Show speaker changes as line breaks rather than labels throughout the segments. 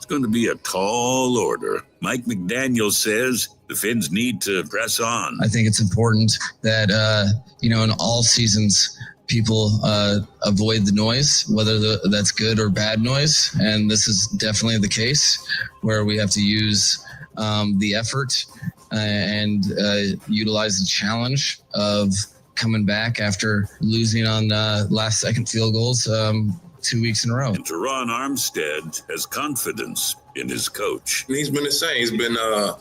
It's going to be a tall order. Mike McDaniel says the Fins need to press on.
I think it's important that, in all seasons, people avoid the noise, whether that's good or bad noise. And this is definitely the case where we have to use the effort and utilize the challenge of coming back after losing on last-second field goals 2 weeks in a row.
And Teron Armstead has confidence in his coach.
He's been the same. He's been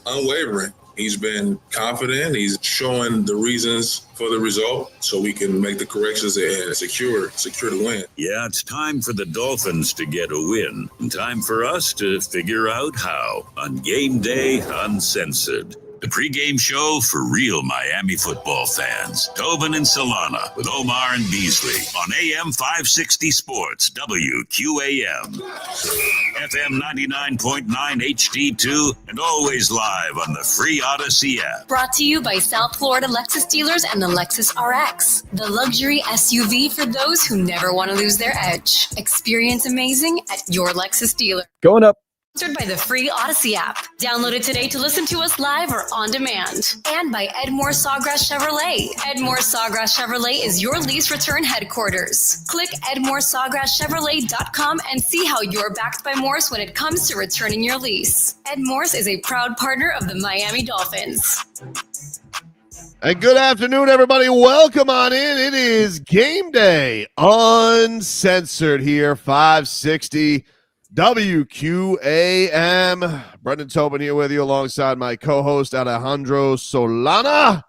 unwavering. He's been confident. He's showing the reasons for the result so we can make the corrections and secure the win.
Yeah, it's time for the Dolphins to get a win. And time for us to figure out how on Game Day Uncensored. The pregame show for real Miami football fans. Tobin and Solana with Omar and Beasley on AM 560 Sports, WQAM. FM 99.9 HD2 and always live on the free Odyssey app.
Brought to you by South Florida Lexus dealers and the Lexus RX, the luxury SUV for those who never want to lose their edge. Experience amazing at your Lexus dealer.
Going up.
Sponsored by the free Odyssey app. Download it today to listen to us live or on demand. And by Edmore Sawgrass Chevrolet. Edmore Sawgrass Chevrolet is your lease return headquarters. Click EdmoreSawgrassChevrolet.com and see how you're backed by Morse when it comes to returning your lease. Ed Morse is a proud partner of the Miami Dolphins.
And good afternoon, everybody. Welcome on in. It is Game Day Uncensored here, 560 WQAM. Brendan Tobin here with you alongside my co-host Alejandro Solana.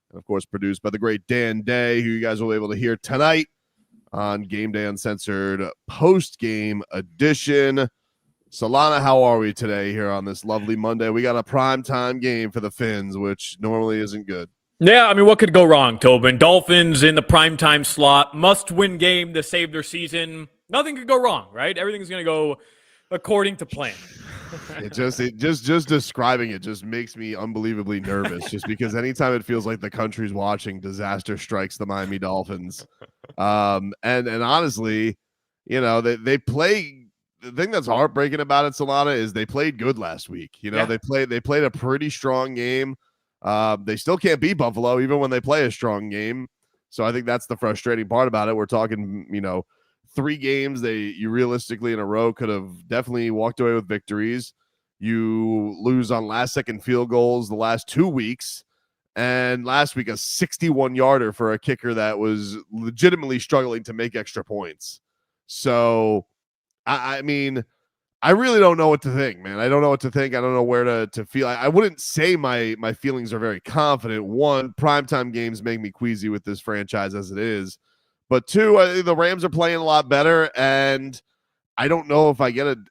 And of course, produced by the great Dan Day, who you guys will be able to hear tonight on Game Day Uncensored post-game edition. Solana, how are we today here on this lovely Monday? We got a primetime game for the Fins, which normally isn't good.
Yeah, I mean, what could go wrong, Tobin? Dolphins in the primetime slot, must-win game to save their season. Nothing could go wrong, right? Everything's going to go according to plan.
It just describing it just makes me unbelievably nervous, just because anytime it feels like the country's watching, disaster strikes the Miami Dolphins. And honestly, they play. The thing that's heartbreaking about it, Solana, is they played good last week. They played a pretty strong game. They still can't beat Buffalo even when they play a strong game. So I think that's the frustrating part about it. We're talking, 3 games you realistically in a row could have definitely walked away with victories. You lose on last-second field goals the last 2 weeks, and last week a 61-yarder for a kicker that was legitimately struggling to make extra points. So, I mean, I really don't know what to think, man. I don't know what to think. I don't know where to feel. I wouldn't say my feelings are very confident. One, primetime games make me queasy with this franchise as it is. But 2, the Rams are playing a lot better, and I don't know if I don't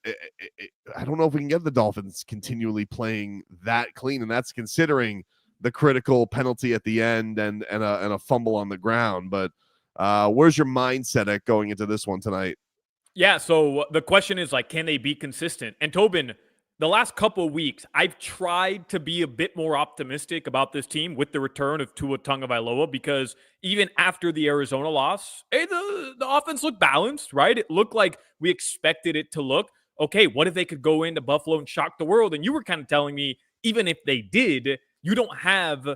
know if we can get the Dolphins continually playing that clean, and that's considering the critical penalty at the end and a fumble on the ground. But where's your mindset at going into this one tonight?
Yeah, so the question is, can they be consistent? And Tobin, the last couple of weeks, I've tried to be a bit more optimistic about this team with the return of Tua Tagovailoa, because even after the Arizona loss, the offense looked balanced, right? It looked like we expected it to look. Okay, what if they could go into Buffalo and shock the world? And you were kind of telling me, even if they did, you don't have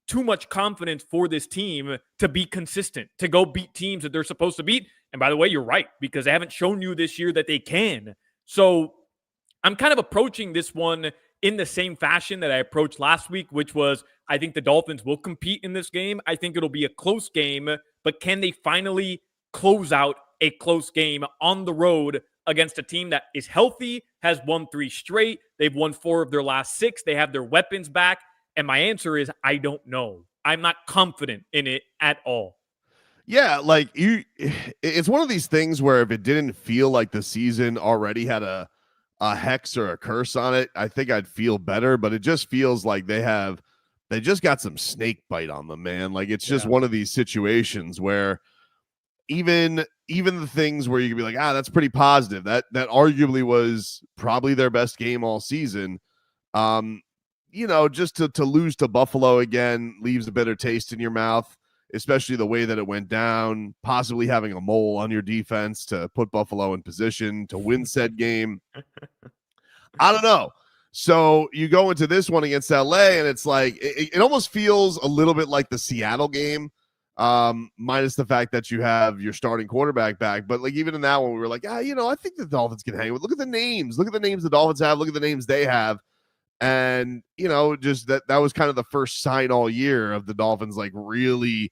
too much confidence for this team to be consistent, to go beat teams that they're supposed to beat. And by the way, you're right, because they haven't shown you this year that they can. So I'm kind of approaching this one in the same fashion that I approached last week, which was I think the Dolphins will compete in this game. I think it'll be a close game, but can they finally close out a close game on the road against a team that is healthy, has won 3 straight, they've won 4 of their last 6, they have their weapons back? And my answer is I don't know. I'm not confident in it at all.
Yeah, it's one of these things where if it didn't feel like the season already had a hex or a curse on it, I think I'd feel better. But it just feels like they just got some snake bite on them, man. It's just one of these situations where even the things where you can be like, that's pretty positive. That arguably was probably their best game all season. Just to lose to Buffalo again leaves a bitter taste in your mouth, especially the way that it went down, possibly having a mole on your defense to put Buffalo in position to win said game. I don't know. So you go into this one against LA, and it's like it almost feels a little bit like the Seattle game, minus the fact that you have your starting quarterback back. But like even in that one, we were like, I think the Dolphins can hang with. Look at the names. Look at the names the Dolphins have. Look at the names they have. And just that was kind of the first sign all year of the Dolphins like really,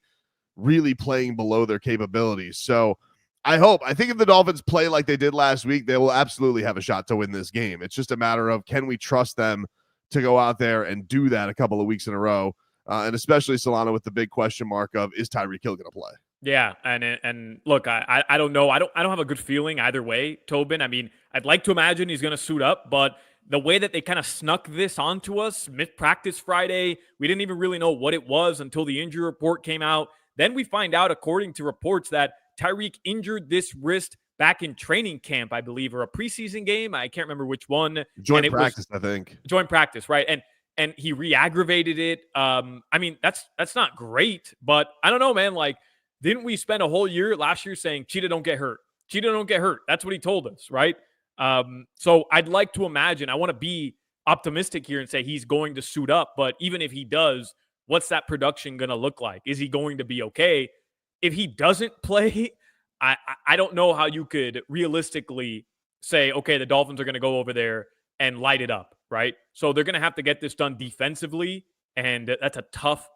really playing below their capabilities. So I think if the Dolphins play like they did last week, they will absolutely have a shot to win this game. It's just a matter of, can we trust them to go out there and do that a couple of weeks in a row? And especially Solana with the big question mark of, is Tyreek Hill going to play?
Yeah, and look, I don't know. I don't have a good feeling either way, Tobin. I mean, I'd like to imagine he's going to suit up, but the way that they kind of snuck this onto us, mid-practice Friday, we didn't even really know what it was until the injury report came out. Then we find out, according to reports, that Tyreek injured this wrist back in training camp, I believe, or a preseason game. I can't remember which one.
Joint practice, I think.
Joint practice, right? And he re-aggravated it. I mean, that's not great, but I don't know, man. Like, didn't we spend a whole year last year saying, Cheetah don't get hurt? Cheetah don't get hurt. That's what he told us, right? So I'd like to imagine, I want to be optimistic here and say he's going to suit up, but even if he does, what's that production going to look like? Is he going to be okay? If he doesn't play, I don't know how you could realistically say, okay, the Dolphins are going to go over there and light it up, right? So they're going to have to get this done defensively, and that's a tough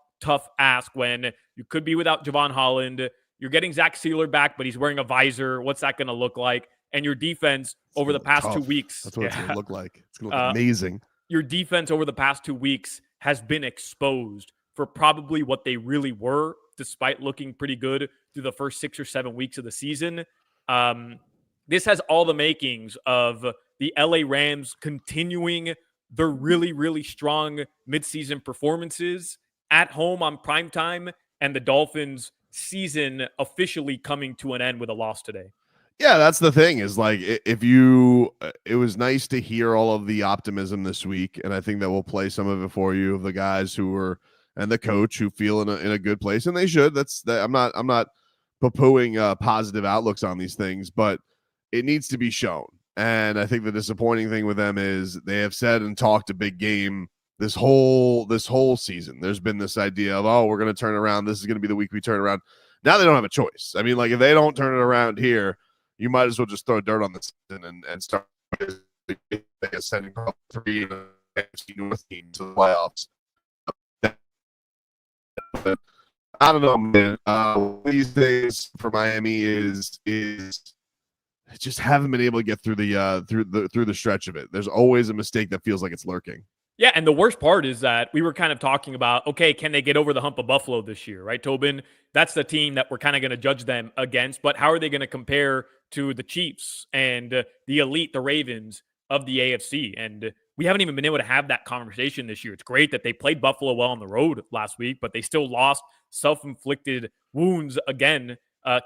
ask when you could be without Javon Holland. You're getting Zach Sealer back, but he's wearing a visor. What's that going to look like? And your defense over the past 2 weeks.
That's what it's going to look like. It's going to look amazing.
Your defense over the past 2 weeks has been exposed for probably what they really were, despite looking pretty good through the first 6 or 7 weeks of the season. This has all the makings of the LA Rams continuing their really, really strong midseason performances at home on primetime, and the Dolphins season officially coming to an end with a loss today.
Yeah, that's the thing is like it was nice to hear all of the optimism this week, and I think that we'll play some of it for you of the guys who were and the coach who feel in a good place, and they should. I'm not poo-pooing positive outlooks on these things, but it needs to be shown. And I think the disappointing thing with them is they have said and talked a big game this whole season. There's been this idea of, we're going to turn around. This is going to be the week we turn around. Now they don't have a choice. I mean, like if they don't turn it around here, you might as well just throw dirt on the season and start sending 3 NFC North teams to the playoffs. But I don't know, man. These days for Miami is just haven't been able to get through the stretch of it. There's always a mistake that feels like it's lurking.
Yeah, and the worst part is that we were kind of talking about, okay, can they get over the hump of Buffalo this year, right, Tobin? That's the team that we're kind of going to judge them against, but how are they going to compare to the Chiefs and the elite, the Ravens of the AFC? And we haven't even been able to have that conversation this year. It's great that they played Buffalo well on the road last week, but they still lost self-inflicted wounds again,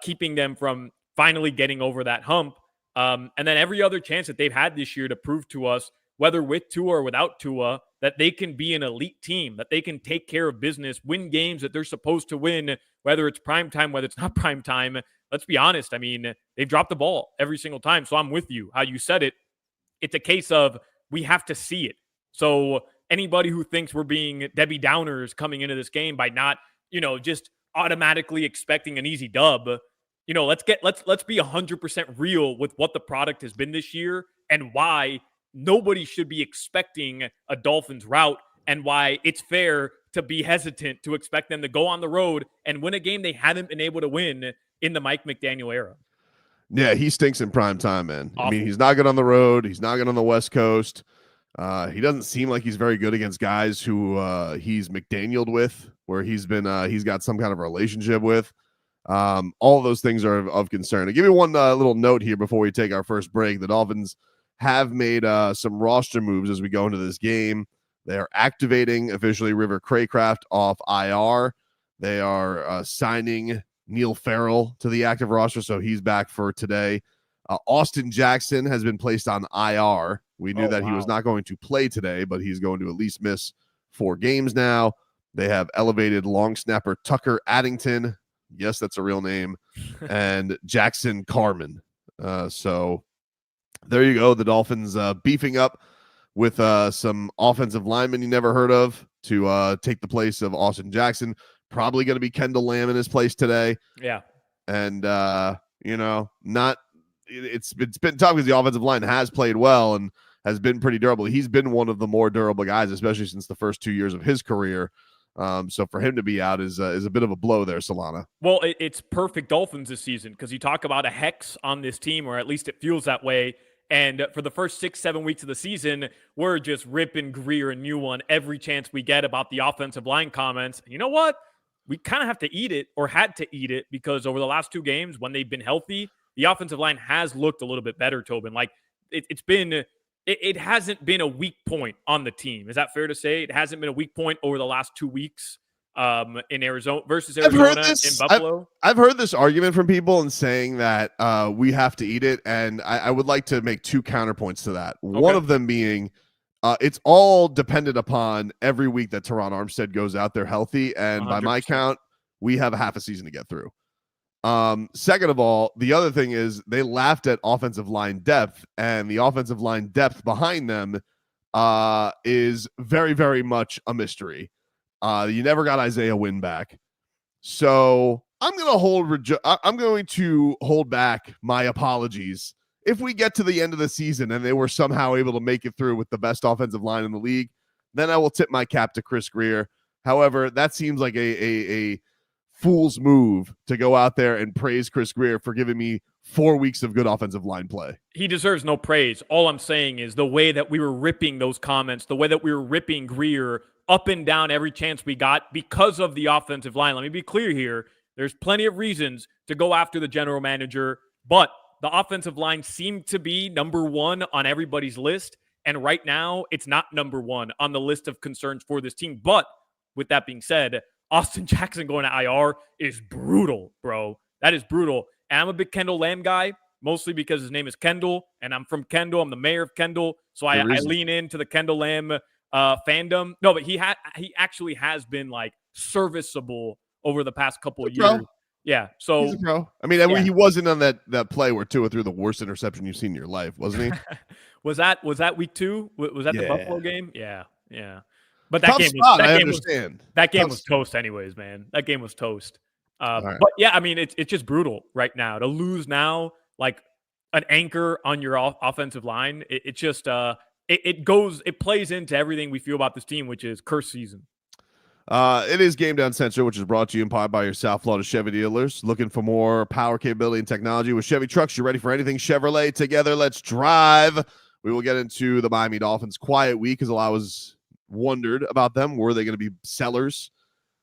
keeping them from finally getting over that hump. And then every other chance that they've had this year to prove to us, whether with Tua or without Tua, that they can be an elite team, that they can take care of business, win games that they're supposed to win, whether it's primetime, whether it's not primetime. Let's be honest. I mean, they've dropped the ball every single time. So I'm with you. How you said it, it's a case of we have to see it. So anybody who thinks we're being Debbie Downers coming into this game by not, just automatically expecting an easy dub, let's be 100% real with what the product has been this year and why nobody should be expecting a Dolphins route and why it's fair to be hesitant to expect them to go on the road and win a game they haven't been able to win in the Mike McDaniel era.
Yeah, he stinks in prime time, man.
Awful.
I mean, he's not good on the road. He's not good on the West Coast. He doesn't seem like he's very good against guys who he's McDanieled with, where he's got some kind of relationship with. All of those things are of concern. I'll give you one little note here before we take our first break. The Dolphins have made some roster moves as we go into this game. They are activating officially River Craycraft off IR. They are signing Neil Farrell to the active roster, so he's back for today. Austin Jackson has been placed on IR. We knew that he was not going to play today, but he's going to at least miss 4 games now. They have elevated long snapper Tucker Addington. Yes, that's a real name. And Jackson Carman. So there you go. The Dolphins beefing up with some offensive linemen you never heard of to take the place of Austin Jackson. Probably going to be Kendall Lamb in his place today.
Yeah.
And, it's been tough because the offensive line has played well and has been pretty durable. He's been one of the more durable guys, especially since the first 2 years of his career. So for him to be out is a bit of a blow there, Solana.
Well, it's perfect Dolphins this season because you talk about a hex on this team, or at least it feels that way. And for the first 6-7 weeks of the season, we're just ripping Greer a new one every chance we get about the offensive line comments. And you know what? We kind of have to eat it, or had to eat it, because over the last 2 games, when they've been healthy, the offensive line has looked a little bit better, Tobin. Like, it hasn't been a weak point on the team. Is that fair to say? It hasn't been a weak point over the last 2 weeks in Arizona versus Arizona in Buffalo.
I've heard this argument from people and saying that we have to eat it, and I would like to make 2 counterpoints to that. Okay. One of them being it's all dependent upon every week that Teron Armstead goes out there healthy, and 100%. By my count, we have a half a season to get through. Second of all, the other thing is they laughed at offensive line depth, and the offensive line depth behind them is very, very much a mystery. You never got Isaiah Wynn back. So I'm going to hold back my apologies if we get to the end of the season and they were somehow able to make it through with the best offensive line in the league. Then I will tip my cap to Chris Greer. However, that seems like a fool's move to go out there and praise Chris Greer for giving me 4 weeks of good offensive line play.
He deserves no praise. All I'm saying is the way that we were ripping those comments, the way that we were ripping Greer up and down every chance we got because of the offensive line. Let me be clear here. There's plenty of reasons to go after the general manager, but the offensive line seemed to be number 1 on everybody's list. And right now, it's not number 1 on the list of concerns for this team. But with that being said, Austin Jackson going to IR is brutal, bro. That is brutal. And I'm a big Kendall Lamb guy, mostly because his name is Kendall, and I'm from Kendall. I'm the mayor of Kendall. So I lean into the Kendall Lamb fandom. No, but he actually has been like serviceable over the past couple of years. Yeah, so
he's a pro. I mean, he wasn't on that play where Tua threw the worst interception you've seen in your life, wasn't he?
Was that week 2? Was that the Buffalo game? Yeah. But
that
game was toast, anyways, man. That game was toast.
Right.
But yeah, I mean, it's just brutal right now to lose now, like an anchor on your offensive line. It just it plays into everything we feel about this team, which is curse season.
It is Gameday Uncensored, which is brought to you in part by your South Florida Chevy dealers. Looking for more power, capability, and technology with Chevy trucks? You're ready for anything Chevrolet. Together, let's drive. We will get into the Miami Dolphins quiet week, because a lot was wondered about them. Were they going to be sellers?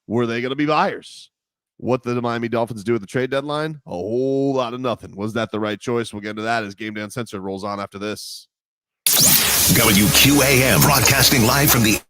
Were they going to be buyers? What did the Miami Dolphins do at the trade deadline? A whole lot of nothing. Was that the right choice? We'll get into that as Gameday Uncensored rolls on after this.
WQAM broadcasting live from the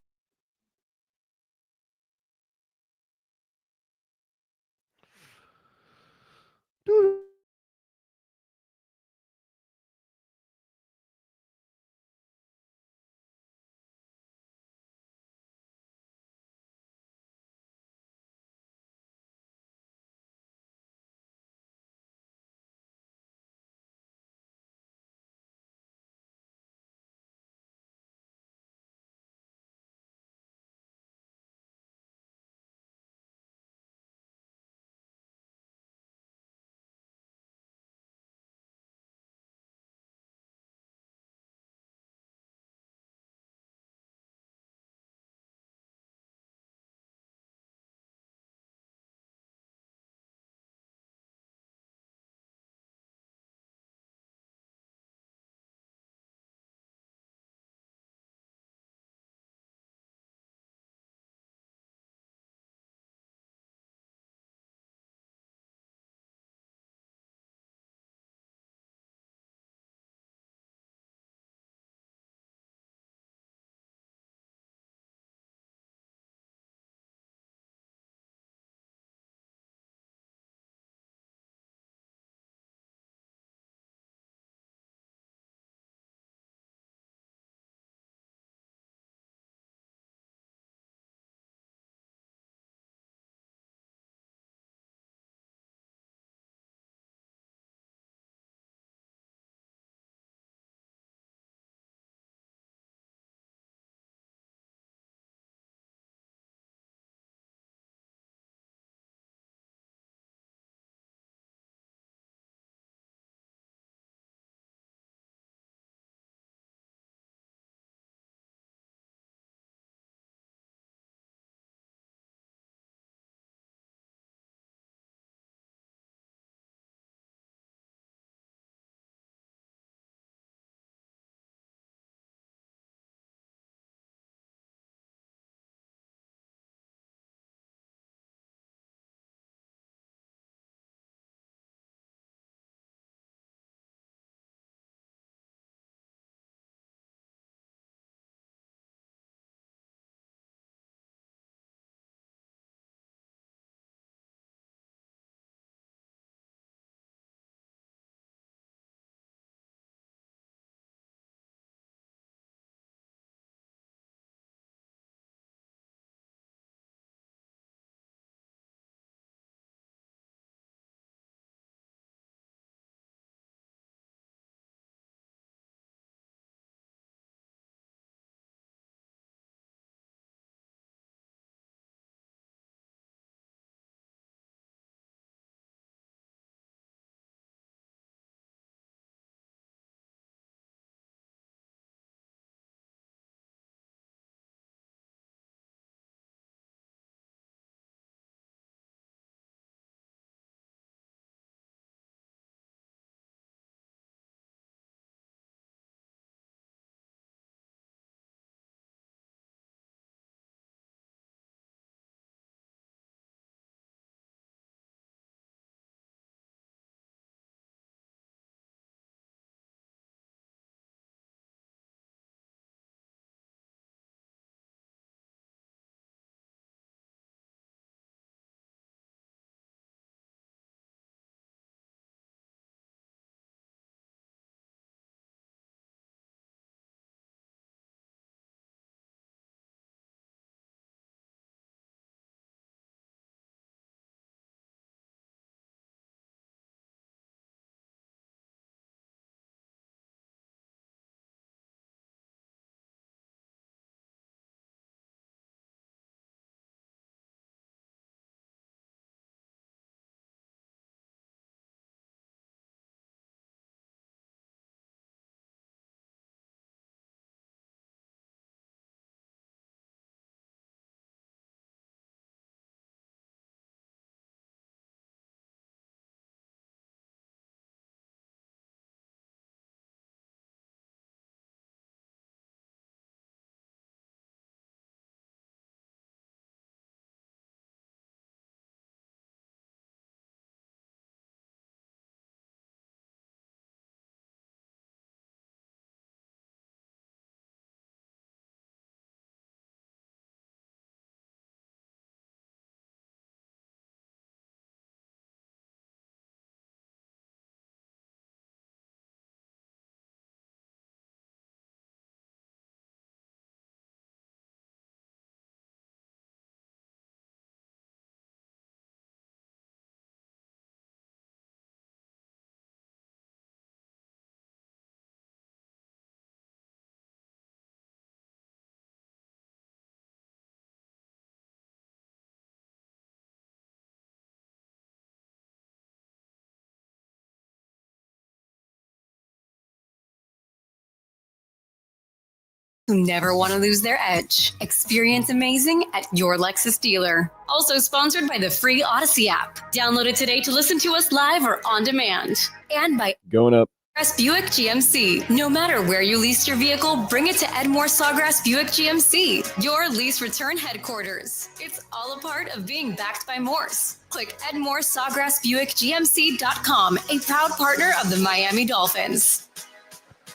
who never want to lose their edge. Experience amazing at your Lexus dealer. Also sponsored by the free Odyssey app. Download it today to listen to us live or on demand. And by
going up.
Sawgrass Buick GMC. No matter where you lease your vehicle, bring it to Edmore Sawgrass Buick GMC, your lease return headquarters. It's all a part of being backed by Morse. Click EdmoreSawgrassBuickGMC.com, a proud partner of the Miami Dolphins.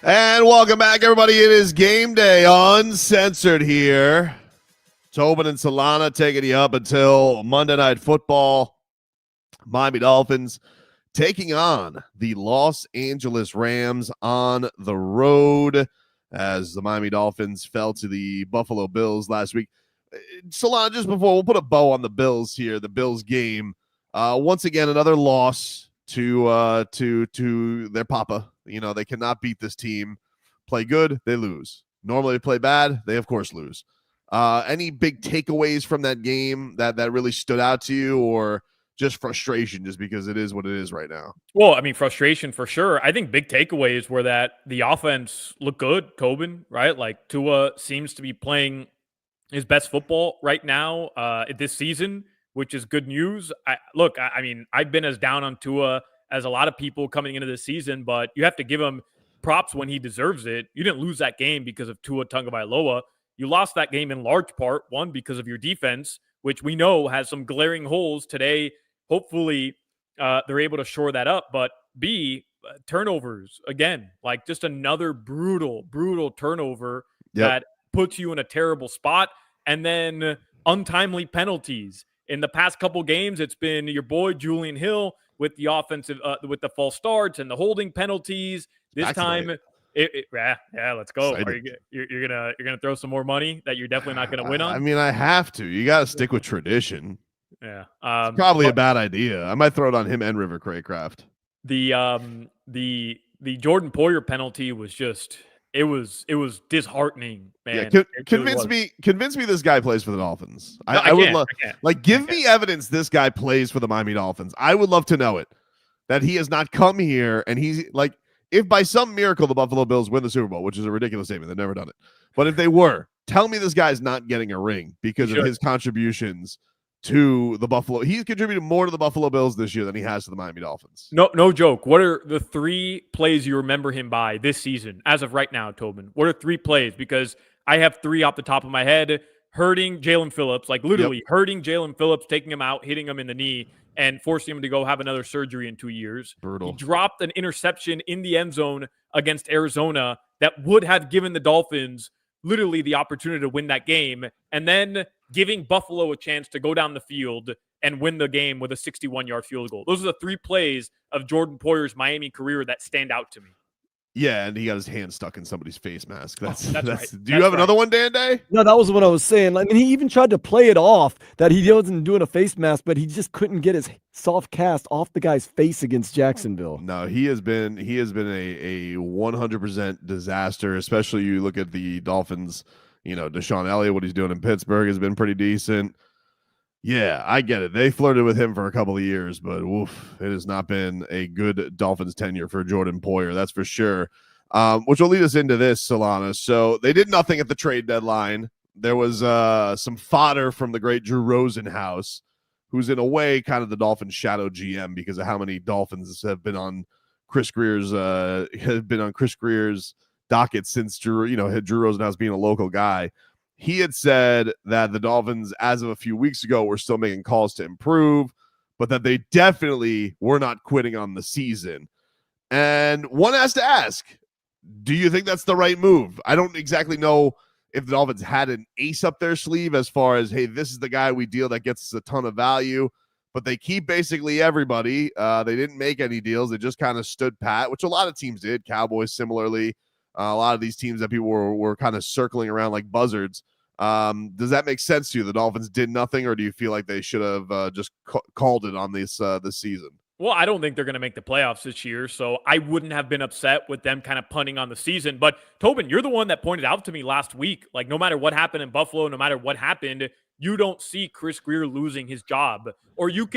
And welcome back, everybody. It is game day, uncensored here. Tobin and Solana taking you up until Monday Night Football. Miami Dolphins taking on the Los Angeles Rams on the road as the Miami Dolphins fell to the Buffalo Bills last week. Solana, just before we'll put a bow on the Bills here, the Bills game. Once again, another loss to their papa. You know, they cannot beat this team. Play good, they lose. Normally they play bad, they of course lose. Any big takeaways from that game that really stood out to you, or just frustration just because it is what it is right now?
Well, I mean, frustration for sure. I think big takeaways were that the offense looked good, Tobin, right? Like Tua seems to be playing his best football right now this season, which is good news. I mean, I've been as down on Tua as a lot of people coming into this season, but you have to give him props when he deserves it. You didn't lose that game because of Tua Tagovailoa. You lost that game in large part, one, because of your defense, which we know has some glaring holes today. Hopefully, they're able to shore that up. But B, turnovers, again, like just another brutal turnover that puts you in a terrible spot. And then untimely penalties. In the past couple games, it's been your boy Julian Hill with the offensive, with the false starts and the holding penalties. This time, let's go. You're gonna throw some more money that you're definitely not gonna win on?
I mean, I have to. You got to stick with tradition.
Yeah,
it's probably a bad idea. I might throw it on him and River Craycraft.
The Jordan Poyer penalty was just it was disheartening, man.
Yeah, convince me this guy plays for the Dolphins. I would love, give me evidence this guy plays for the Miami Dolphins. I would love to know it. That he has not come here, and he's like, if by some miracle the Buffalo Bills win the Super Bowl, which is a ridiculous statement, they've never done it. But if they were, tell me this guy's not getting a ring because of his contributions to the Buffalo. He's contributed more to the Buffalo Bills this year than he has to the Miami Dolphins.
No joke. What are the 3 plays you remember him by this season as of right now, Tobin? What are 3 plays? Because I have 3 off the top of my head. Hurting Jalen Phillips, like literally hurting Jalen Phillips, taking him out, hitting him in the knee, and forcing him to go have another surgery in 2 years.
Brutal.
He dropped an interception in the end zone against Arizona that would have given the Dolphins literally the opportunity to win that game, and then giving Buffalo a chance to go down the field and win the game with a 61-yard field goal. Those are the 3 plays of Jordan Poyer's Miami career that stand out to me.
Yeah, and he got his hand stuck in somebody's face mask. That's
right.
Do you have another one, Dan Day?
No, that was what I was saying. I mean, he even tried to play it off that he wasn't doing a face mask, but he just couldn't get his soft cast off the guy's face against Jacksonville.
No, he has been a 100% disaster, especially you look at the Dolphins, you know, Deshaun Elliott, what he's doing in Pittsburgh has been pretty decent. Yeah, I get it. They flirted with him for a couple of years, but oof, it has not been a good Dolphins tenure for Jordan Poyer, that's for sure. Which will lead us into this, Solana. So they did nothing at the trade deadline. There was some fodder from the great Drew Rosenhaus, who's in a way kind of the Dolphins shadow GM because of how many Dolphins have been on Chris Greer's docket since Drew Rosenhaus being a local guy. He had said that the Dolphins, as of a few weeks ago, were still making calls to improve, but that they definitely were not quitting on the season. And one has to ask, do you think that's the right move? I don't exactly know if the Dolphins had an ace up their sleeve as far as, hey, this is the guy we deal that gets us a ton of value, but they keep basically everybody. They didn't make any deals. They just kind of stood pat, which a lot of teams did. Cowboys similarly. A lot of these teams that people were kind of circling around like buzzards. Does that make sense to you? The Dolphins did nothing, or do you feel like they should have just called it on this season?
Well, I don't think they're going to make the playoffs this year, so I wouldn't have been upset with them kind of punting on the season. But Tobin, you're the one that pointed out to me last week, like no matter what happened in Buffalo, no matter what happened, you don't see Chris Grier losing his job, or you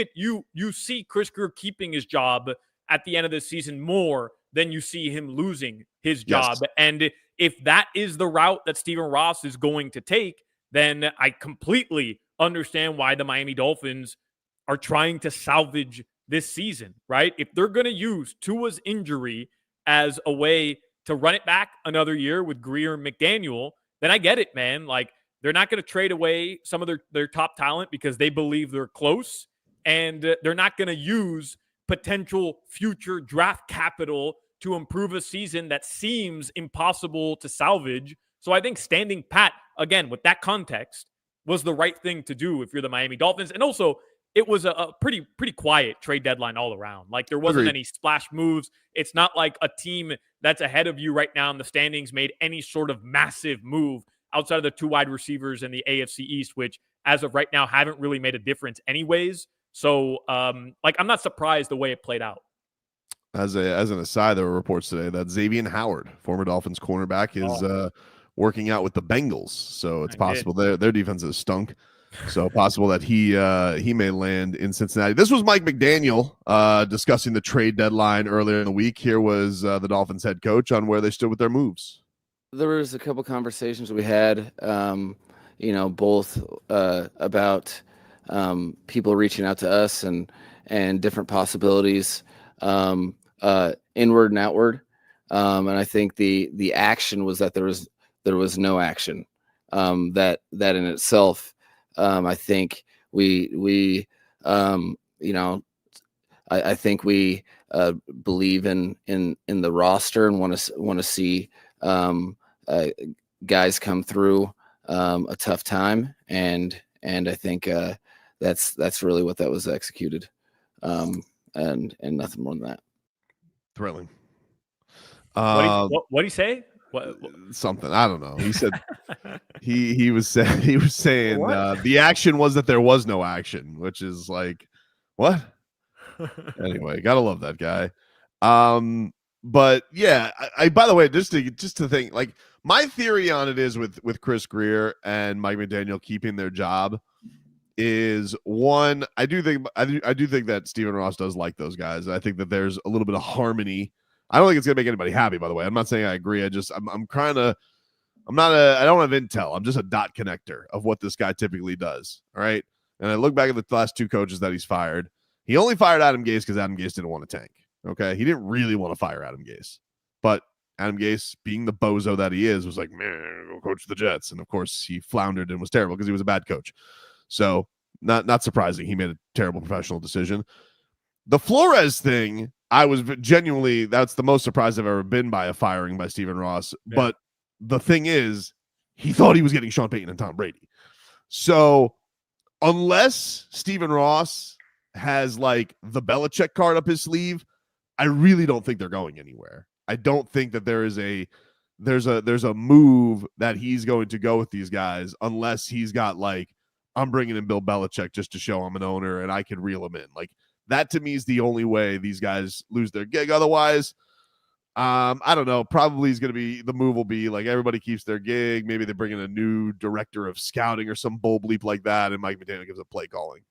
see Chris Grier keeping his job at the end of the season more than you see him losing his job.
Yes.
And if that is the route that Stephen Ross is going to take, then I completely understand why the Miami Dolphins are trying to salvage this season, right? If they're going to use Tua's injury as a way to run it back another year with Greer and McDaniel, then I get it, man. Like, they're not going to trade away some of their top talent because they believe they're close, and they're not going to use potential future draft capital to improve a season that seems impossible to salvage. So I think standing pat, again, with that context, was the right thing to do if you're the Miami Dolphins. And also, it was a pretty quiet trade deadline all around. Like, there wasn't any splash moves. It's not like a team that's ahead of you right now in the standings made any sort of massive move outside of the 2 wide receivers in the AFC East, which as of right now haven't really made a difference anyways. So, I'm not surprised the way it played out.
As an aside, there were reports today that Xavier Howard, former Dolphins cornerback, is working out with the Bengals. So it's possible their defense has stunk. So possible that he may land in Cincinnati. This was Mike McDaniel discussing the trade deadline earlier in the week. Here was the Dolphins head coach on where they stood with their moves.
There was a couple conversations we had, both about people reaching out to us and different possibilities, inward and outward. And I think the action was that there was no action. That in itself, I think we I think we believe in the roster and want to see guys come through a tough time, and I think that's really what that was executed, and nothing more than that.
Thrilling.
What did he say? What?
Something, I don't know. He said he was saying the action was that there was no action, which is like, what? Anyway, gotta love that guy. But yeah, I by the way, just to think, like, my theory on it is with Chris Greer and Mike McDaniel keeping their job is, one, I do think that Stephen Ross does like those guys. I think that there's a little bit of harmony. I don't think it's gonna make anybody happy, by the way. I'm not saying I agree. I don't have intel. I'm just a dot connector of what this guy typically does. All right. And I look back at the last 2 coaches that he's fired. He only fired Adam Gase because Adam Gase didn't want to tank. Okay. He didn't really want to fire Adam Gase. But Adam Gase, being the bozo that he is, was like, man, go coach the Jets. And of course, he floundered and was terrible because he was a bad coach. So not surprising. He made a terrible professional decision. The Flores thing, I was genuinely, that's the most surprised I've ever been by a firing by Stephen Ross. Yeah. But the thing is, he thought he was getting Sean Payton and Tom Brady. So unless Stephen Ross has like the Belichick card up his sleeve, I really don't think they're going anywhere. I don't think that there's a move that he's going to go with these guys unless he's got like, I'm bringing in Bill Belichick just to show I'm an owner and I can reel him in. Like, that to me is the only way these guys lose their gig. Otherwise, I don't know. Probably is going to be, the move will be like everybody keeps their gig. Maybe they bring in a new director of scouting or some bull bleep like that, and Mike McDaniel gives a play calling.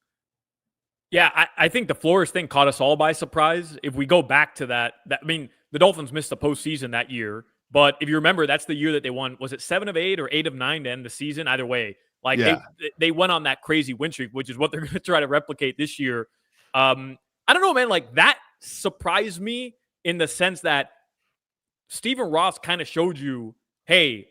Yeah, I think the Flores thing caught us all by surprise. If we go back to that, I mean, the Dolphins missed the postseason that year, but if you remember, that's the year that they won. Was it 7 of 8 or 8 of 9 to end the season? Either way, like, yeah, they went on that crazy win streak, which is what they're going to try to replicate this year. I don't know, man. Like, that surprised me in the sense that Stephen Ross kind of showed you, hey,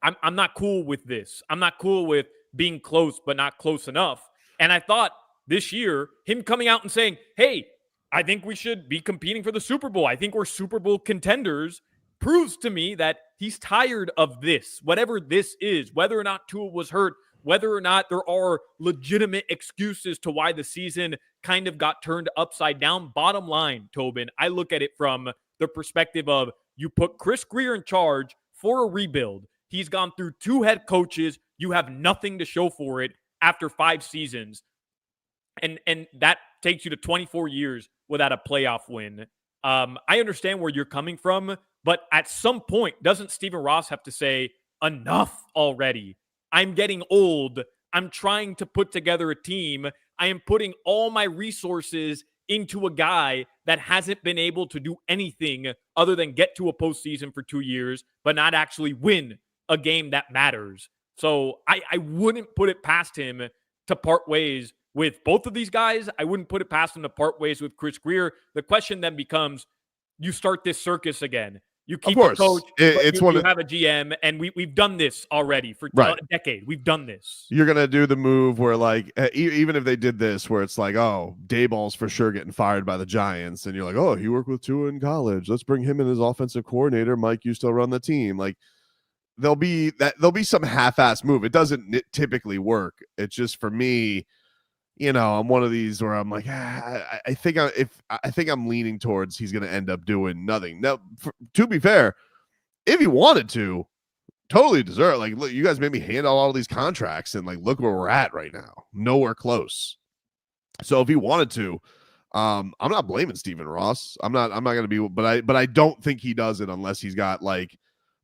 I'm not cool with this. I'm not cool with being close, but not close enough. And I thought this year, him coming out and saying, hey, I think we should be competing for the Super Bowl. I think we're Super Bowl contenders, proves to me that he's tired of this, whatever this is, whether or not Tua was hurt, whether or not there are legitimate excuses to why the season kind of got turned upside down. Bottom line, Tobin, I look at it from the perspective of, you put Chris Greer in charge for a rebuild. He's gone through 2 head coaches. You have nothing to show for it after 5 seasons. And that takes you to 24 years without a playoff win. I understand where you're coming from, but at some point, doesn't Stephen Ross have to say, enough already? I'm getting old. I'm trying to put together a team. I am putting all my resources into a guy that hasn't been able to do anything other than get to a postseason for 2 years, but not actually win a game that matters. So I wouldn't put it past him to part ways with both of these guys. I wouldn't put it past him to part ways with Chris Grier. The question then becomes, you start this circus again. You keep a coach, you have a GM, and we've done this already for a decade. We've done this.
You're going to do the move where, like, even if they did this, where it's like, oh, Dayball's for sure getting fired by the Giants, and you're like, oh, he worked with Tua in college. Let's bring him in as offensive coordinator. Mike, you still run the team. Like, there'll be some half-ass move. It doesn't typically work. It's just, for me, I'm one of these where I'm like, I think I'm leaning towards he's going to end up doing nothing. Now, to be fair, if he wanted to, totally deserve. Like, look, you guys made me hand out all these contracts, and like, look where we're at right now. Nowhere close. So if he wanted to, I'm not blaming Stephen Ross. I'm not going to be, but I don't think he does it unless he's got like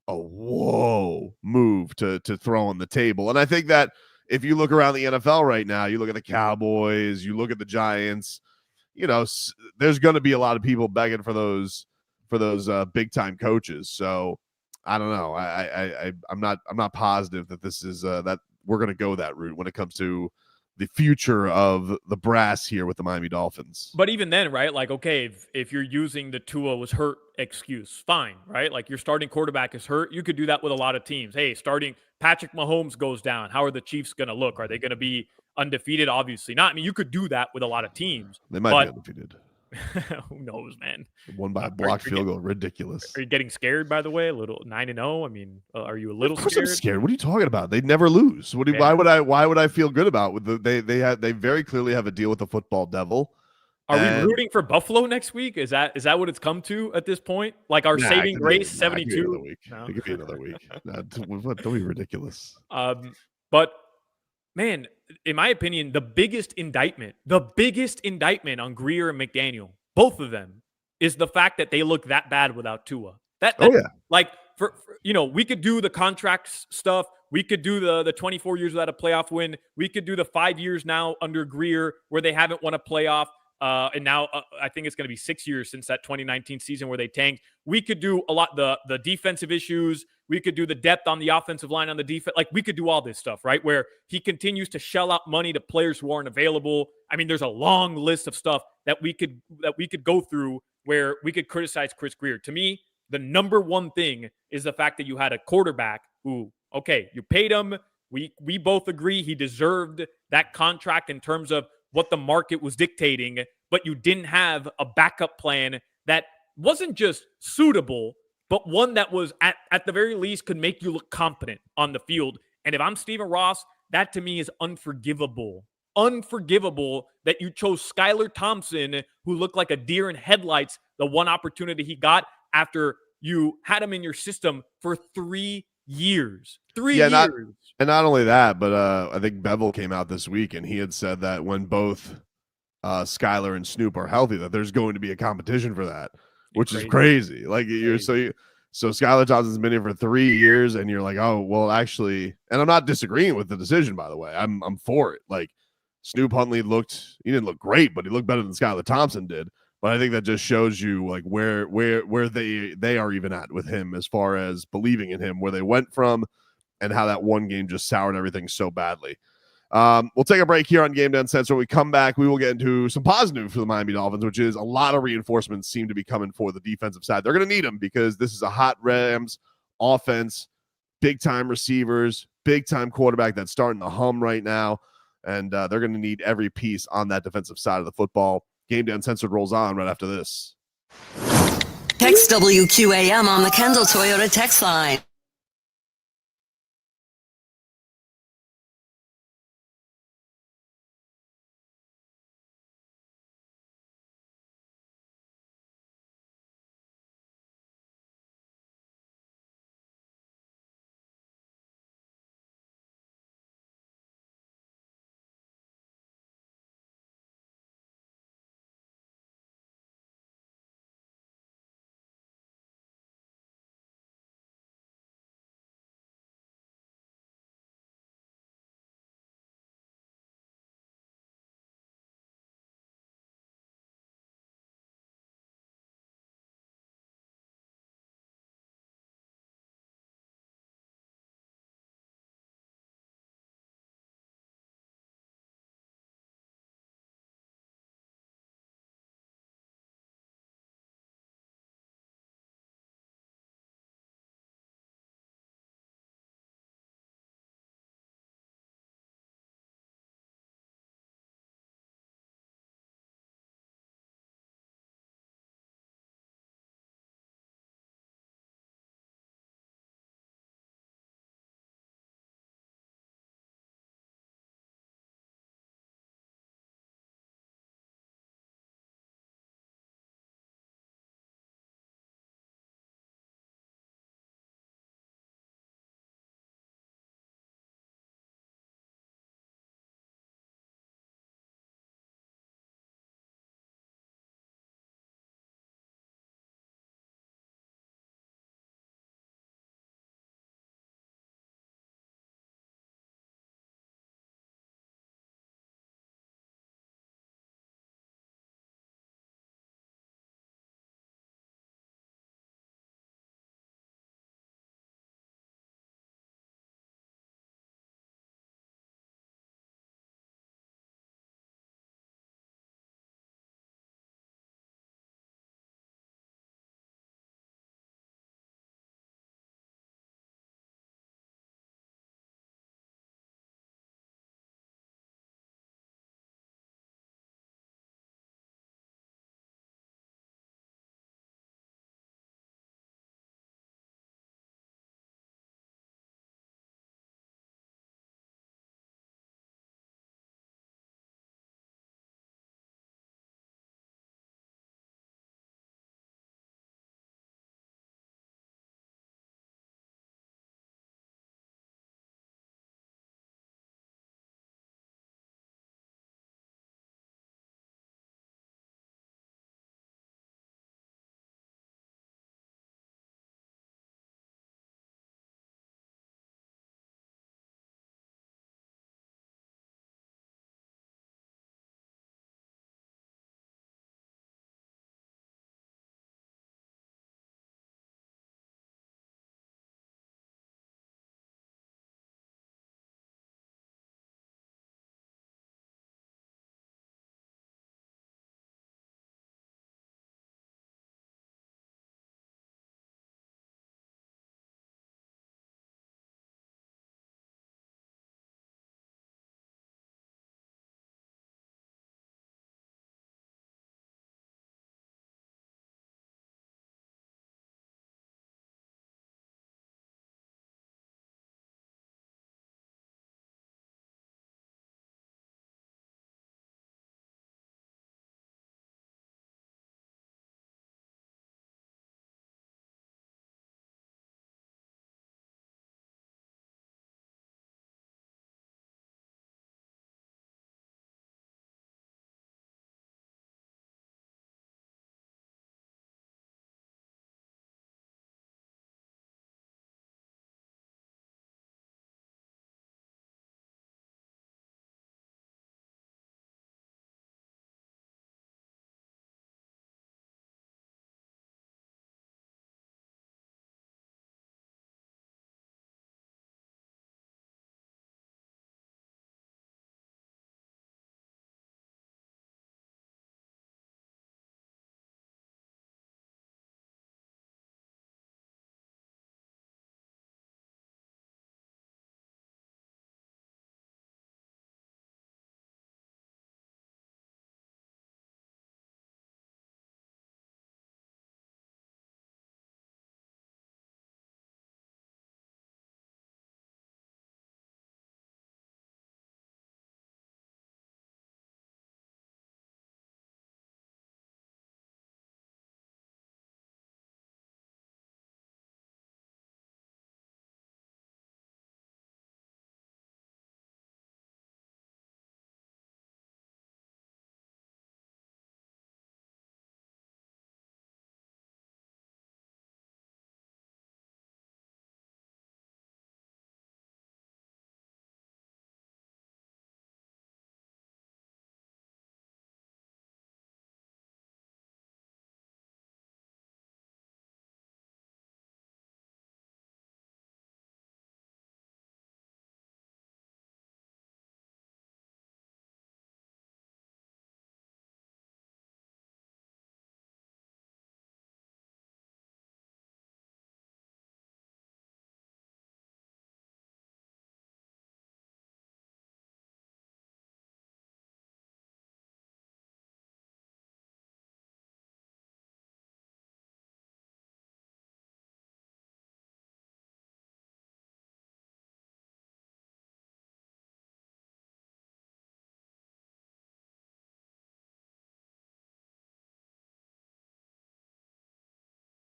a whoa move to throw on the table. And I think that if you look around the NFL right now, you look at the Cowboys, you look at the Giants, there's going to be a lot of people begging for those big time coaches. So I don't know. I'm not positive that this is that we're going to go that route when it comes to the future of the brass here with the Miami Dolphins.
But even then, right? Like, okay, if you're using the Tua was hurt excuse, fine, right? Like, your starting quarterback is hurt. You could do that with a lot of teams. Hey, starting Patrick Mahomes goes down. How are the Chiefs going to look? Are they going to be undefeated? Obviously not. I mean, you could do that with a lot of teams.
They might be undefeated.
Who knows, man?
Won by a blocked field goal. Ridiculous.
Are you getting scared, by the way? A little 9-0. I mean, are you a little scared?
I'm scared. What are you talking about? They never lose. Why would I feel good about they very clearly have a deal with the football devil.
Are we rooting for Buffalo next week? Is that what it's come to at this point? Like our saving grace 72?
It could be another week. Don't be ridiculous.
But man, in my opinion, the biggest indictment on Grier and McDaniel, both of them, is the fact that they look that bad without Tua. Like for we could do the contracts stuff. We could do the 24 years without a playoff win. We could do the 5 years now under Grier where they haven't won a playoff. And now I think it's going to be 6 years since that 2019 season where they tanked. We could do a lot, the defensive issues. We could do the depth on the offensive line, on the defense. Like, we could do all this stuff, right? Where he continues to shell out money to players who aren't available. I mean, there's a long list of stuff that we could go through where we could criticize Chris Grier. To me, the number one thing is the fact that you had a quarterback who, okay, you paid him. We both agree he deserved that contract in terms of what the market was dictating, but you didn't have a backup plan that wasn't just suitable, but one that was at the very least could make you look competent on the field. And if I'm Stephen Ross, that to me is unforgivable. Unforgivable that you chose Skylar Thompson, who looked like a deer in headlights, the one opportunity he got after you had him in your system for 3 years. 3 years.
Not only that, but I think Bevel came out this week and he had said that when both Skylar and Snoop are healthy, that there's going to be a competition for that, which is crazy. Like, so Skylar Thompson's been here for 3 years, and you're like, oh, well, actually, and I'm not disagreeing with the decision, by the way. I'm for it. Like, Snoop Huntley he didn't look great, but he looked better than Skylar Thompson did. But I think that just shows you like where they are even at with him as far as believing in him, where they went from, and how that one game just soured everything so badly. We'll take a break here on Game Day Uncensored. When we come back, we will get into some positive for the Miami Dolphins, which is a lot of reinforcements seem to be coming for the defensive side. They're going to need them because this is a hot Rams offense, big-time receivers, big-time quarterback that's starting to hum right now, and they're going to need every piece on that defensive side of the football. Game Day Uncensored rolls on right after this.
Text WQAM on the Kendall Toyota text line.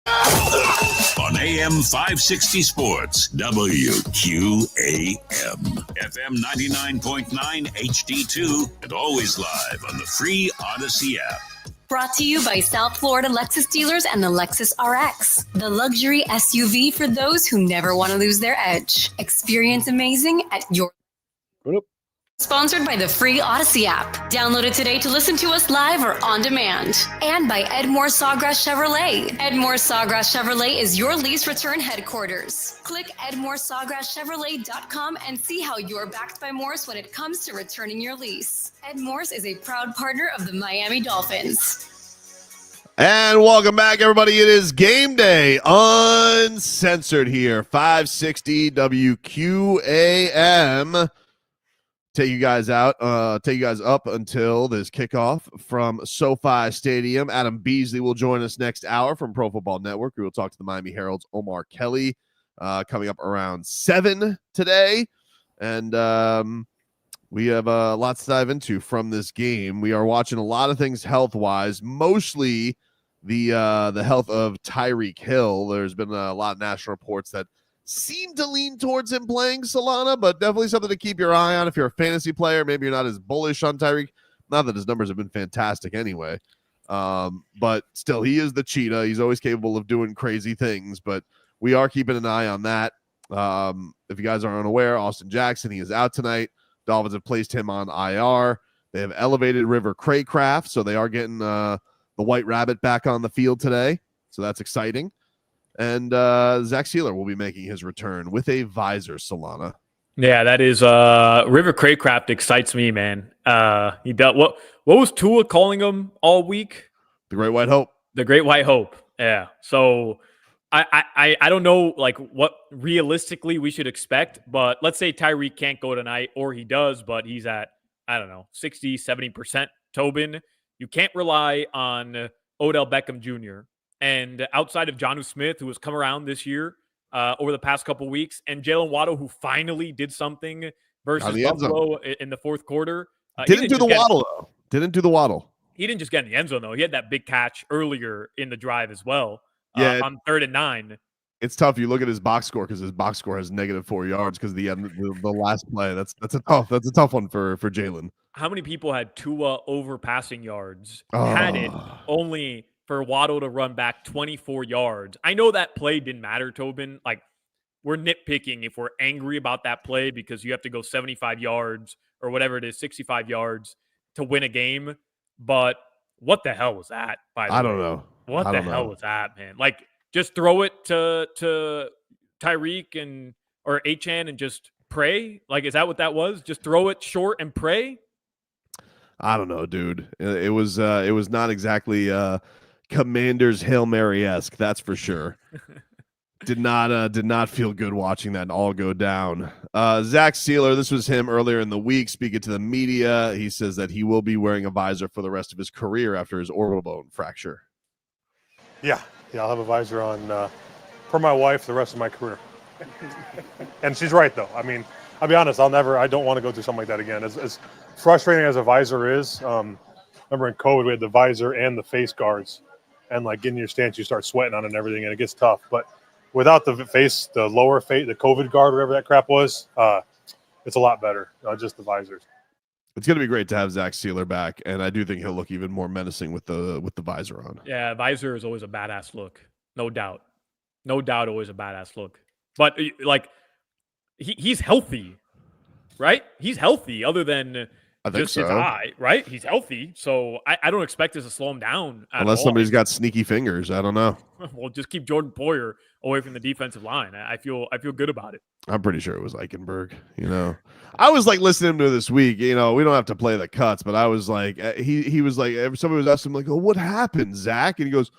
On AM 560 Sports, WQAM, FM 99.9 HD2, and always live on the free Odyssey app.
Brought to you by South Florida Lexus dealers and the Lexus RX, the luxury SUV for those who never want to lose their edge. Experience amazing at your... Sponsored by the free Odyssey app. Download it today to listen to us live or on demand. And by Edmore Sawgrass Chevrolet. Edmore Sawgrass Chevrolet is your lease return headquarters. Click EdmoreSawgrassChevrolet.com and see how you're backed by Morse when it comes to returning your lease. Ed Morse is a proud partner of the Miami Dolphins.
And welcome back, everybody. It is game day, uncensored here, 560 WQAM. Take you guys up until this kickoff from SoFi Stadium. Adam Beasley will join us next hour from Pro Football Network. We will talk to the Miami Herald's Omar Kelly coming up around 7 today. And we have lots to dive into from this game. We are watching a lot of things health-wise, mostly the health of Tyreek Hill. There's been a lot of national reports that seem to lean towards him playing Solana, but definitely something to keep your eye on if you're a fantasy player. Maybe you're not as bullish on Tyreek. Not that his numbers have been fantastic anyway. But still, he is the cheetah. He's always capable of doing crazy things, but we are keeping an eye on that. If you guys are unaware, Austin Jackson, he is out tonight. Dolphins have placed him on IR. They have elevated River Craycraft, so they are getting the White Rabbit back on the field today. So that's exciting. And Zach Sealer will be making his return with a visor, Solana.
Yeah, that is River Craycraft excites me, man. He dealt what was Tua calling him all week?
The Great White Hope.
The Great White Hope. Yeah. So I don't know like what realistically we should expect, but let's say Tyreek can't go tonight, or he does, but he's at, I don't know, 60, 70% Tobin. You can't rely on Odell Beckham Jr. And outside of Jonnu Smith, who has come around this year over the past couple weeks, and Jalen Waddle, who finally did something versus Buffalo in the fourth quarter.
Didn't do the waddle, though. Didn't do the waddle.
He didn't just get in the end zone, though. He had that big catch earlier in the drive as well on 3rd and 9.
It's tough. You look at his box score because his box score has -4 yards because the last play. That's a tough one for Jalen.
How many people had Tua over passing yards? Had it only for Waddle to run back 24 yards. I know that play didn't matter, Tobin. Like, we're nitpicking if we're angry about that play because you have to go 75 yards or whatever it is, 65 yards to win a game. But what the hell was that, by the way?
I don't know.
What the hell was that, man? Like, just throw it to Tyreek or Achane and just pray? Like, is that what that was? Just throw it short and pray?
I don't know, dude. It was not exactly Commander's Hail Mary-esque, that's for sure. Did not feel good watching that all go down. Zach Sealer, this was him earlier in the week speaking to the media. He says that he will be wearing a visor for the rest of his career after his orbital bone fracture.
Yeah, I'll have a visor on for my wife the rest of my career. And she's right, though. I mean, I'll be honest, I don't want to go through something like that again. As frustrating as a visor is, remember in COVID, we had the visor and the face guards. And like getting your stance, you start sweating on it and everything, and it gets tough. But without the lower face, the COVID guard, whatever that crap was, it's a lot better. Just the visors.
It's going to be great to have Zach Sealer back, and I do think he'll look even more menacing with the visor on.
Yeah, visor is always a badass look, no doubt, always a badass look. But like, he's healthy, right? He's healthy, other than just his eye, right? He's healthy, so I don't expect this to slow him down
unless somebody's got sneaky fingers. I don't know.
Well, just keep Jordan Poyer away from the defensive line. I feel good about it.
I'm pretty sure it was Eichenberg. I was like listening to this week. We don't have to play the cuts, but I was like, he was like, somebody was asking him like, "Oh, what happened, Zach?" And he goes,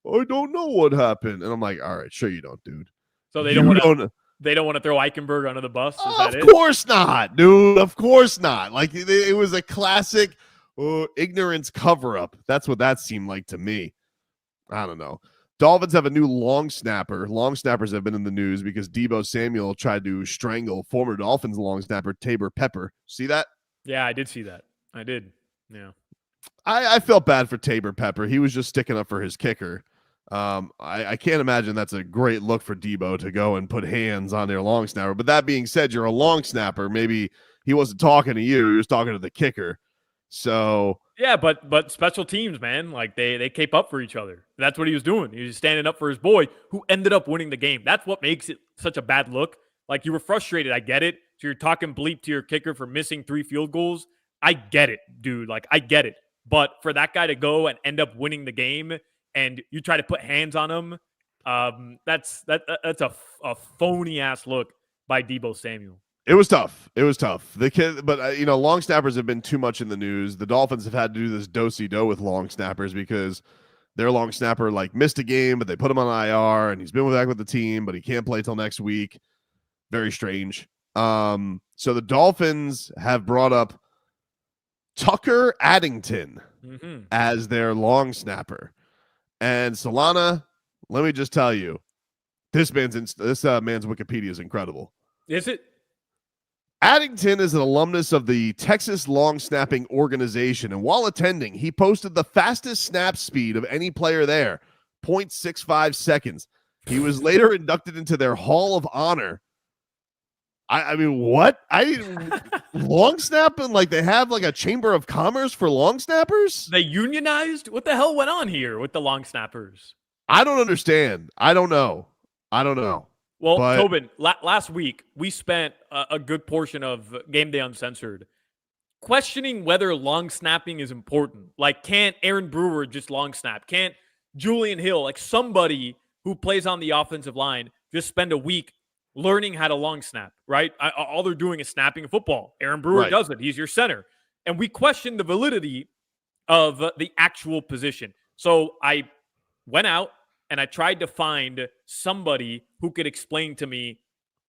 "I don't know what happened." And I'm like, "All right, sure you don't, dude."
So they don't want to throw Eichenberg under the bus? Is that it?
Of course not, dude. Of course not. Like, it was a classic ignorance cover-up. That's what that seemed like to me. I don't know. Dolphins have a new long snapper. Long snappers have been in the news because Deebo Samuel tried to strangle former Dolphins long snapper Tabor Pepper. See that?
Yeah, I did see that. I did. Yeah.
I felt bad for Tabor Pepper. He was just sticking up for his kicker. I can't imagine that's a great look for Debo to go and put hands on their long snapper. But that being said, you're a long snapper. Maybe he wasn't talking to you. He was talking to the kicker. So
yeah, but special teams, man, like they cape up for each other. That's what he was doing. He was standing up for his boy, who ended up winning the game. That's what makes it such a bad look. Like, you were frustrated. I get it. So you're talking bleep to your kicker for missing 3 field goals. I get it, dude. Like, I get it. But for that guy to go and end up winning the game, and you try to put hands on him, that's a phony ass look by Debo Samuel.
It was tough. The kid, but long snappers have been too much in the news. The Dolphins have had to do this do-si-do with long snappers because their long snapper missed a game, but they put him on IR, and he's been back with the team, but he can't play till next week. Very strange. So the Dolphins have brought up Tucker Addington as their long snapper, and Solana. Let me just tell you, this man's Wikipedia is incredible.
Is it?
Addington is an alumnus of the Texas Long Snapping Organization, and while attending, he posted the fastest snap speed of any player there, 0.65 seconds. He was later inducted into their Hall of Honor. I mean, what? Long snapping? Like, they have a chamber of commerce for long snappers?
They unionized? What the hell went on here with the long snappers?
I don't understand. I don't know.
Well, Tobin, last week, we spent a good portion of Game Day Uncensored questioning whether long snapping is important. Like, can't Aaron Brewer just long snap? Can't Julian Hill, somebody who plays on the offensive line, just spend a week learning how to long snap, right? All they're doing is snapping a football. Aaron Brewer does it. He's your center. And we questioned the validity of the actual position. So I went out and I tried to find somebody who could explain to me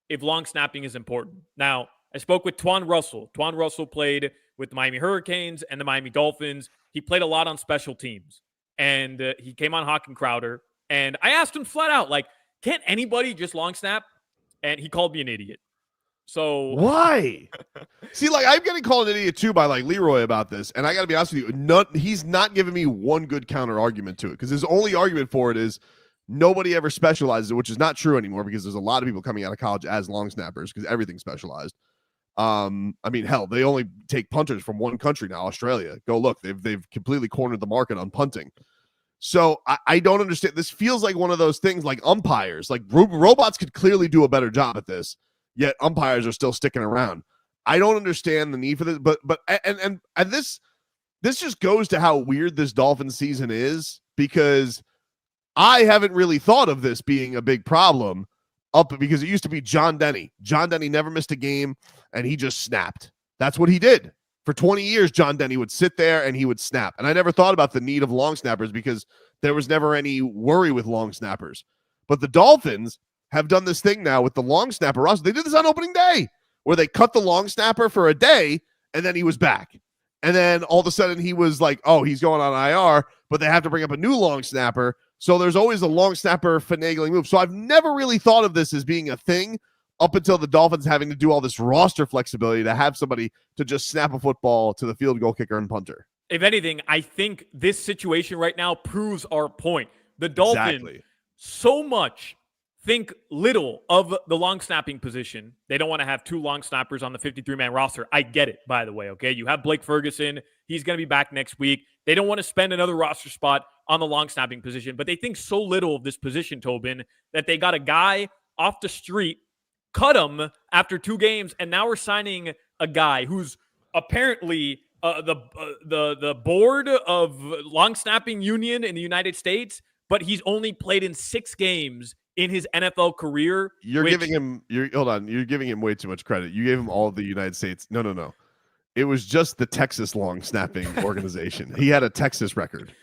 if long snapping is important. Now, I spoke with Twan Russell. Twan Russell played with the Miami Hurricanes and the Miami Dolphins. He played a lot on special teams. And he came on Hawk and Crowder. And I asked him flat out, can't anybody just long snap? And he called me an idiot. So
why? See, I'm getting called an idiot too by Leroy about this, and I got to be honest with you, he's not giving me one good counter argument to it, because his only argument for it is nobody ever specializes, which is not true anymore, because there's a lot of people coming out of college as long snappers because everything's specialized. I mean, hell, they only take punters from one country now, Australia. Go look, they've completely cornered the market on punting. So I don't understand. This feels like one of those things like umpires. Robots could clearly do a better job at this, yet umpires are still sticking around. I don't understand the need for this, but this just goes to how weird this Dolphins season is, because I haven't really thought of this being a big problem because it used to be John Denny. John Denny never missed a game, and he just snapped. That's what he did. For 20 years, John Denny would sit there and he would snap. And I never thought about the need of long snappers because there was never any worry with long snappers. But the Dolphins have done this thing now with the long snapper roster. They did this on opening day, where they cut the long snapper for a day and then he was back. And then all of a sudden he was he's going on IR, but they have to bring up a new long snapper. So there's always a long snapper finagling move. So I've never really thought of this as being a thing up until the Dolphins having to do all this roster flexibility to have somebody to just snap a football to the field goal kicker and punter.
If anything, I think this situation right now proves our point. The Dolphins so much think little of the long snapping position. They don't want to have 2 long snappers on the 53-man roster. I get it, by the way, okay? You have Blake Ferguson. He's going to be back next week. They don't want to spend another roster spot on the long snapping position, but they think so little of this position, Tobin, that they got a guy off the street, cut him after 2 games, and now we're signing a guy who's apparently the board of long snapping union in the United States, but he's only played in 6 games in his NFL career.
You're giving him way too much credit. You gave him all of the United States. No. It was just the Texas long snapping organization. He had a Texas record.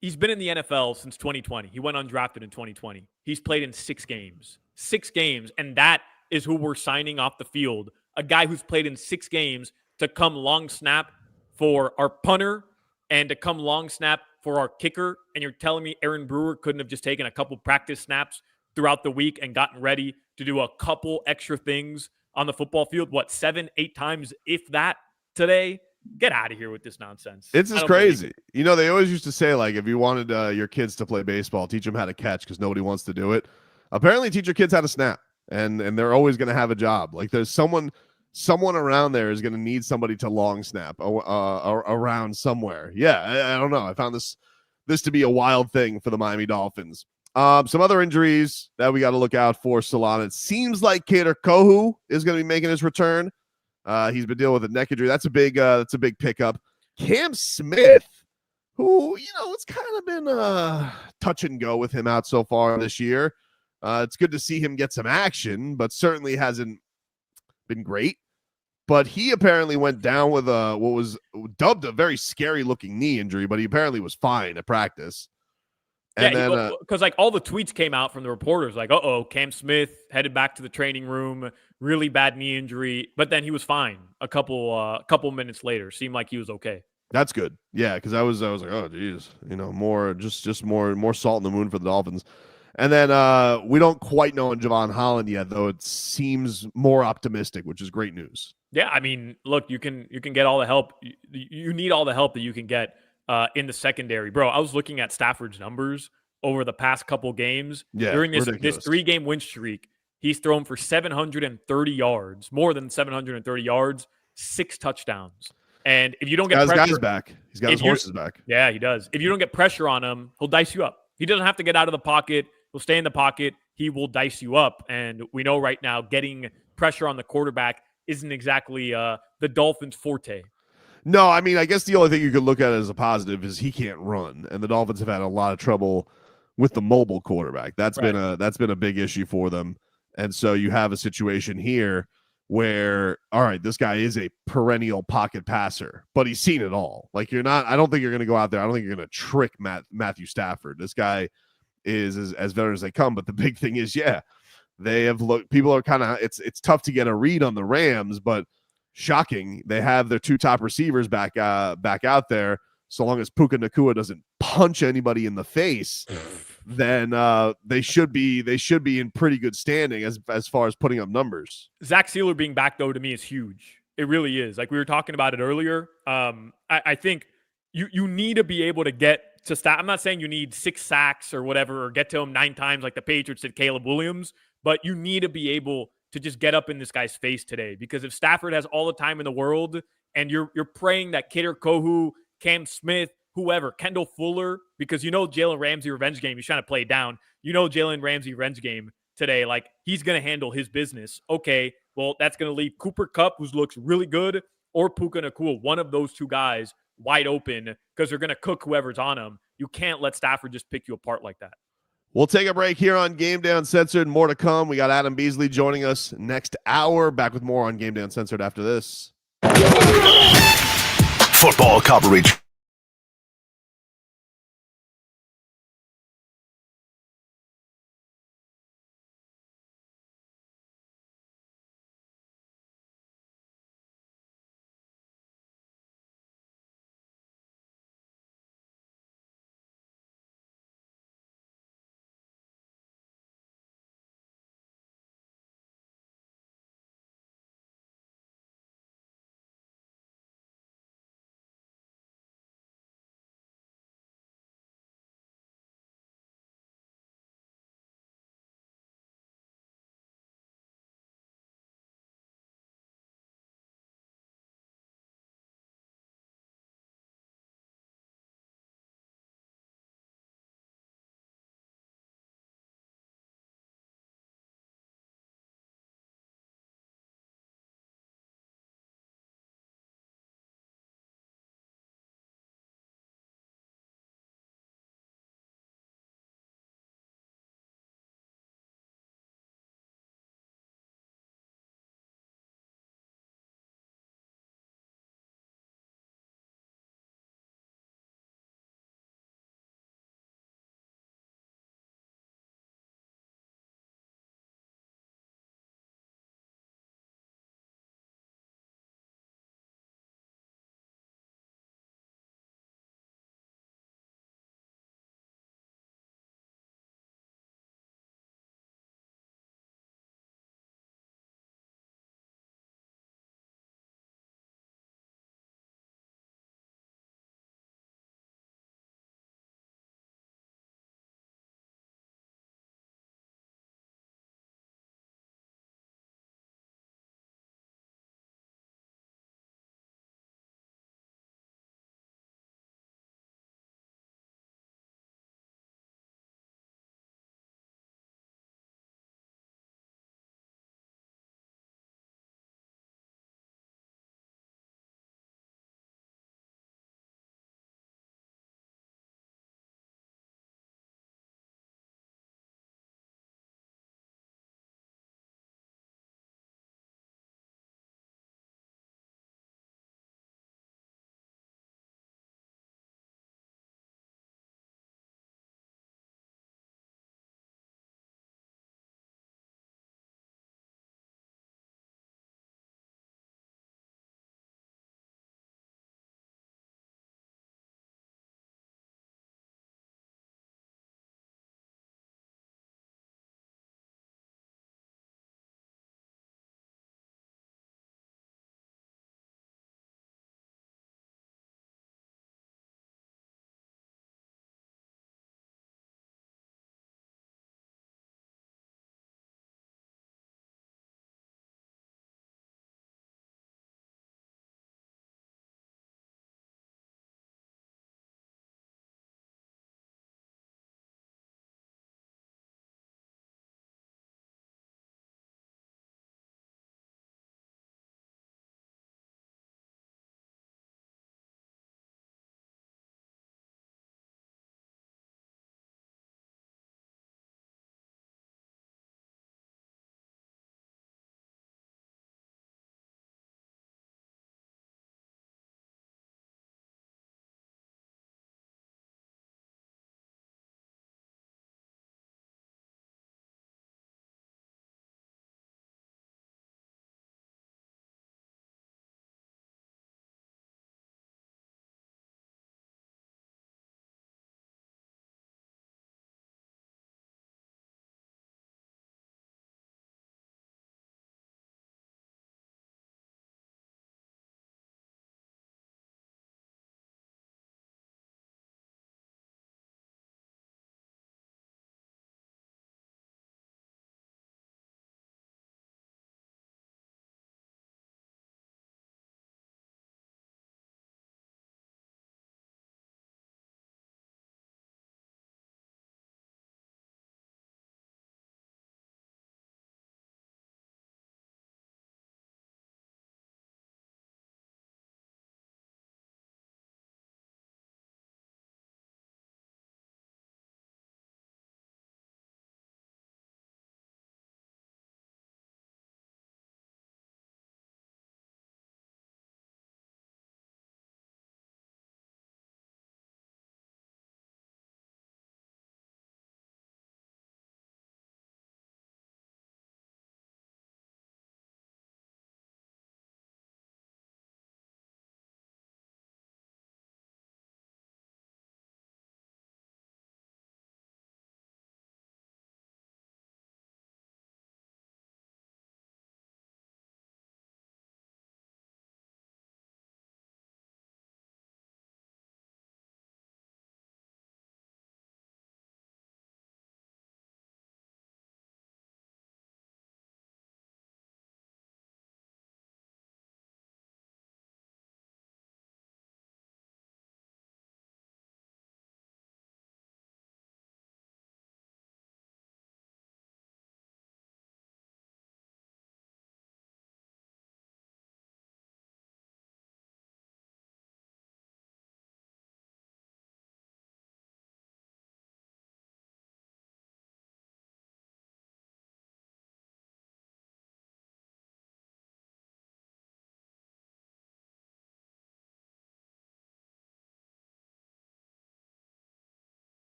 He's been in the NFL since 2020. He went undrafted in 2020. He's played in 6 games. 6 games, and that is who we're signing off the field. A guy who's played in 6 games to come long snap for our punter and to come long snap for our kicker. And you're telling me Aaron Brewer couldn't have just taken a couple practice snaps throughout the week and gotten ready to do a couple extra things on the football field? 7-8 times, if that, today? Get out of here with this nonsense.
It's just crazy. You know, they always used to say, like, if you wanted your kids to play baseball, teach them how to catch because nobody wants to do it. Apparently, teach your kids how to snap, and they're always going to have a job. Like, there's someone around there is going to need somebody to long snap around somewhere. Yeah, I don't know. I found this to be a wild thing for the Miami Dolphins. Some other injuries that we got to look out for, Solana. It seems like Kader Kohu is going to be making his return. He's been dealing with a neck injury. That's a big pickup. Cam Smith, who, you know, it's kind of been touch and go with him out so far this year. It's good to see him get some action, but certainly hasn't been great. But he apparently went down with what was dubbed a very scary looking knee injury, but he apparently was fine at practice. And
yeah, because like all the tweets came out from the reporters, like, Cam Smith headed back to the training room, really bad knee injury, but then he was fine a couple minutes later. Seemed like he was okay.
That's good. Yeah, because I was like, oh geez, you know, more just more salt in the wound for the Dolphins. And then we don't quite know on Javon Holland yet, though it seems more optimistic, which is great news.
Yeah, I mean, look, you can get all the help. You need all the help that you can get in the secondary. Bro, I was looking at Stafford's numbers over the past couple games. During this 3-game win streak, he's thrown for 730 yards, more than 730 yards, 6 touchdowns. And if you don't get pressure,
guys back. He's got his horses back.
Yeah, he does. If you don't get pressure on him, he'll dice you up. He doesn't have to get out of the pocket. He'll stay in the pocket. He will dice you up. And we know right now getting pressure on the quarterback isn't exactly the Dolphins' forte.
No, I mean, I guess the only thing you could look at as a positive is he can't run, and the Dolphins have had a lot of trouble with the mobile quarterback. That's been a big issue for them, and so you have a situation here where, all right, this guy is a perennial pocket passer, but he's seen it all. Like I don't think you're going to go out there. I don't think you're going to trick Matthew Stafford. This guy is as veteran as they come. But the big thing is, yeah, they have looked. People are kind of. It's tough to get a read on the Rams, but shocking, they have their 2 top receivers back out there. So long as Puka Nacua doesn't punch anybody in the face, then they should be in pretty good standing as far as putting up numbers.
Zach Sealer being back, though, to me is huge. It really is. Like we were talking about it earlier. I think you need to be able to get to stat. I'm not saying you need 6 sacks or whatever, or get to him 9 times like the Patriots did Caleb Williams, but you need to be able to just get up in this guy's face today. Because if Stafford has all the time in the world and you're praying that Kader Kohu, Cam Smith, whoever, Kendall Fuller, because you know Jalen Ramsey revenge game, he's trying to play it down. You know Jalen Ramsey revenge game today, like he's going to handle his business. Okay, well, that's going to leave Cooper Kupp, who looks really good, or Puka Nacua, one of those 2 guys, wide open because they're going to cook whoever's on him. You can't let Stafford just pick you apart like that.
We'll take a break here on Gameday Uncensored. More to come. We got Adam Beasley joining us next hour. Back with more on Gameday Uncensored after this.
Football coverage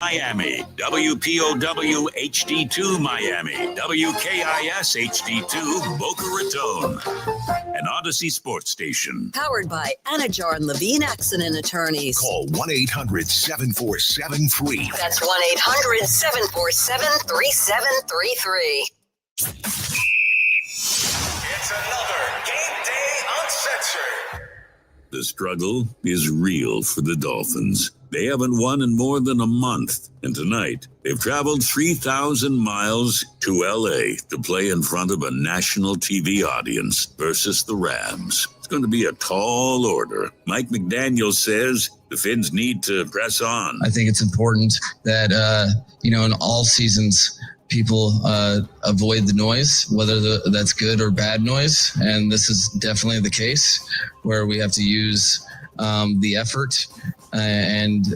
Miami, WPOW HD2 Miami, WKIS HD2 Boca Raton, an Odyssey sports station.
Powered by Anajar and Levine Accident Attorneys.
Call 1-800-7473.
That's 1-800-747-3733.
It's another Game Day Uncensored.
The struggle is real for the Dolphins. They haven't won in more than a month, and tonight they've traveled 3,000 miles to L.A. to play in front of a national TV audience versus the Rams. It's going to be a tall order. Mike McDaniel says the Fins need to press on.
I think it's important that, in all seasons, people avoid the noise, whether that's good or bad noise. And this is definitely the case where we have to use the effort and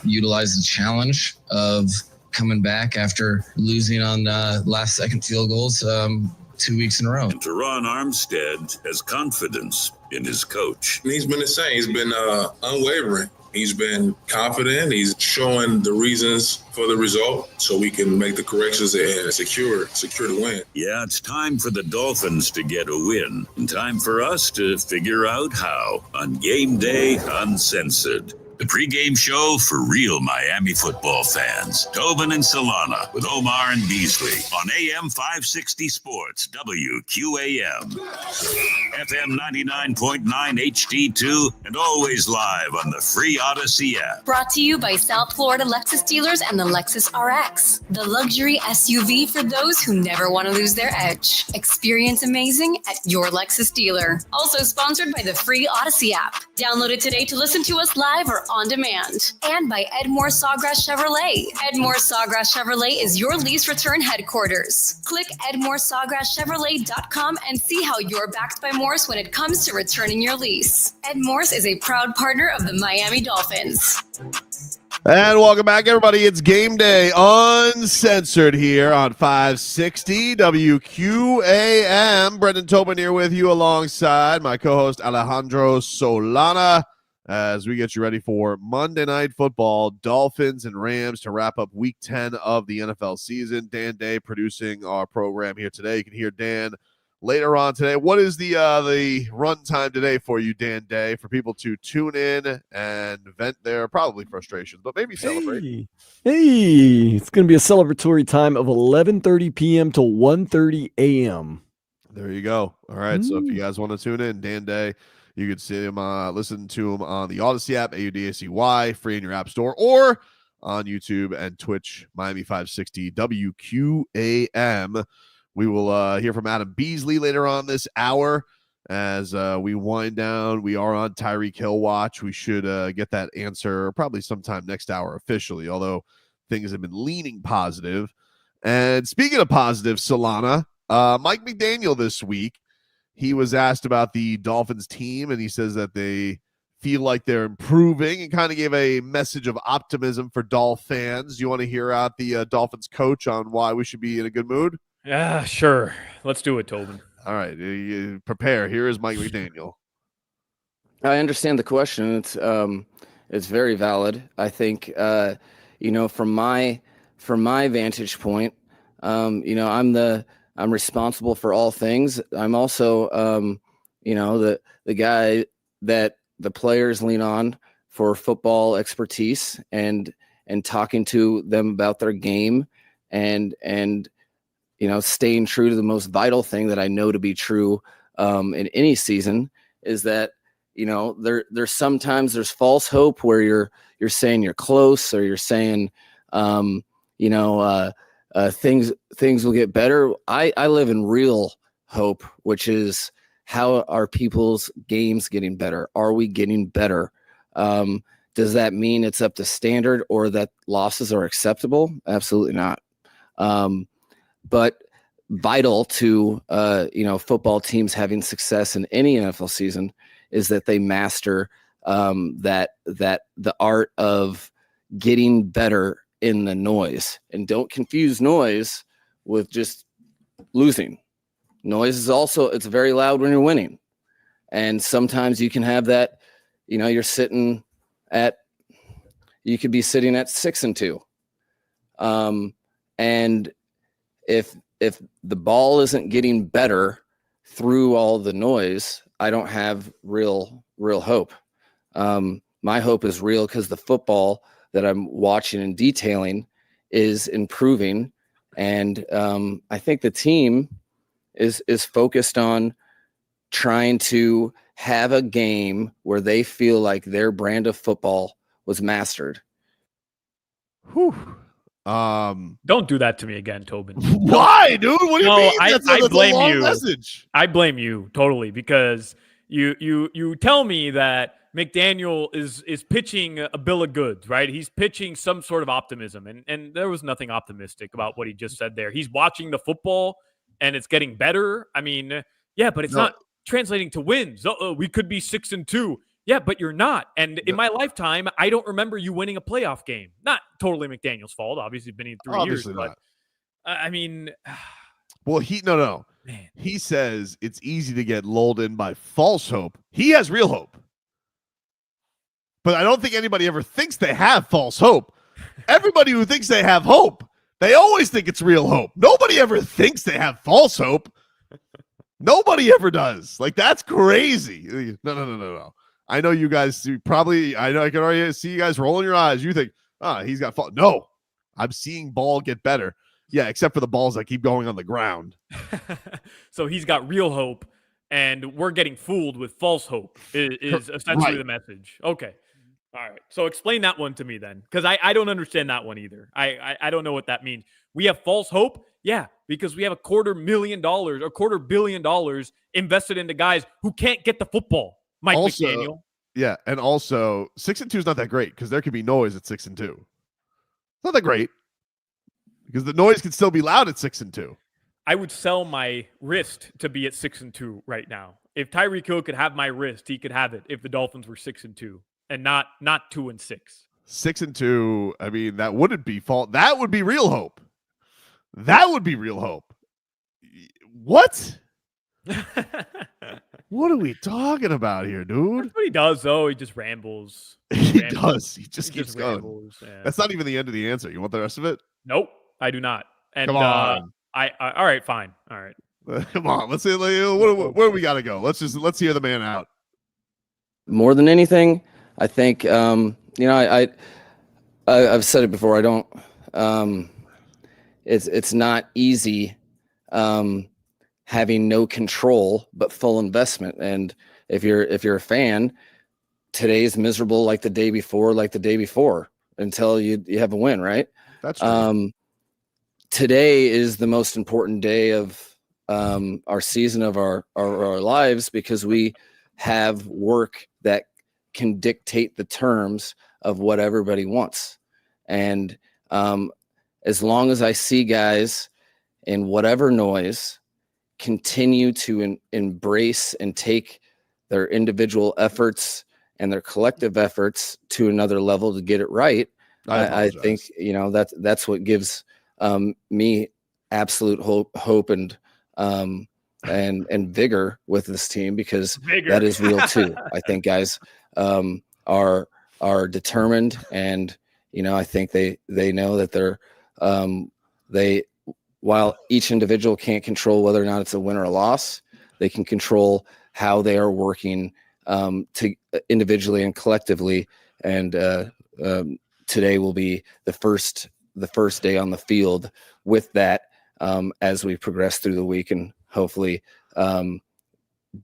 utilize the challenge of coming back after losing on last second field goals 2 weeks in a row.
And Teron Armstead has confidence in his coach.
He's been the same. He's been unwavering. He's been confident. He's showing the reasons for the result so we can make the corrections and secure the win.
Yeah, it's time for the Dolphins to get a win. And time for us to figure out how on Game Day Uncensored. The pregame show for real Miami football fans. Tobin and Solana with Omar and Beasley on AM 560 Sports, WQAM. FM 99.9 HD2, and always live on the free Odyssey app.
Brought to you by South Florida Lexus dealers and the Lexus RX, the luxury SUV for those who never want to lose their edge. Experience amazing at your Lexus dealer. Also sponsored by the free Odyssey app. Download it today to listen to us live or on demand. And by Edmore Sawgrass Chevrolet. Edmore Sawgrass Chevrolet is your lease return headquarters. Click EdmoreSawgrassChevrolet.com and see how you're backed by Morse when it comes to returning your lease. Ed Morse is a proud partner of the Miami Dolphins.
And welcome back, everybody. It's Game Day Uncensored here on 560 WQAM. Brendan Tobin here with you alongside my co-host Alejandro Solana as we get you ready for Monday Night Football, Dolphins and Rams to wrap up Week 10 of the NFL season. Dan Day producing our program here today. You can hear Dan later on today. What is the run time today for you, Dan Day, for people to tune in and vent their probably frustrations, but maybe celebrate?
Hey, it's going to be a celebratory time of 11:30 p.m. to 1:30 a.m.
There you go. All right, so if you guys want to tune in, Dan Day, you can see him, listen to him on the Odyssey app, AUDACY, free in your app store, or on YouTube and Twitch, Miami 560 WQAM. We will hear from Adam Beasley later on this hour as we wind down. We are on Tyreek Hill watch. We should get that answer probably sometime next hour officially, although things have been leaning positive. And speaking of positive, Solana, Mike McDaniel this week, he was asked about the Dolphins team, and he says that they feel like they're improving and kind of gave a message of optimism for Dolph fans. You want to hear out the Dolphins coach on why we should be in a good mood?
Yeah, sure. Let's do it, Tobin.
All right, prepare. Here is Mike McDaniel.
I understand the question. It's very valid. I think from my vantage point, I'm responsible for all things. I'm also the guy that the players lean on for football expertise and talking to them about their game and staying true to the most vital thing that I know to be true in any season is that, there's sometimes there's false hope where you're saying you're close or you're saying, things will get better. I live in real hope, which is how are people's games getting better? Are we getting better? Does that mean it's up to standard or that losses are acceptable? Absolutely not. But vital to football teams having success in any NFL season is that they master that the art of getting better in the noise, and don't confuse noise with just losing. Noise is also, it's very loud when you're winning, and sometimes you can have that. You could be sitting at 6-2, And if the ball isn't getting better through all the noise, I don't have real hope. My hope is real because the football that I'm watching and detailing is improving. And I think the team is focused on trying to have a game where they feel like their brand of football was mastered.
Whew.
Don't do that to me again, Tobin.
Why, dude? What do you mean? That's
I blame
a long
you.
Message.
I blame you totally because you tell me that McDaniel is pitching a bill of goods, right? He's pitching some sort of optimism, and there was nothing optimistic about what he just said there. He's watching the football, and it's getting better. I mean, yeah, but it's not translating to wins. We could be 6-2. Yeah, but you're not. And in my lifetime, I don't remember you winning a playoff game. Not totally McDaniel's fault. Obviously, been in 3 years. But I mean,
well, no. Man. He says it's easy to get lulled in by false hope. He has real hope. But I don't think anybody ever thinks they have false hope. Everybody who thinks they have hope, they always think it's real hope. Nobody ever thinks they have false hope. Nobody ever does. Like, that's crazy. No. I know you guys probably, I know I can already see you guys rolling your eyes. You think, he's got fault. No, I'm seeing ball get better. Yeah, except for the balls that keep going on the ground.
So he's got real hope, and we're getting fooled with false hope is essentially the message. Okay. All right. So explain that one to me then, because I don't understand that one either. I don't know what that means. We have false hope? Yeah, because we have $250 million invested into guys who can't get the football. Mike McDaniel.
Yeah, and also 6-2 is not that great because there could be noise at 6-2. It's not that great because the noise can still be loud at 6-2.
I would sell my wrist to be at 6-2 right now. If Tyreek Hill could have my wrist, he could have it if the Dolphins were 6-2 and not 2-6.
6-2. I mean, that wouldn't be fault. That would be real hope. That would be real hope. What? What are we talking about here, dude?
That's what he does, though. He just rambles.
He does. He just keeps going. Rambles, yeah. That's not even the end of the answer. You want the rest of it?
Nope, I do not. And
come on.
I all right, fine. All right.
Come on. Let's see. Where we got to go? Let's hear the man out.
More than anything, I think I've said it before. I don't. It's not easy. Having no control but full investment, and if you're a fan, today's miserable like the day before until you have a win, right?
That's true.
Today is the most important day of our season of our lives because we have work that can dictate the terms of what everybody wants, and as long as I see guys in whatever noise continue to embrace and take their individual efforts and their collective efforts to another level to get it right, I think that's what gives me absolute hope and vigor with this team, because that is real too. I think guys are determined, and I think they know that they're while each individual can't control whether or not it's a win or a loss, they can control how they are working to individually and collectively. And today will be the first day on the field with that as we progress through the week, and hopefully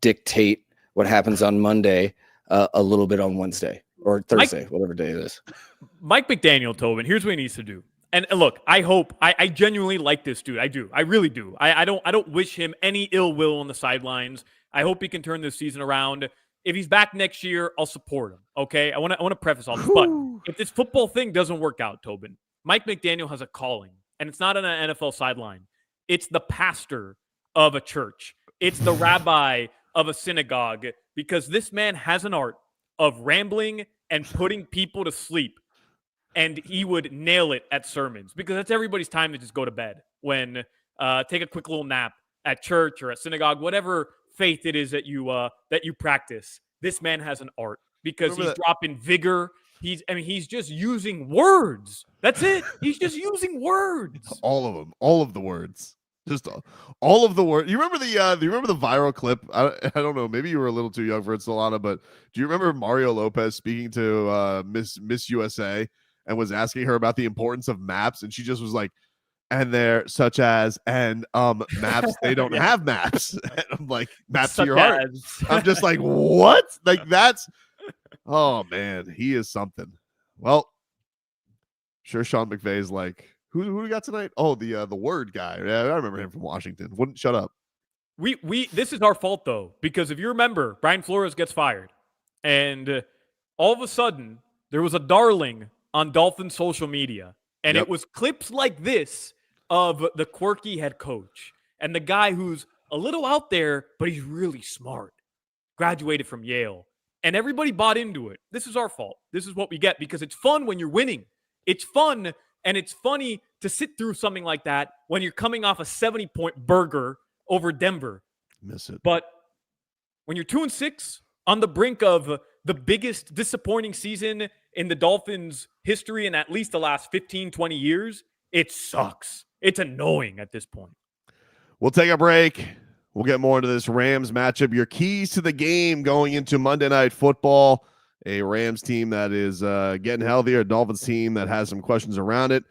dictate what happens on Monday a little bit on Wednesday or Thursday, whatever day it is.
Mike McDaniel, Tobin, here's what he needs to do. And look, I hope I genuinely like this dude. I do. I really do. I don't wish him any ill will on the sidelines. I hope he can turn this season around. If he's back next year, I'll support him. Okay. I want to preface all this, but if this football thing doesn't work out, Tobin, Mike McDaniel has a calling, and it's not on an NFL sideline. It's the pastor of a church. It's the rabbi of a synagogue, because this man has an art of rambling and putting people to sleep. And he would nail it at sermons, because that's everybody's time to just go to bed when take a quick little nap at church or at synagogue, whatever faith it is that you practice. This man has an art, because he's dropping vigor. He's just using words. That's it. He's just using words.
All of them. All of the words. Just all of the words. You remember do you remember the viral clip? I don't know. Maybe you were a little too young for it, Solana, but do you remember Mario Lopez speaking to Miss USA and was asking her about the importance of maps? And she just was like, and they're such as, and maps, they don't have maps. And I'm like, maps
Such
to your heart. I'm just like, what? Like that's, oh man, he is something. Well, sure, Sean McVay's like, who do we got tonight? Oh, the word guy. Yeah, I remember him from Washington. Wouldn't shut up.
We this is our fault though, because if you remember, Brian Flores gets fired, and all of a sudden there was a darling on Dolphins social media, and it was clips like this of the quirky head coach and the guy who's a little out there, but he's really smart, graduated from Yale, and everybody bought into it. This is our fault. This is what we get because it's fun when you're winning. It's fun. And it's funny to sit through something like that when you're coming off a 70-point burger over Denver.
Miss it.
But when you're 2-6 on the brink of the biggest disappointing season in the Dolphins' history in at least the last 15, 20 years, it sucks. It's annoying at this point.
We'll take a break. We'll get more into this Rams matchup. Your keys to the game going into Monday Night Football. A Rams team that is getting healthier, a Dolphins team that has some questions around it.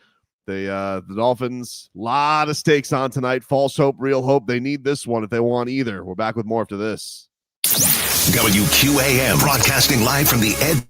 The Dolphins, a lot of stakes on tonight. False hope, real hope. They need this one if they want either. We're back with more after this.
WQAM broadcasting live from the Ed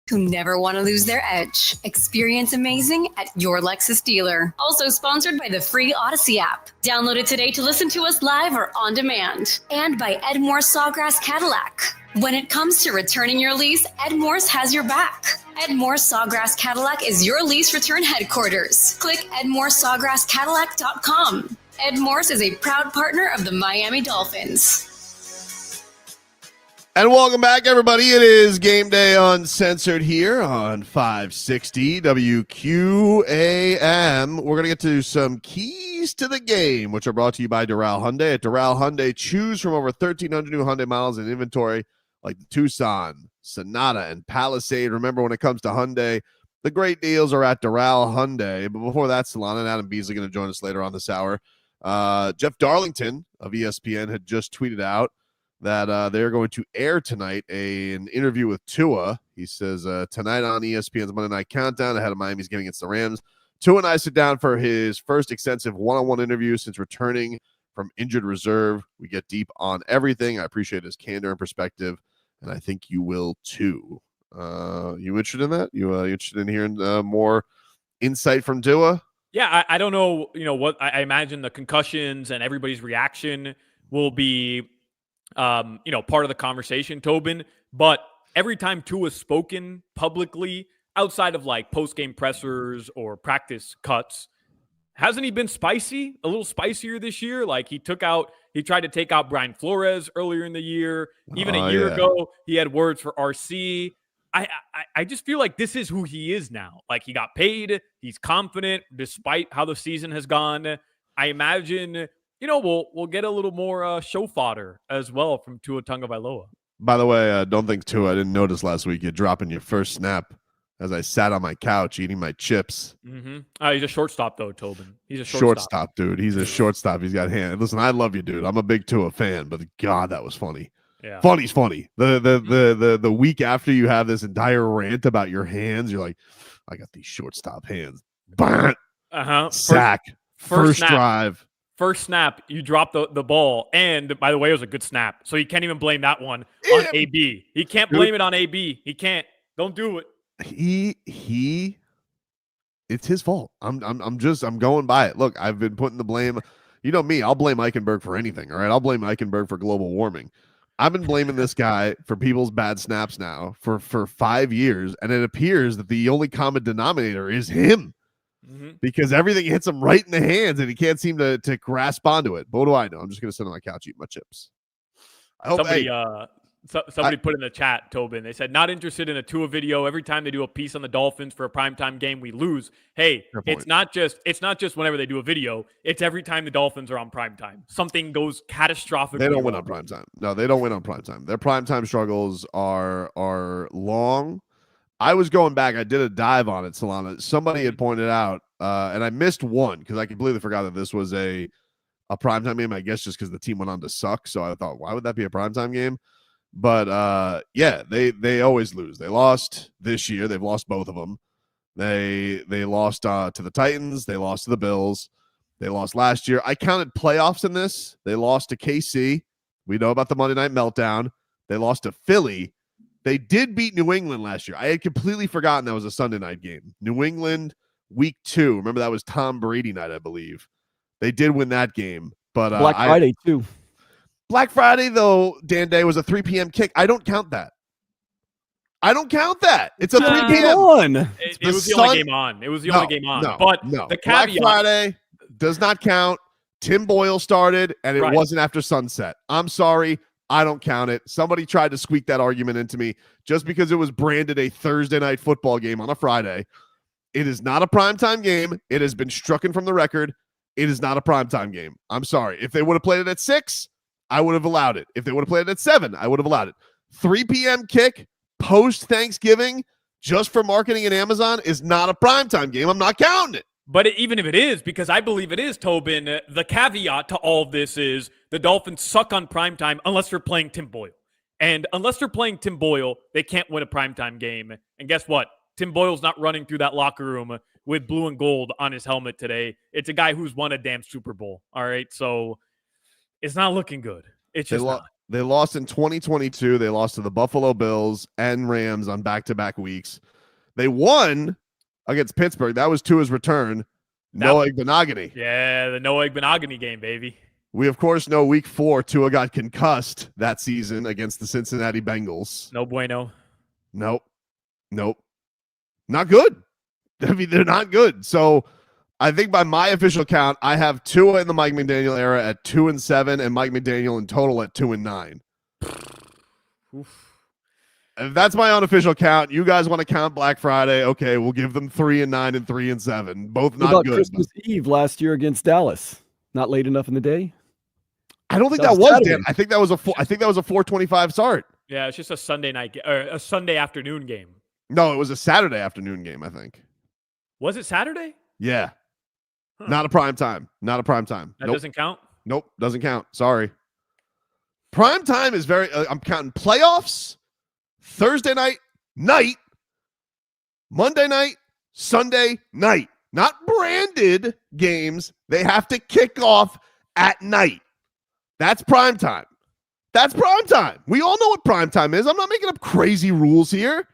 who never want to lose their edge. Experience amazing at your Lexus dealer. Also sponsored by the free Odyssey app. Download it today to listen to us live or on demand. And by Edmore Sawgrass Cadillac. When it comes to returning your lease, Edmore's has your back. Edmore Sawgrass Cadillac is your lease return headquarters. Click EdmoreSawgrassCadillac.com. Edmore's is a proud partner of the Miami Dolphins.
And welcome back, everybody. It is Game Day Uncensored here on 560 WQAM. We're going to get to some keys to the game, which are brought to you by Doral Hyundai. At Doral Hyundai, choose from over 1,300 new Hyundai models in inventory like the Tucson, Sonata, and Palisade. Remember, when it comes to Hyundai, the great deals are at Doral Hyundai. But before that, Solana and Adam Beasley going to join us later on this hour. Jeff Darlington of ESPN had just tweeted out that they're going to air tonight an interview with Tua. He says, tonight on ESPN's Monday Night Countdown, ahead of Miami's game against the Rams, Tua and I sit down for his first extensive one-on-one interview since returning from injured reserve. We get deep on everything. I appreciate his candor and perspective, and I think you will too. You interested in that? You interested in hearing more insight from Tua?
Yeah, I don't know. What I imagine the concussions and everybody's reaction will be part of the conversation, Tobin. But every time Tua's spoken publicly, outside of like post-game pressers or practice cuts, hasn't he been spicy? A little spicier this year? Like he tried to take out Brian Flores earlier in the year. Even a year ago, he had words for RC. I just feel like this is who he is now. Like he got paid. He's confident despite how the season has gone. I imagine we'll get a little more show fodder as well from Tua Tagovailoa.
By the way, don't think Tua, I didn't notice last week you dropping your first snap as I sat on my couch eating my chips.
Mm-hmm. He's a shortstop, though, Tobin. He's a
shortstop, dude. He's a shortstop. He's got hands. Listen, I love you, dude. I'm a big Tua fan, but God, that was funny.
Yeah.
Funny's funny. The week after you have this entire rant about your hands, you're like, I got these shortstop hands. Sack. First drive.
First snap, you drop the ball. And by the way, it was a good snap. So you can't even blame that one on AB. He can't blame it on AB. He can't. Don't do it.
It's his fault. I'm going by it. Look, I've been putting the blame. You know me, I'll blame Eichenberg for anything. All right. I'll blame Eichenberg for global warming. I've been blaming this guy for people's bad snaps now for 5 years. And it appears that the only common denominator is him. Mm-hmm. Because everything hits him right in the hands and he can't seem to grasp onto it. But what do I know? I'm just going to sit on my couch, eat my chips. I hope
somebody put in the chat, Tobin. They said, not interested in a Tua video. Every time they do a piece on the Dolphins for a primetime game, we lose. Hey, it's not just whenever they do a video. It's every time the Dolphins are on primetime. Something goes catastrophically.
They don't win on primetime. No, they don't win on primetime. Their primetime struggles are long. I was going back. I did a dive on it, Solana. Somebody had pointed out, and I missed one because I completely forgot that this was a primetime game, I guess just because the team went on to suck. So I thought, why would that be a primetime game? But, they always lose. They lost this year. They've lost both of them. They lost to the Titans. They lost to the Bills. They lost last year. I counted playoffs in this. They lost to KC. We know about the Monday Night Meltdown. They lost to Philly. They did beat New England last year. I had completely forgotten that was a Sunday night game. New England, week 2. Remember, that was Tom Brady night, I believe. They did win that game. But
Black Friday, too.
Black Friday, though, Dan Day, was a 3 p.m. kick. I don't count that. It's a 3 p.m.
It was the only game on. It was the only game on. The caveat,
Black Friday does not count. Tim Boyle started, and it wasn't after sunset. I'm sorry. I don't count it. Somebody tried to squeak that argument into me just because it was branded a Thursday night football game on a Friday. It is not a primetime game. It has been stricken from the record. It is not a primetime game. I'm sorry. If they would have played it at 6, I would have allowed it. If they would have played it at 7, I would have allowed it. 3 p.m. kick post-Thanksgiving just for marketing and Amazon is not a primetime game. I'm not counting it.
But even if it is, because I believe it is, Tobin, the caveat to all of this is the Dolphins suck on primetime unless they're playing Tim Boyle. And unless they're playing Tim Boyle, they can't win a primetime game. And guess what? Tim Boyle's not running through that locker room with blue and gold on his helmet today. It's a guy who's won a damn Super Bowl. All right, so it's not looking good. It's just not.
They lost in 2022. They lost to the Buffalo Bills and Rams on back-to-back weeks. They won against Pittsburgh. That was Tua's return. Noah Igbenogany.
Yeah, the Noah Igbenogany game, baby.
We, of course, know week 4, Tua got concussed that season against the Cincinnati Bengals.
No bueno.
Nope. Not good. I mean, they're not good. So I think by my official count, I have Tua in the Mike McDaniel era at 2-7 and Mike McDaniel in total at 2-9. If that's my unofficial count, you guys want to count Black Friday? Okay, we'll give them 3-9 and 3-7. Both not good.
Christmas Eve last year against Dallas? Not late enough in the day?
I don't think that was Dan. I think that was a 4:25 start.
Yeah, it's just a Sunday night or a Sunday afternoon game.
No, it was a Saturday afternoon game, I think.
Was it Saturday?
Yeah. Huh. Not a prime time. That
doesn't count?
Nope, doesn't count. Sorry. Prime time is very I'm counting playoffs, Thursday night, Monday night, Sunday night. Not branded games. They have to kick off at night. That's prime time. We all know what prime time is. I'm not making up crazy rules here.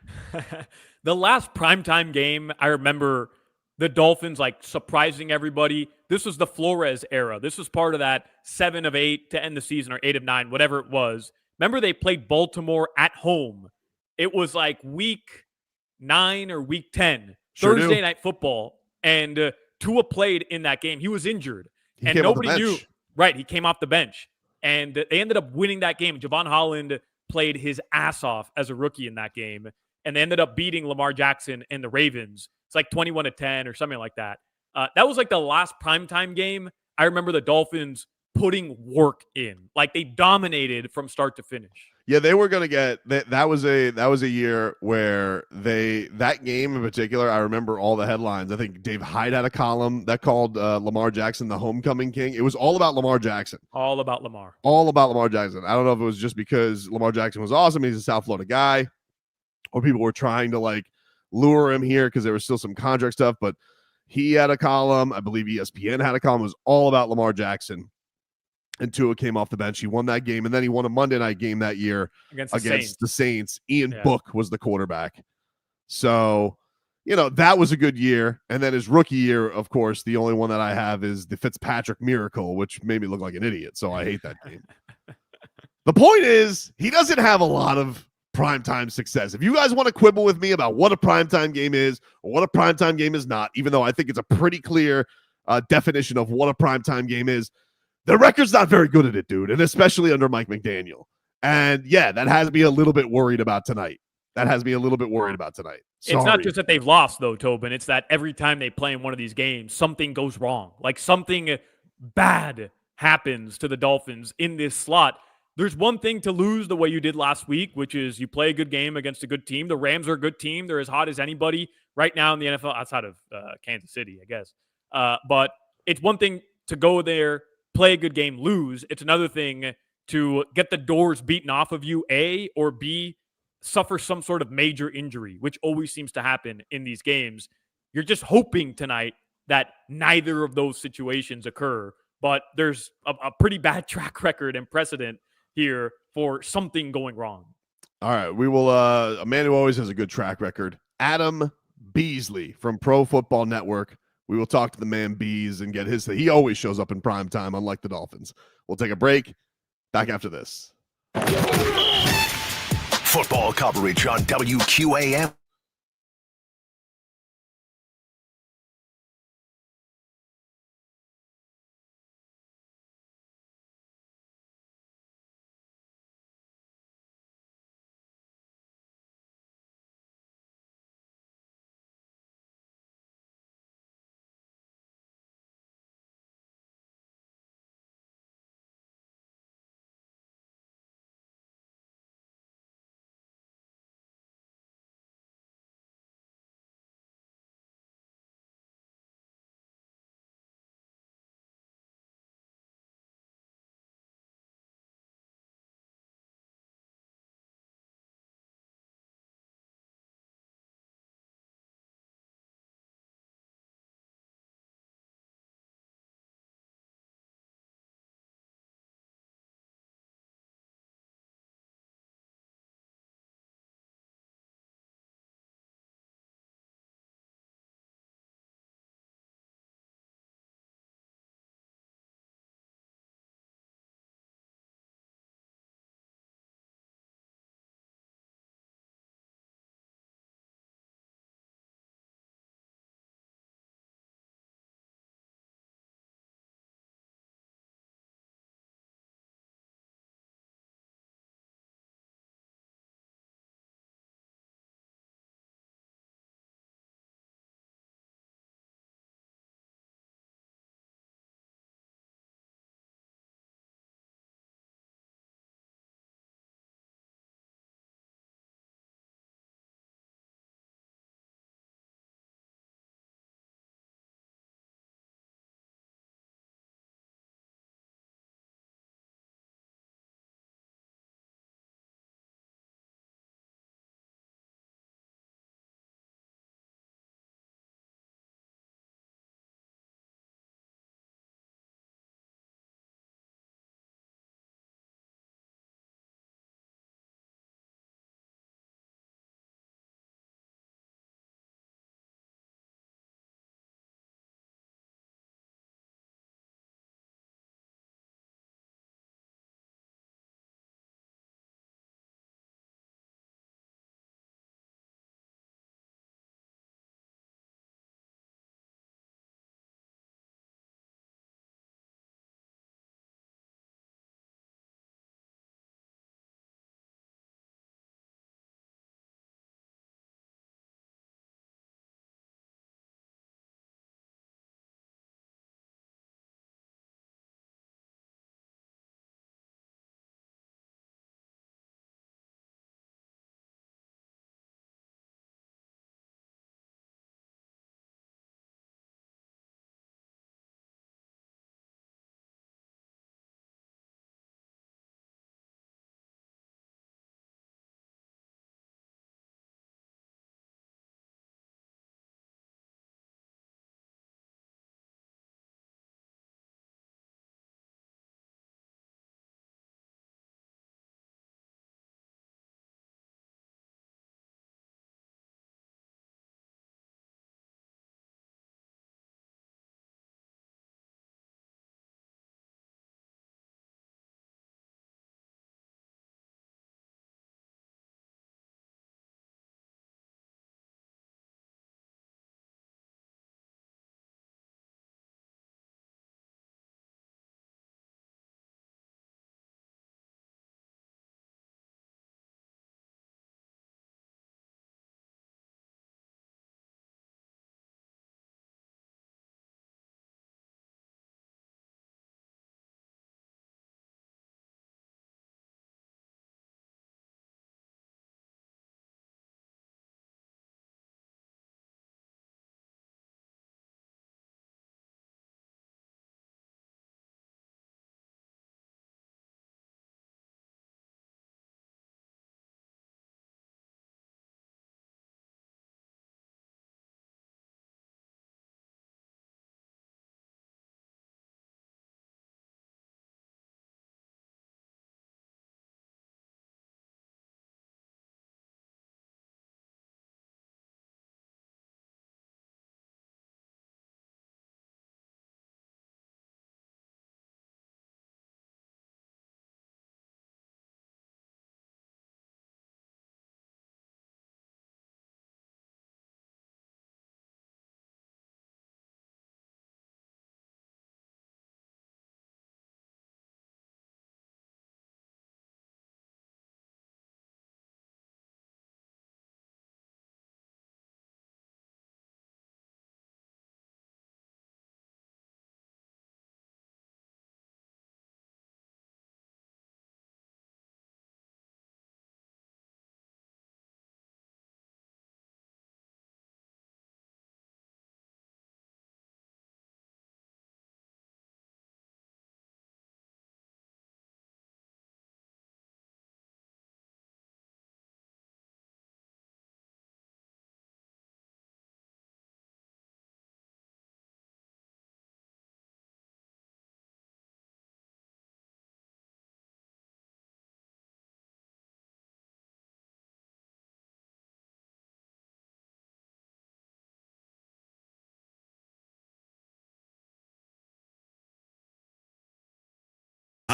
The last primetime game, I remember the Dolphins surprising everybody. This was the Flores era. This was part of that 7 of 8 to end the season, or 8 of 9, whatever it was. Remember they played Baltimore at home. It was week 9 or week 10, Thursday night football, and Tua played in that game. He was injured, and nobody knew. Right, he came off the bench, and they ended up winning that game. Javon Holland played his ass off as a rookie in that game, and they ended up beating Lamar Jackson and the Ravens. It's 21-10 or something like that. That was the last primetime game. I remember the Dolphins putting work in. They dominated from start to finish.
Yeah, they were going to get that was a year where that game in particular, I remember all the headlines. I think Dave Hyde had a column that called Lamar Jackson the homecoming king. It was all about Lamar Jackson.
All about Lamar
Jackson. I don't know if it was just because Lamar Jackson was awesome. He's a South Florida guy, or people were trying to lure him here because there was still some contract stuff, but he had a column. I believe ESPN had a column. It was all about Lamar Jackson. And Tua came off the bench. He won that game, and then he won a Monday night game that year against the Saints. Ian Book was the quarterback. So, that was a good year. And then his rookie year, of course, the only one that I have is the Fitzpatrick Miracle, which made me look like an idiot. So I hate that game. The point is, he doesn't have a lot of primetime success. If you guys want to quibble with me about what a primetime game is or what a primetime game is not, even though I think it's a pretty clear definition of what a primetime game is, the record's not very good at it, dude, and especially under Mike McDaniel. And yeah, that has me a little bit worried about tonight. Sorry.
It's not just that they've lost, though, Tobin. It's that every time they play in one of these games, something goes wrong. Something bad happens to the Dolphins in this slot. There's one thing to lose the way you did last week, which is you play a good game against a good team. The Rams are a good team. They're as hot as anybody right now in the NFL, outside of Kansas City, I guess. But it's one thing to go there, play a good game, lose. It's another thing to get the doors beaten off of you, A, or B, suffer some sort of major injury, which always seems to happen in these games. You're just hoping tonight that neither of those situations occur, but there's a pretty bad track record and precedent here for something going wrong.
All right, we will a man who always has a good track record, Adam Beasley from Pro Football Network. We will talk to the man Bees and get his. He always shows up in prime time, unlike the Dolphins. We'll take a break. Back after this.
Football coverage on WQAM.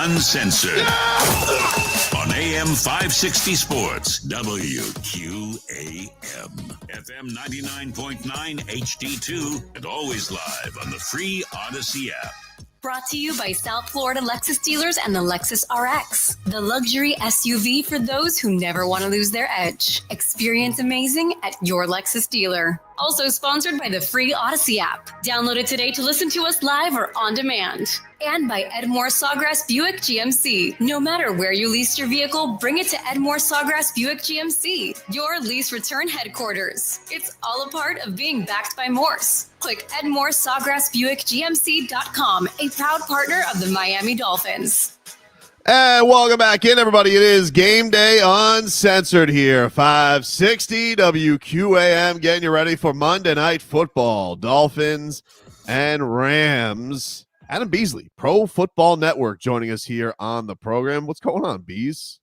Uncensored. On AM 560 Sports, WQAM. FM 99.9 HD2, and always live on the free Odyssey app.
Brought to you by South Florida Lexus dealers and the Lexus RX, the luxury SUV for those who never want to lose their edge. Experience amazing at your Lexus dealer. Also sponsored by the free Odyssey app. Download it today to listen to us live or on demand. And by Edmore Sawgrass Buick GMC. No matter where you lease your vehicle, bring it to Edmore Sawgrass Buick GMC, your lease return headquarters. It's all a part of being backed by Morse. Click EdmoreSawgrassBuickGMC.com, a proud partner of the Miami Dolphins.
And welcome back in, everybody. It is Game Day Uncensored here, 560 WQAM, getting you ready for Monday Night Football. Dolphins and Rams. Adam Beasley, Pro Football Network, joining us here on the program. What's going on, Bees?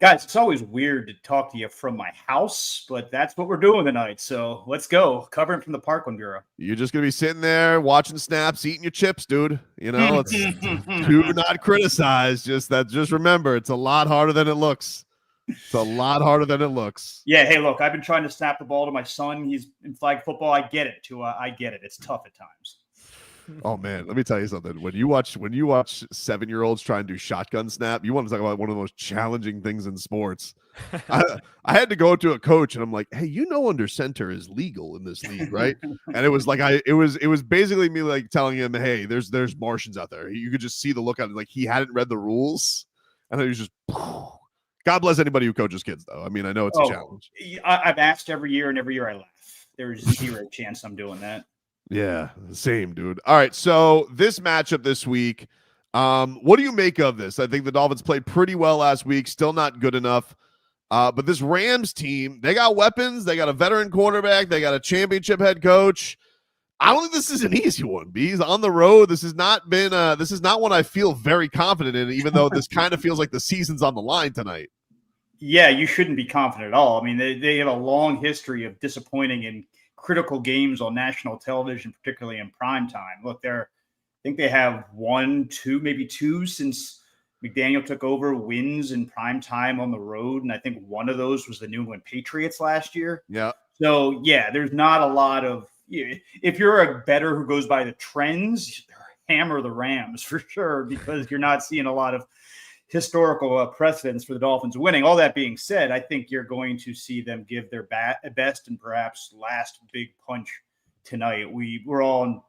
Guys, it's always weird to talk to you from my house, but that's what we're doing tonight. So let's go. Covering from the Parkland Bureau.
You're just going to be sitting there watching snaps, eating your chips, dude. You know, it's do not criticize. Just remember, it's a lot harder than it looks. It's a lot harder than it looks.
Yeah, hey, look, I've been trying to snap the ball to my son. He's in flag football. I get it, Tua. I get it. It's tough at times.
Oh man, let me tell you something. When you watch 7-year-olds try and do shotgun snap, you want to talk about one of the most challenging things in sports. I had to go to a coach and I'm like, hey, under center is legal in this league, right? And it was like it was basically me like telling him, hey, there's Martians out there. You could just see the look on it, like he hadn't read the rules, and then he was just. God bless anybody who coaches kids, though. I mean, I know it's a challenge.
I've asked every year, and every year I laugh. There's zero chance I'm doing that.
Yeah, same, dude. All right, so this matchup this week, what do you make of this? I think the Dolphins played pretty well last week, still not good enough. But this Rams team, they got weapons, they got a veteran quarterback, they got a championship head coach. I don't think this is an easy one, Bees. On the road, this has not been this is not one I feel very confident in, even though this kind of feels like the season's on the line tonight.
Yeah, you shouldn't be confident at all. I mean, they have a long history of disappointing in critical games on national television, particularly in prime time. Look, I think they have 1, 2, maybe 2 since McDaniel took over wins in prime time on the road. And I think one of those was the New England Patriots last year.
Yeah.
So, yeah, there's not a lot of – if you're a bettor who goes by the trends, hammer the Rams for sure, because you're not seeing a lot of historical precedents for the Dolphins winning. All that being said, I think you're going to see them give their best and perhaps last big punch tonight. We're all on,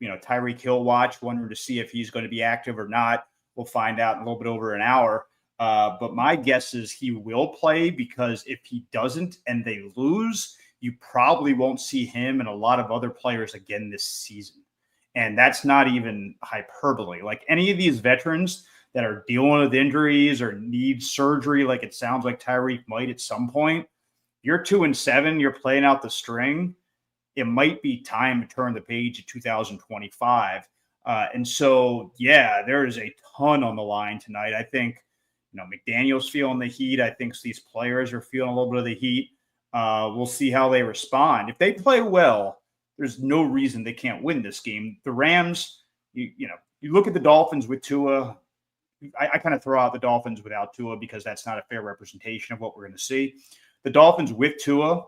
Tyreek Hill watch, wondering to see if he's going to be active or not. We'll find out in a little bit over an hour. But my guess is he will play, because if he doesn't and they lose, you probably won't see him and a lot of other players again this season. And that's not even hyperbole. Like any of these veterans that are dealing with injuries or need surgery, like it sounds like Tyreek might at some point, you're 2-7, you're playing out the string. It might be time to turn the page to 2025. And so, yeah, there is a ton on the line tonight. I think, McDaniel's feeling the heat. I think these players are feeling a little bit of the heat. We'll see how they respond. If they play well, there's no reason they can't win this game. The Rams, you look at the Dolphins with Tua. I kind of throw out the Dolphins without Tua because that's not a fair representation of what we're going to see. The Dolphins with Tua,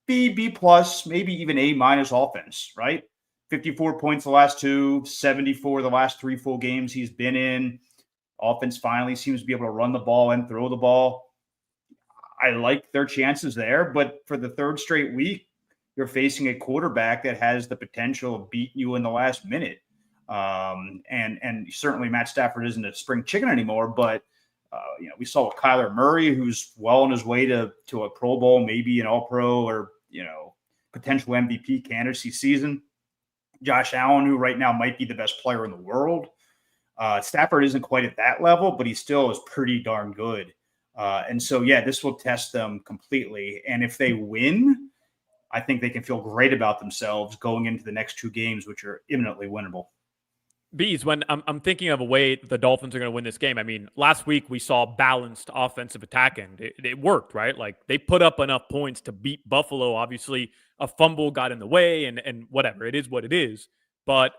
B plus, maybe even A minus offense, right? 54 points the last 2, 74 the last 3 full games he's been in. Offense finally seems to be able to run the ball and throw the ball. I like their chances there, but for the third straight week, you're facing a quarterback that has the potential of beating you in the last minute. And certainly Matt Stafford isn't a spring chicken anymore, but we saw Kyler Murray, who's well on his way to a Pro Bowl, maybe an All-Pro or, potential MVP candidacy season. Josh Allen, who right now might be the best player in the world. Stafford isn't quite at that level, but he still is pretty darn good. And so, yeah, this will test them completely. And if they win, I think they can feel great about themselves going into the next 2 games, which are imminently winnable.
Bees, when I'm thinking of a way the Dolphins are going to win this game, I mean, last week we saw balanced offensive attack, and it worked, right? Like they put up enough points to beat Buffalo. Obviously, a fumble got in the way, and whatever. It is what it is. But,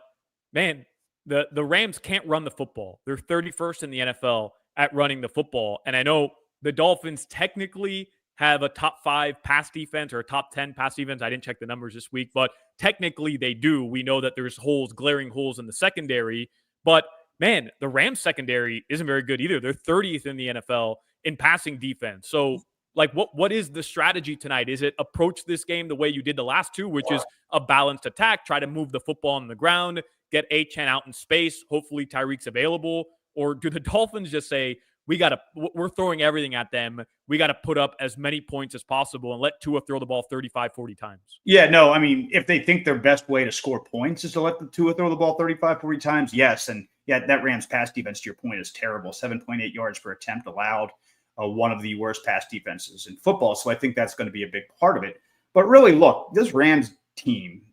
man, the Rams can't run the football. They're 31st in the NFL at running the football. And I know the Dolphins technically have a top 5 pass defense or a top 10 pass defense. I didn't check the numbers this week, but technically they do. We know that there's glaring holes in the secondary. But man, the Rams secondary isn't very good either. They're 30th in the NFL in passing defense. So like what is the strategy tonight? Is it approach this game the way you did the last two, which is a balanced attack, try to move the football on the ground, get Achane out in space, hopefully Tyreek's available? Or do the Dolphins just say, we're throwing everything at them. We got to put up as many points as possible and let Tua throw the ball 35, 40 times?
Yeah, no, I mean, if they think their best way to score points is to let the Tua throw the ball 35, 40 times, yes. And yeah, that Rams pass defense, to your point, is terrible. 7.8 yards per attempt allowed, one of the worst pass defenses in football. So I think that's going to be a big part of it. But really, look, this Rams team,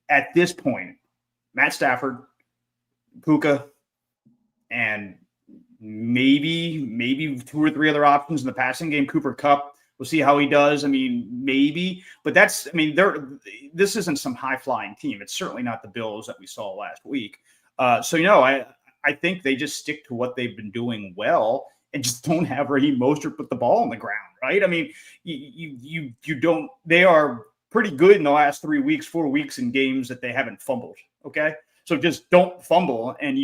at this point, Matt Stafford, Puka, and maybe 2 or 3 other options in the passing game. Cooper Kupp, we'll see how he does. I mean, maybe, but this isn't some high flying team. It's certainly not the Bills that we saw last week. I think they just stick to what they've been doing well and just don't have Raheem Mostert put the ball on the ground, right? I mean, you don't. They are pretty good in the last 4 weeks in games that they haven't fumbled. Okay, so just don't fumble, and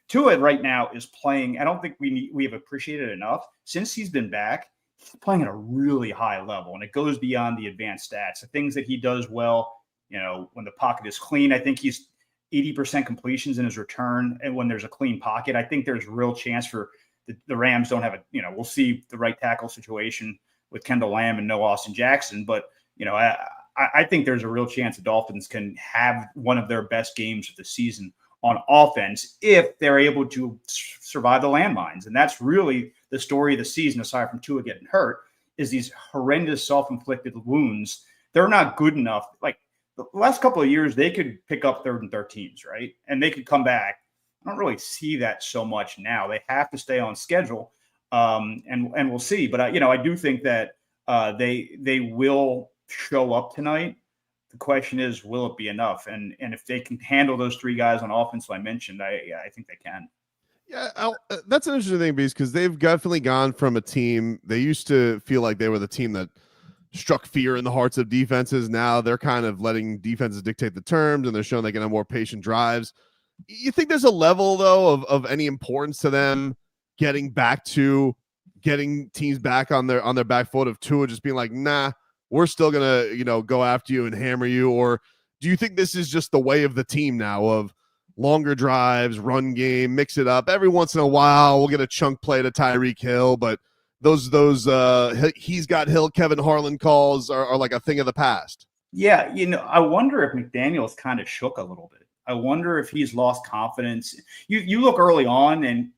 Tua right now is playing. I don't think we have appreciated enough since he's been back. He's playing at a really high level, and it goes beyond the advanced stats. The things that he does well, when the pocket is clean, I think he's 80% completions in his return. And when there's a clean pocket, I think there's real chance for the Rams don't have we'll see the right tackle situation with Kendall Lamb and no Austin Jackson. But, I think there's a real chance the Dolphins can have one of their best games of the season on offense if they're able to survive the landmines. And that's really the story of the season, aside from Tua getting hurt, is these horrendous self-inflicted wounds. They're not good enough. Like the last couple of years, they could pick up 3rd and 13s, right? And they could come back. I don't really see that so much now. They have to stay on schedule, and we'll see. But I do think that they will show up tonight. The question is, will it be enough? And if they can handle those 3 guys on offense I mentioned, I think they can.
Yeah, that's an interesting thing, because they've definitely gone from a team. They used to feel like they were the team that struck fear in the hearts of defenses. Now they're kind of letting defenses dictate the terms, and they're showing they can have more patient drives. You think there's a level, though, of any importance to them getting teams back on their back foot of Tua just being like, nah, we're still going to, go after you and hammer you? Or do you think this is just the way of the team now, of longer drives, run game, mix it up? Every once in a while, we'll get a chunk play to Tyreek Hill, but those he's got Hill, Kevin Harlan calls are like a thing of the past.
Yeah, I wonder if McDaniel's kind of shook a little bit. I wonder if he's lost confidence. You look early on and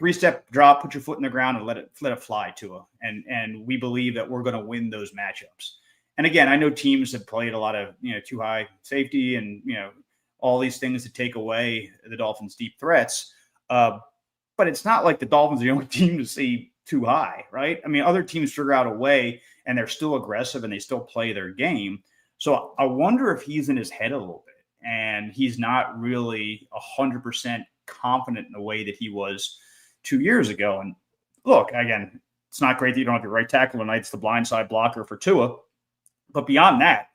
3-step drop, put your foot in the ground and let it fly, Tua. And we believe that we're going to win those matchups. And again, I know teams have played a lot of, too high safety and, all these things to take away the Dolphins' deep threats. But it's not like the Dolphins are the only team to see too high, right? I mean, other teams figure out a way and they're still aggressive and they still play their game. So I wonder if he's in his head a little bit and he's not really 100% confident in the way that he was 2 years ago. And look, again, it's not great that you don't have your right tackle tonight. It's the blindside blocker for Tua. But beyond that,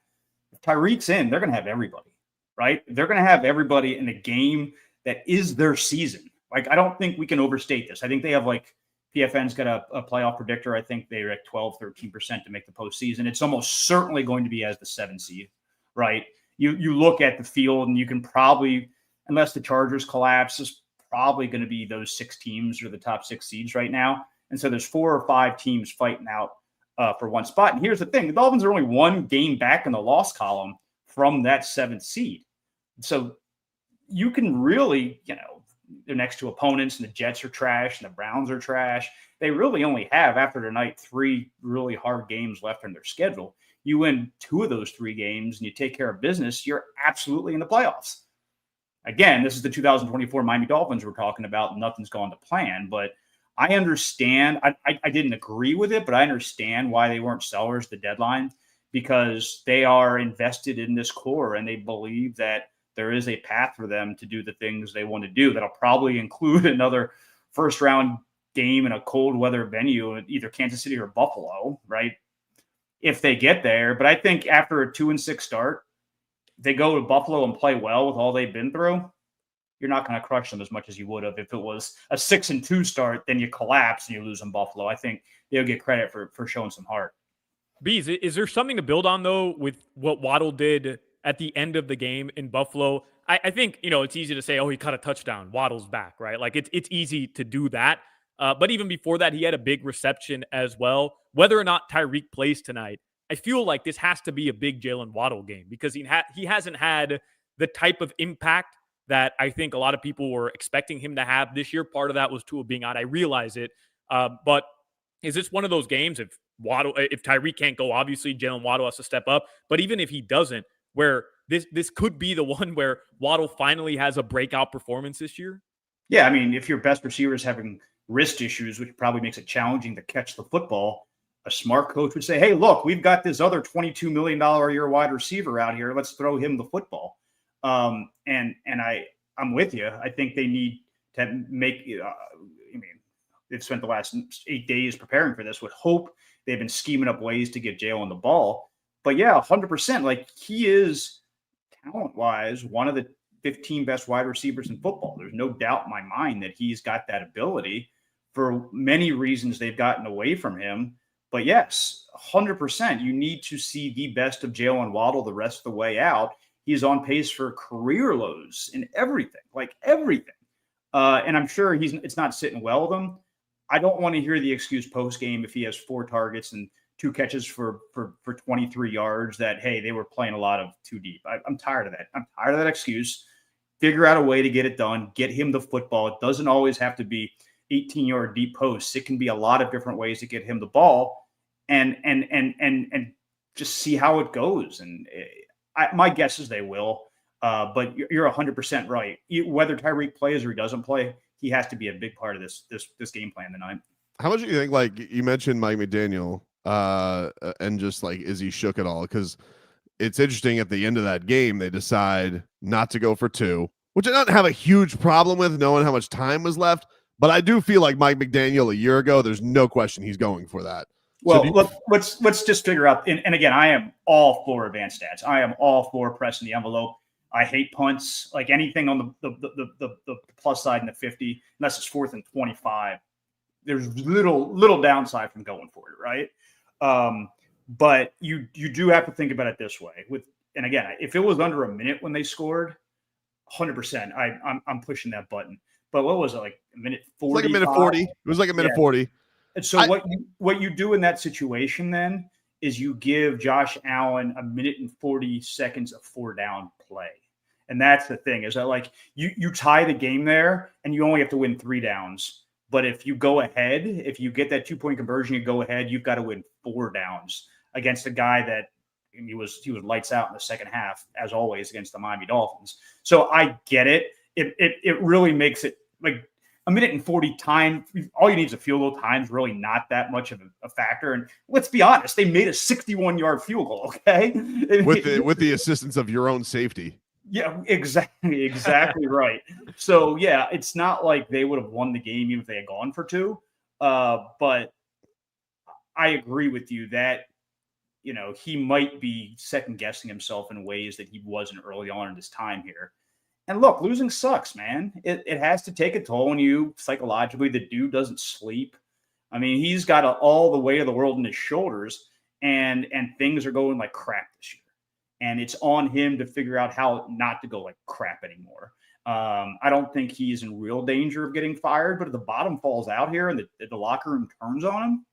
if Tyreek's in, they're going to have everybody, right? They're going to have everybody in a game that is their season. Like, I don't think we can overstate this. I think they have PFN's got a playoff predictor. I think they're at 12, 13% to make the postseason. It's almost certainly going to be as the 7 seed, right? You look at the field and you can probably, unless the Chargers collapse, it's probably going to be those 6 teams or the top 6 seeds right now. And so there's 4 or 5 teams fighting out for one spot. And here's the thing. The Dolphins are only 1 game back in the loss column from that 7th seed. So you can really, they're next to opponents, and the Jets are trash and the Browns are trash. They really only have, after tonight, 3 really hard games left in their schedule. You win 2 of those 3 games and you take care of business, you're absolutely in the playoffs. Again, this is the 2024 Miami Dolphins we're talking about. Nothing's gone to plan, but I understand. I didn't agree with it, but I understand why they weren't sellers at the deadline, because they are invested in this core and they believe that there is a path for them to do the things they want to do. That'll probably include another first round game in a cold weather venue in either Kansas City or Buffalo, right? If they get there. But I think after a 2-6 start, they go to Buffalo and play well with all they've been through. You're not going to crush them as much as you would have if it was a 6-2 start, then you collapse and you lose in Buffalo. I think they'll get credit for showing some heart.
Bees, is there something to build on, though, with what Waddle did at the end of the game in Buffalo? I think, it's easy to say, oh, he caught a touchdown, Waddle's back, right? Like, it's easy to do that. But even before that, he had a big reception as well. Whether or not Tyreek plays tonight, I feel like this has to be a big Jalen Waddle game because he hasn't had the type of impact that I think a lot of people were expecting him to have this year. Part of that was Tua being out. I realize it. But is this one of those games if Tyreek can't go, obviously Jalen Waddle has to step up. But even if he doesn't, where this could be the one where Waddle finally has a breakout performance this year?
Yeah, I mean, if your best receiver is having wrist issues, which probably makes it challenging to catch the football, a smart coach would say, hey, look, we've got this other $22 million a year wide receiver out here. Let's throw him the football. And I'm with you. I think they need to make they've spent the last 8 days preparing for this with hope. They've been scheming up ways to get Jalen the ball. But yeah, 100%. Like, he is talent-wise one of the 15 best wide receivers in football. There's no doubt in my mind that he's got that ability. For many reasons, they've gotten away from him. But yes, 100%. You need to see the best of Jalen Waddle the rest of the way out. He's on pace for career lows in everything, like everything. And I'm sure it's not sitting well with him. I don't want to hear the excuse post-game if he has 4 targets and 2 catches for 23 yards that, hey, they were playing a lot of too deep. I'm tired of that. I'm tired of that excuse. Figure out a way to get it done. Get him the football. It doesn't always have to be 18-yard deep posts. It can be a lot of different ways to get him the ball and just see how it goes. And my guess is they will. But you're 100% right. Whether Tyreek plays or he doesn't play, he has to be a big part of this game plan tonight.
How much do you think, like you mentioned Mike McDaniel, and just like, is he shook at all? Because it's interesting, at the end of that game, they decide not to go for 2, which I don't have a huge problem with knowing how much time was left. But I do feel like Mike McDaniel a year ago, there's no question he's going for that.
Well, let's just figure out. And again, I am all for advanced stats. I am all for pressing the envelope. I hate punts, like anything on the plus side in the 50, unless it's 4th and 25. There's little downside from going for it, right? But you do have to think about it this way. And again, if it was under a minute when they scored, 100%, I'm pushing that button. But what was it, like a minute 40?
Like a minute 40. It was like a minute 40.
And so what you do in that situation then is you give Josh Allen a minute and 40 seconds of 4-down play. And that's the thing, is that like you tie the game there and you only have to win 3 downs. But if you go ahead, if you get that 2-point conversion, you go ahead, you've got to win 4 downs against a guy that he was lights out in the second half, as always, against the Miami Dolphins. So I get it. It really makes it like a minute and 40 time. All you need is a field goal. Time's really not that much of a factor. And let's be honest, they made a 61-yard field goal. Okay,
with the assistance of your own safety.
Yeah, exactly right. So yeah, it's not like they would have won the game even if they had gone for 2. But I agree with you that he might be second guessing himself in ways that he wasn't early on in his time here. And look, losing sucks, man. It has to take a toll on you psychologically. The dude doesn't sleep. I mean, he's got all the weight of the world in his shoulders, and things are going like crap this year. And it's on him to figure out how not to go like crap anymore. I don't think he's in real danger of getting fired, but if the bottom falls out here and the locker room turns on him,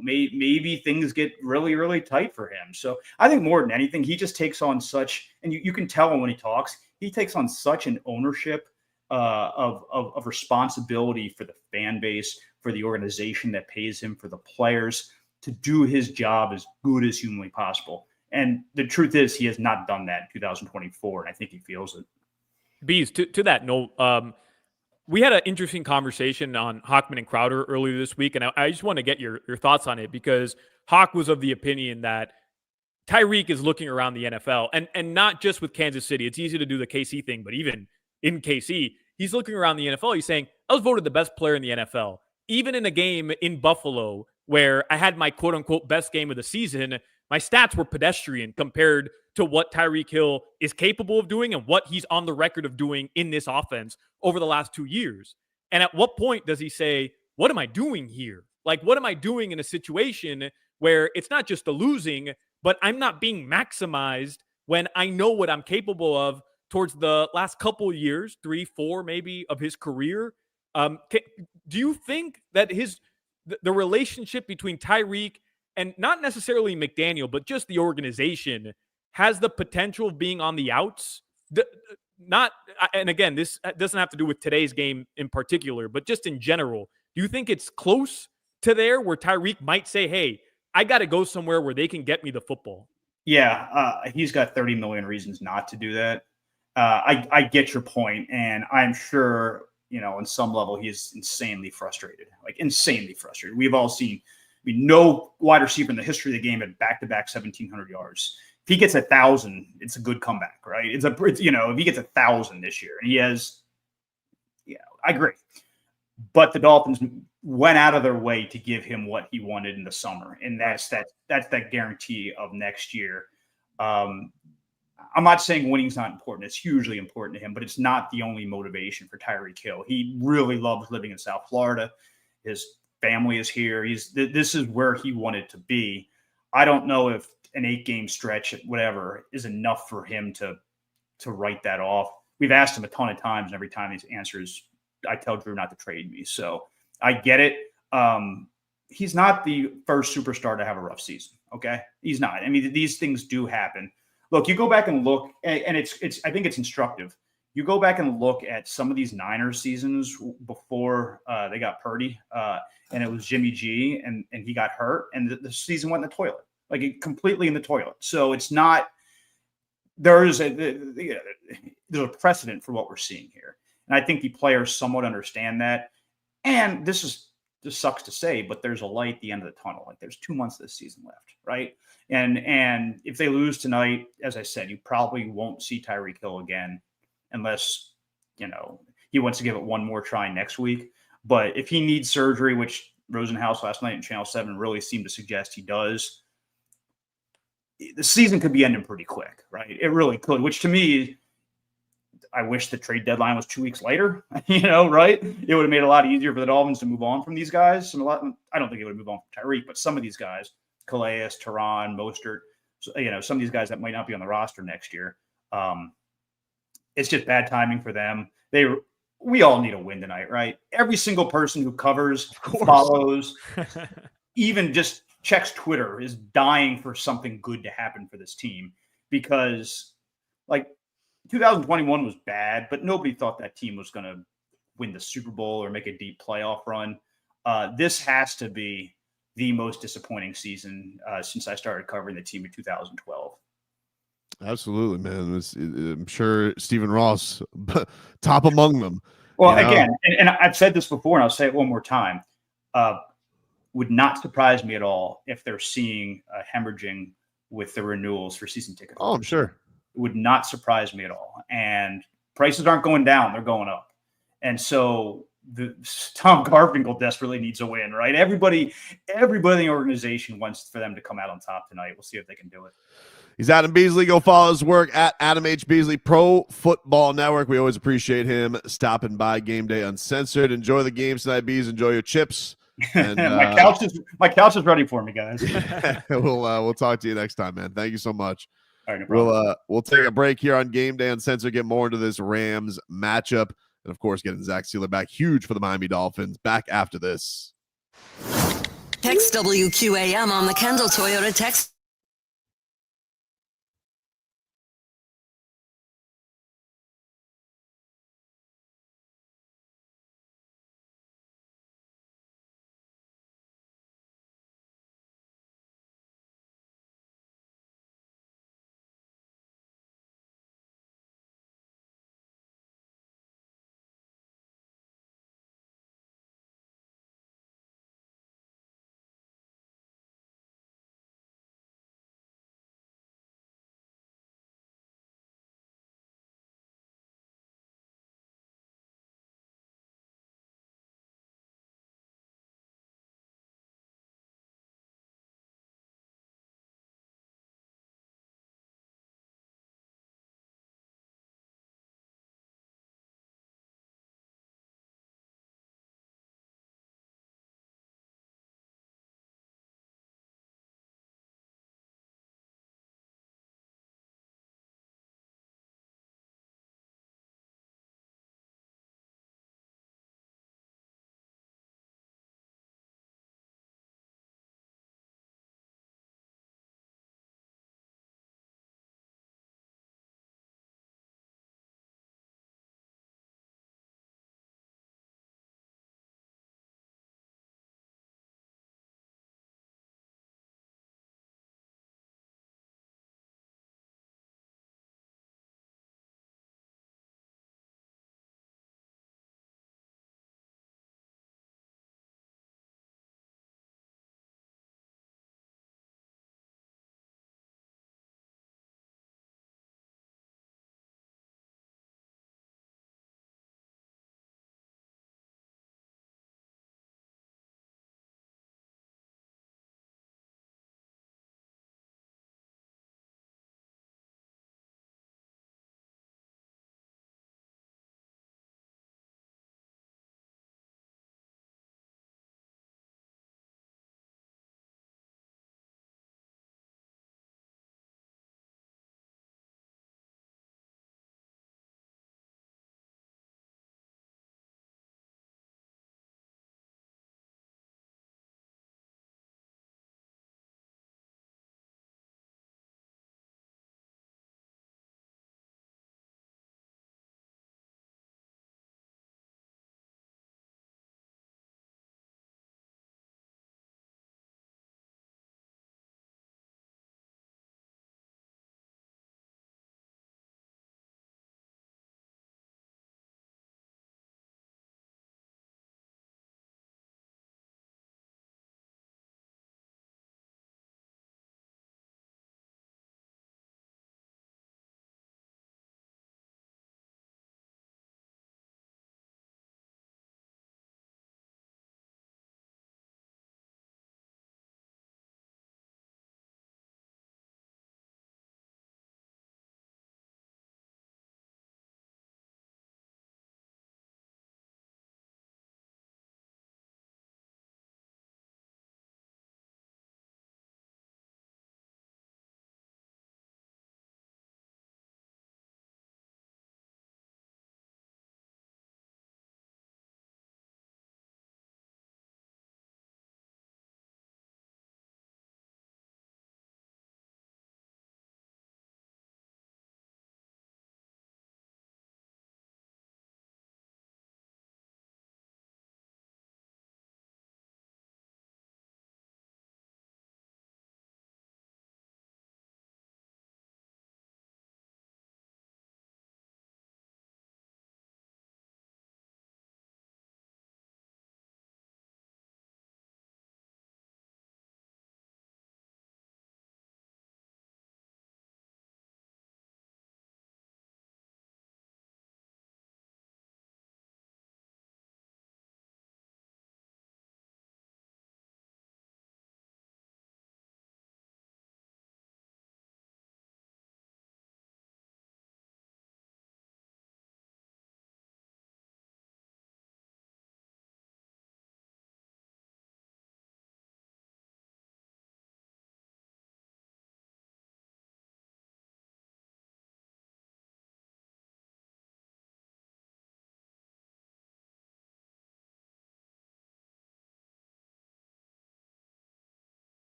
maybe things get really, really tight for him. So I think more than anything, he just takes on such, and you can tell him when he talks, he takes on such an ownership of responsibility for the fan base, for the organization that pays him, for the players, to do his job as good as humanly possible. And the truth is, he has not done that in 2024, and I think he feels it.
Bees, to that note, we had an interesting conversation on Hockman and Crowder earlier this week, and I just want to get your thoughts on it, because Hawk was of the opinion that Tyreek is looking around the NFL, and not just with Kansas City. It's easy to do the KC thing, but even in KC, he's looking around the NFL. He's saying, I was voted the best player in the NFL. Even in a game in Buffalo where I had my quote-unquote best game of the season, my stats were pedestrian compared to what Tyreek Hill is capable of doing and what he's on the record of doing in this offense over the last 2 years. And at what point does he say, what am I doing here? Like, what am I doing in a situation where it's not just the losing, but I'm not being maximized when I know what I'm capable of towards the last couple of years, 3, 4 maybe of his career? Do you think that the relationship between Tyreek and not necessarily McDaniel, but just the organization has the potential of being on the outs? And again, this doesn't have to do with today's game in particular, but just in general, do you think it's close to there where Tyreek might say, hey, I got to go somewhere where they can get me the football?
Yeah, he's got 30 million reasons not to do that. I get your point, and I'm sure, on some level, he's insanely frustrated, We've all seen, no wide receiver in the history of the game had back-to-back 1,700 yards. If he gets 1,000, it's a good comeback, right? If he gets 1,000 this year, and he has, I agree. But the Dolphins went out of their way to give him what he wanted in the summer, and that's that guarantee of next year. I'm not saying winning's not important. It's hugely important to him, but it's not the only motivation for Tyreek Hill. He really loves living in South Florida. His family is here. This is where he wanted to be. I don't know if an 8-game stretch, whatever, is enough for him to write that off. We've asked him a ton of times, and every time his answer is, I tell Drew not to trade me. So I get it. He's not the first superstar to have a rough season. Okay. He's not. I mean, these things do happen. Look, you go back and look, and I think it's instructive. You go back and look at some of these Niners seasons before they got Purdy, and it was Jimmy G, and he got hurt, and the season went in the toilet, completely in the toilet. So it's not. There's a precedent for what we're seeing here. And I think the players somewhat understand that. And this sucks to say, but there's a light at the end of the tunnel. There's 2 months of this season left, right? And if they lose tonight, as I said, you probably won't see Tyreek Hill again unless, he wants to give it one more try next week. But if he needs surgery, which Rosenhaus last night in Channel 7 really seemed to suggest he does, the season could be ending pretty quick, right? It really could, which to me, I wish the trade deadline was 2 weeks later, right? It would have made it a lot easier for the Dolphins to move on from these guys. I don't think it would move on from Tyreek, but some of these guys, Calais, Tehran, Mostert, some of these guys that might not be on the roster next year. It's just bad timing for them. We all need a win tonight, right? Every single person who covers, follows, even just checks Twitter is dying for something good to happen for this team because, 2021 was bad, but nobody thought that team was going to win the Super Bowl or make a deep playoff run. This has to be the most disappointing season since I started covering the team in 2012.
Absolutely, man. I'm sure Stephen Ross, top among them.
Well, again, and I've said this before, and I'll say it one more time. Would not surprise me at all if they're seeing hemorrhaging with the renewals for season tickets.
Oh, I'm sure.
It would not surprise me at all. And prices aren't going down, they're going up. And so Tom Garfinkel desperately needs a win, right? Everybody in the organization wants for them to come out on top tonight. We'll see if they can do it.
He's Adam Beasley. Go follow his work at Adam H. Beasley, Pro Football Network. We always appreciate him stopping by Game Day Uncensored. Enjoy the games tonight, Bees. Enjoy your chips. And,
my couch is ready for me, guys.
We'll talk to you next time, man. Thank you so much.
All right, no problem.
We'll take a break here on Game Day Uncensored, get more into this Rams matchup, and of course getting Zach Sealer back, huge for the Miami Dolphins. Back after this.
Text WQAM on the Kendall Toyota text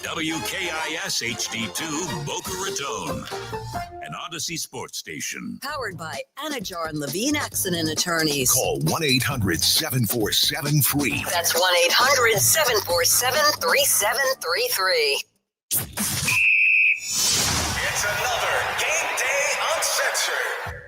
WKIS HD2 Boca Raton, an Odyssey sports station.
Powered by Anajar and Levine Accident Attorneys.
Call 1-800-747-FREE.
That's 1-800-747-3733.
It's another Game Day Uncensored.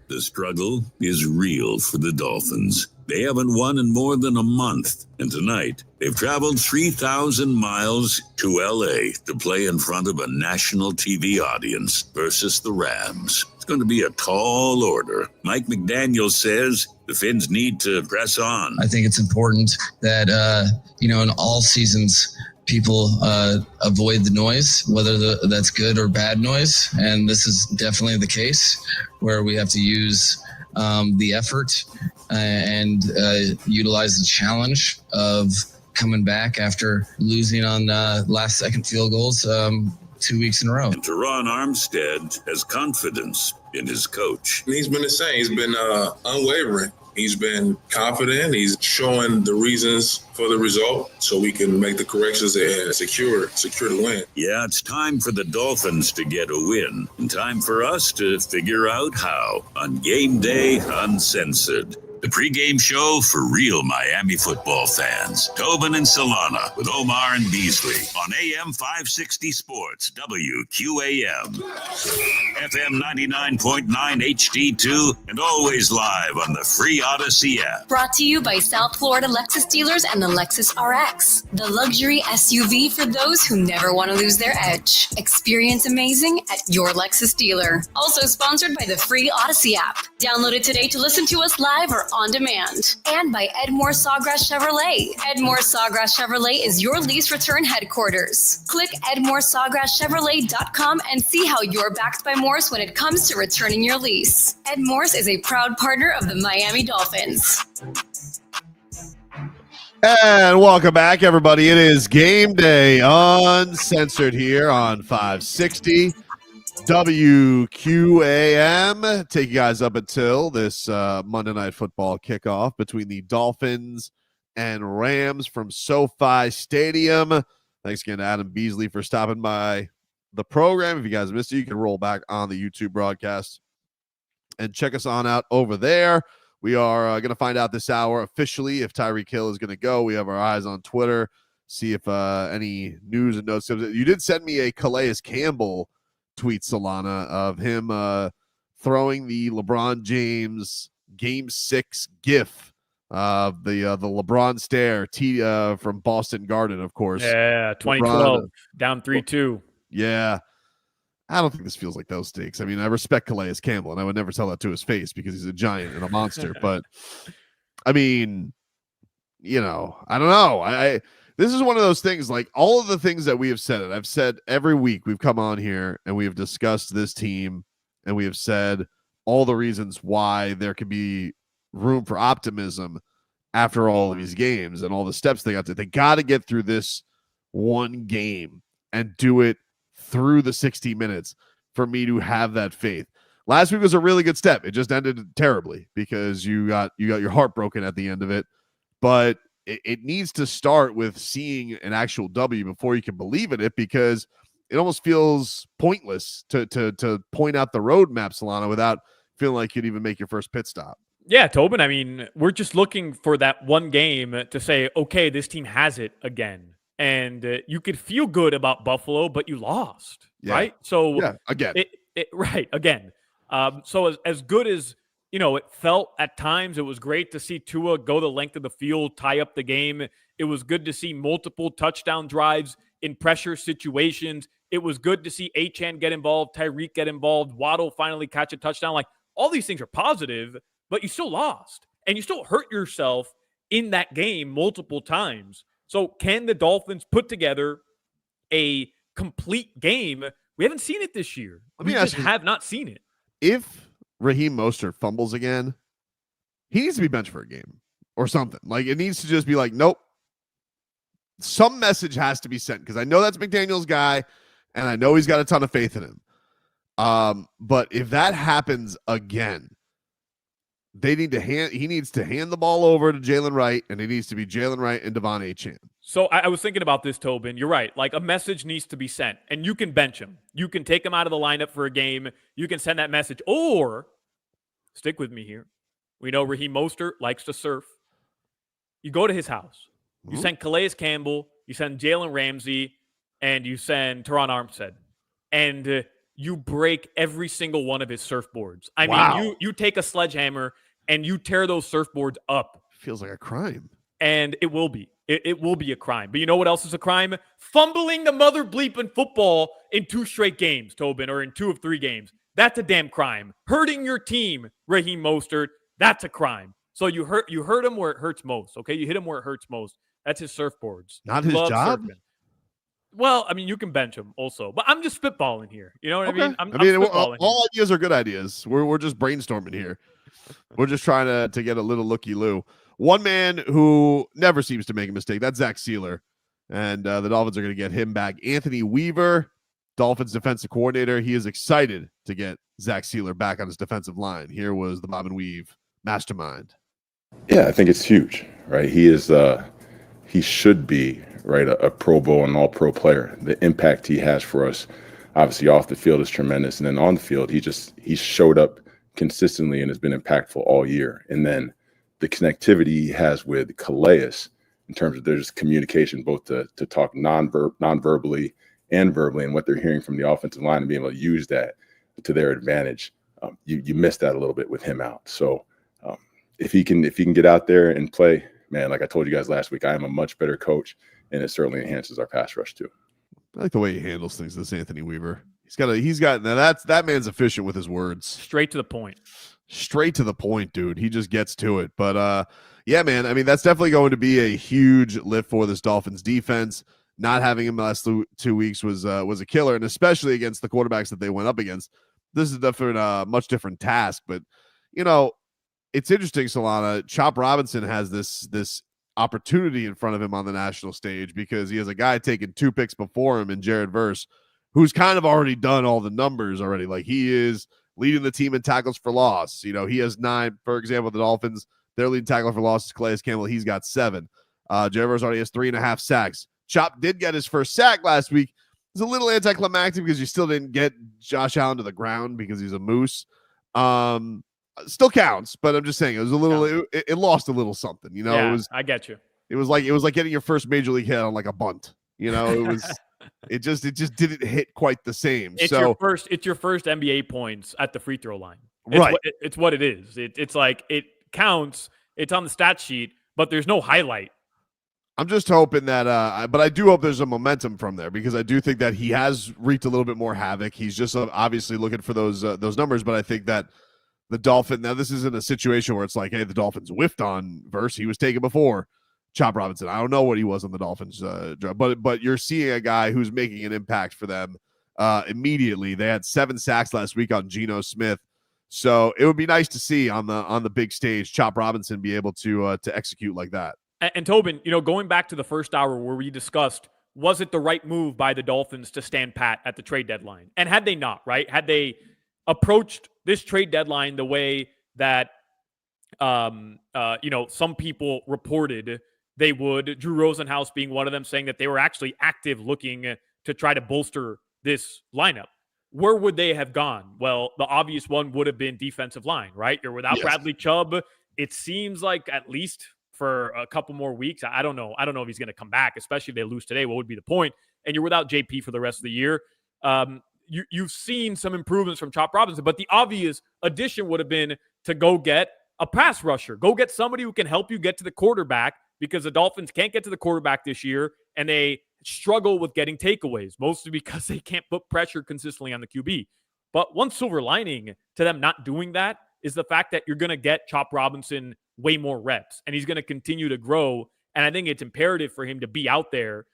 The struggle is real for the Dolphins. They haven't won in more than a month, and tonight they've traveled 3,000 miles to LA to play in front of a national TV audience versus the Rams. It's going to be a tall order. Mike McDaniel says the Fins need to press on.
I think it's important that, in all seasons, people avoid the noise, whether that's good or bad noise. And this is definitely the case where we have to use the effort and utilize the challenge of coming back after losing on last-second field goals 2 weeks in a row.
And Teron Armstead has confidence in his coach.
He's been the same. He's been unwavering. He's been confident. He's showing the reasons for the result so we can make the corrections and secure the win.
Yeah, it's time for the Dolphins to get a win. And time for us to figure out how on Game Day Uncensored. The pregame show for real Miami football fans. Tobin and Solana with Omar and Beasley on AM 560 Sports, WQAM. FM 99.9 HD2, and always live on the free Odyssey app.
Brought to you by South Florida Lexus dealers and the Lexus RX, the luxury SUV for those who never want to lose their edge. Experience amazing at your Lexus dealer. Also sponsored by the free Odyssey app. Download it today to listen to us live or on demand. And by Edmore Sawgrass Chevrolet. Edmore Sawgrass Chevrolet is your lease return headquarters. Click EdmoreSawgrassChevrolet.com and see how you're backed by Morse when it comes to returning your lease. Ed Morse is a proud partner of the Miami Dolphins.
And welcome back, everybody. It is Game Day Uncensored here on 560 WQAM. Take you guys up until this Monday Night Football kickoff between the Dolphins and Rams from SoFi Stadium. Thanks again to Adam Beasley for stopping by the program. If you guys missed it, you can roll back on the YouTube broadcast and check us on out over there. We are going to find out this hour officially if Tyreek Hill is going to go. We have our eyes on Twitter, see if any news and notes. You did send me a Calais Campbell tweet, Solana, of him throwing the LeBron James Game 6 gif of the LeBron stare from Boston Garden, of course.
Yeah, 2012, down 3-2.
Yeah. I don't think this feels like those stakes. I mean, I respect Calais Campbell, and I would never tell that to his face because he's a giant and a monster. But, I mean, I don't know. This is one of those things, like all of the things that we have said, and I've said every week we've come on here and we have discussed this team, and we have said all the reasons why there could be room for optimism after all of these games and all the steps they got to. They got to get through this one game and do it through the 60 minutes for me to have that faith. Last week was a really good step. It just ended terribly because you got your heart broken at the end of it. But it needs to start with seeing an actual W before you can believe in it, because it almost feels pointless to point out the roadmap, Solana, without feeling like you'd even make your first pit stop.
Yeah, Tobin, I mean, we're just looking for that one game to say, okay, this team has it again. And you could feel good about Buffalo, but you lost, right? So
again.
Again. So as good as, it felt at times, it was great to see Tua go the length of the field, tie up the game. It was good to see multiple touchdown drives in pressure situations. It was good to see Achane get involved, Tyreek get involved, Waddle finally catch a touchdown. Like, all these things are positive, but you still lost. And you still hurt yourself in that game multiple times. So can the Dolphins put together a complete game? We haven't seen it this year. We just have not seen it.
If Raheem Mostert fumbles again, he needs to be benched for a game or something. Like, it needs to just be like, nope. Some message has to be sent, because I know that's McDaniel's guy, and I know he's got a ton of faith in him. But if that happens again, he needs to hand the ball over to Jalen Wright, and it needs to be Jalen Wright and Devon Achane.
So I was thinking about this, Tobin. You're right. Like, a message needs to be sent, and you can bench him. You can take him out of the lineup for a game. You can send that message, or stick with me here. We know Raheem Mostert likes to surf. You go to his house. You send Calais Campbell, you send Jalen Ramsey, and you send Teron Armstead. And you break every single one of his surfboards. I mean, you take a sledgehammer and you tear those surfboards up.
Feels like a crime.
And it will be. It will be a crime. But you know what else is a crime? Fumbling the mother bleeping football in 2 straight games, Tobin, or in 2 of 3 games. That's a damn crime. Hurting your team, Raheem Mostert, that's a crime. So you hurt him where it hurts most, okay? You hit him where it hurts most. That's his surfboards.
Not his job?
Surfing. Well, I mean, you can bench him also. But I'm just spitballing here. You know what I mean? I'm
all ideas are good ideas. We're just brainstorming here. We're just trying to get a little looky-loo. One man who never seems to make a mistake, that's Zach Sealer. And the Dolphins are going to get him back. Anthony Weaver, Dolphins defensive coordinator. He is excited to get Zach Sealer back on his defensive line. Here was the Bob and Weave mastermind.
Yeah, I think it's huge, right? He should be, right, a Pro Bowl and all-pro player. The impact he has for us, obviously off the field, is tremendous. And then on the field, he showed up consistently and has been impactful all year. And then the connectivity he has with Calais in terms of there's communication, both to talk non-verbally and verbally, and what they're hearing from the offensive line and being able to use that to their advantage. You missed that a little bit with him out. So if he can get out there and play, man, like I told you guys last week, I am a much better coach, and it certainly enhances our pass rush too.
I like the way he handles things, this Anthony Weaver. That man's efficient with his words.
Straight to the point.
Straight to the point, dude. He just gets to it. But yeah, man, I mean, that's definitely going to be a huge lift for this Dolphins defense. Not having him the last 2 weeks was a killer, and especially against the quarterbacks that they went up against. This is definitely much different task. But, you know, it's interesting, Solana. Chop Robinson has this opportunity in front of him on the national stage because he has a guy taking 2 picks before him in Jared Verse, who's kind of already done all the numbers already. Like, he is leading the team in tackles for loss. You know, he has 9. For example, the Dolphins, their leading tackler for loss is Calais Campbell. He's got 7. Jared Verse already has 3.5 sacks. Chop did get his first sack last week. It's a little anticlimactic because you still didn't get Josh Allen to the ground because he's a moose. Still counts, but I'm just saying it was a little. It lost a little something, you know.
Yeah,
it was.
I get you.
It was like getting your first major league hit on like a bunt. You know, it was. it just didn't hit quite the same.
It's your first NBA points at the free throw line.
Right.
It's what it is. It's like it counts. It's on the stat sheet, but there's no highlight.
I'm just hoping that, but I do hope there's a momentum from there because I do think that he has wreaked a little bit more havoc. He's just obviously looking for those numbers, but I think that the Dolphins, now this isn't a situation where it's like, hey, the Dolphins whiffed on Verse. He was taken before Chop Robinson. I don't know what he was on the Dolphins, but you're seeing a guy who's making an impact for them immediately. They had 7 sacks last week on Geno Smith. So it would be nice to see on the big stage, Chop Robinson be able to execute like that.
And Tobin, you know, going back to the first hour where we discussed, was it the right move by the Dolphins to stand pat at the trade deadline? And had they not, right? Had they approached this trade deadline the way that, some people reported they would, Drew Rosenhaus being one of them, saying that they were actually active looking to try to bolster this lineup, where would they have gone? Well, the obvious one would have been defensive line, right? You're without Bradley Chubb. It seems like at least for a couple more weeks. I don't know if he's going to come back, especially if they lose today. What would be the point? And you're without JP for the rest of the year. You've seen some improvements from Chop Robinson, but the obvious addition would have been to go get a pass rusher. Go get somebody who can help you get to the quarterback because the Dolphins can't get to the quarterback this year, and they struggle with getting takeaways, mostly because they can't put pressure consistently on the QB. But one silver lining to them not doing that is the fact that you're going to get Chop Robinson way more reps, and he's going to continue to grow. And I think it's imperative for him to be out there.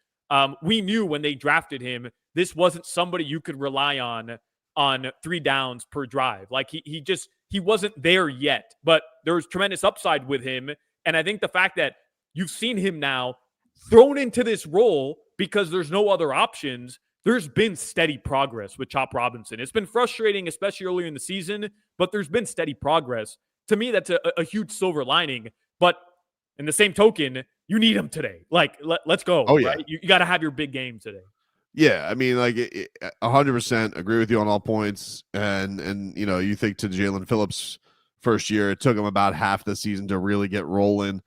We knew when they drafted him, this wasn't somebody you could rely on 3 downs per drive. Like he wasn't there yet, but there's tremendous upside with him. And I think the fact that you've seen him now thrown into this role because there's no other options, there's been steady progress with Chop Robinson. It's been frustrating, especially earlier in the season, but there's been steady progress. to me, that's a huge silver lining. But in the same token, you need him today. Like, let's go.
Oh, yeah.
Right? You got to have your big game today.
Yeah, I mean, like 100% agree with you on all points, and you think to Jalen Phillips' first year, it took him about half the season to really get rolling.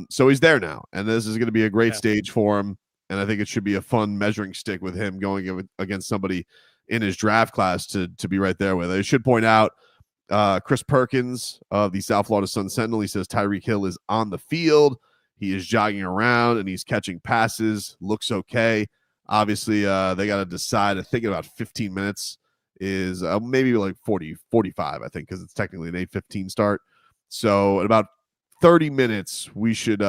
So he's there now, and this is going to be a great stage for him, and I think it should be a fun measuring stick with him going against somebody in his draft class to be right there with. I should point out, Chris Perkins of the South Florida Sun Sentinel, he says Tyreek Hill is on the field, he is jogging around, and he's catching passes, looks okay. Obviously, they got to decide. I think in about 15 minutes is maybe like 45, I think, because it's technically an 8:15 start. So in about 30 minutes, we should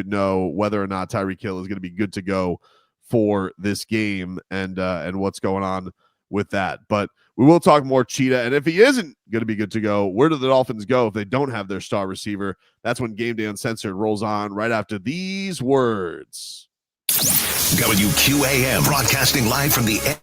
know whether or not Tyreek Hill is going to be good to go for this game and what's going on with that. But we will talk more Cheetah. And if he isn't going to be good to go, where do the Dolphins go if they don't have their star receiver? That's when Game Day Uncensored rolls on right after these words.
WQAM broadcasting live from the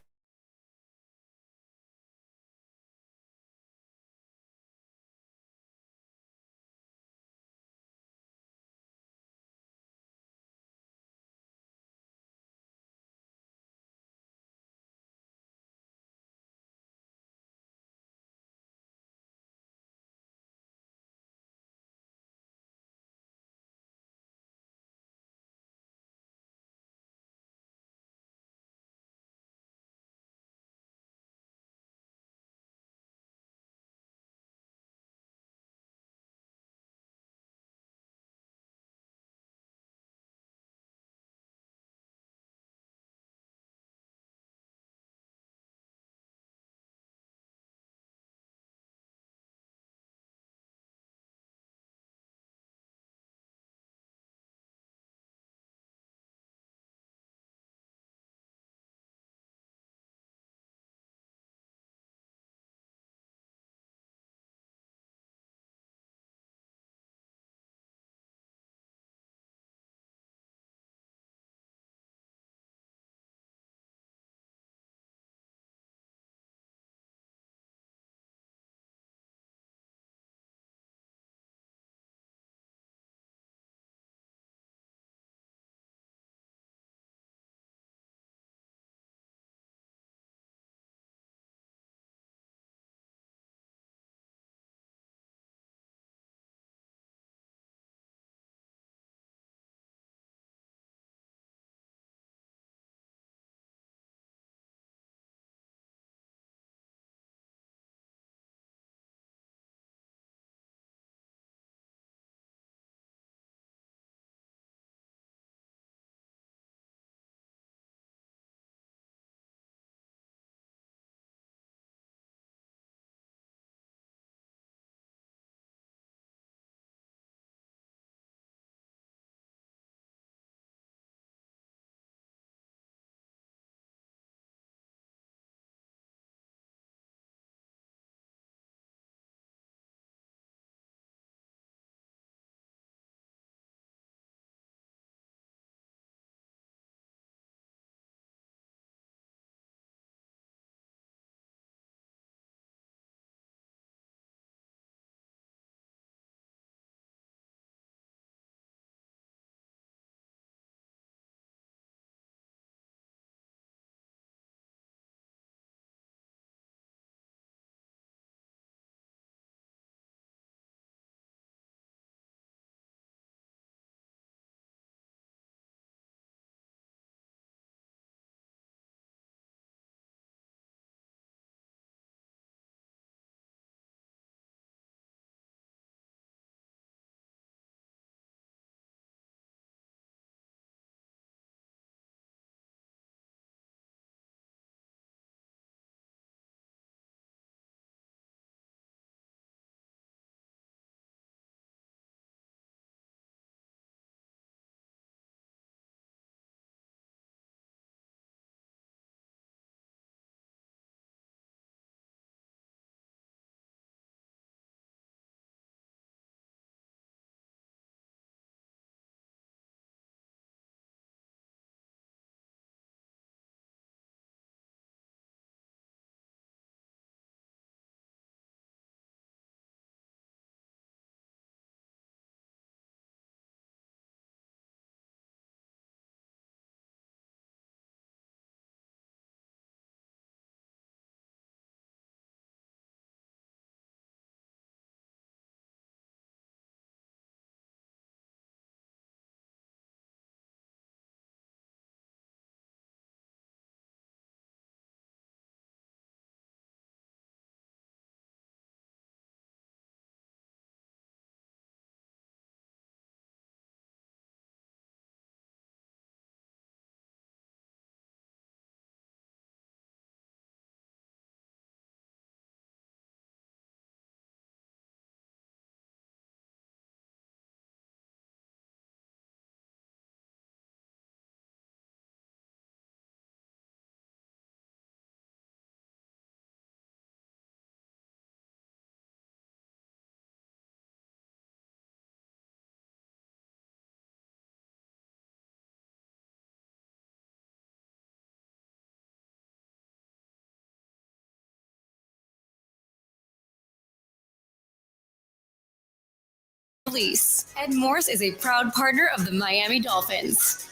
release. Ed Morse is a proud partner of the Miami Dolphins.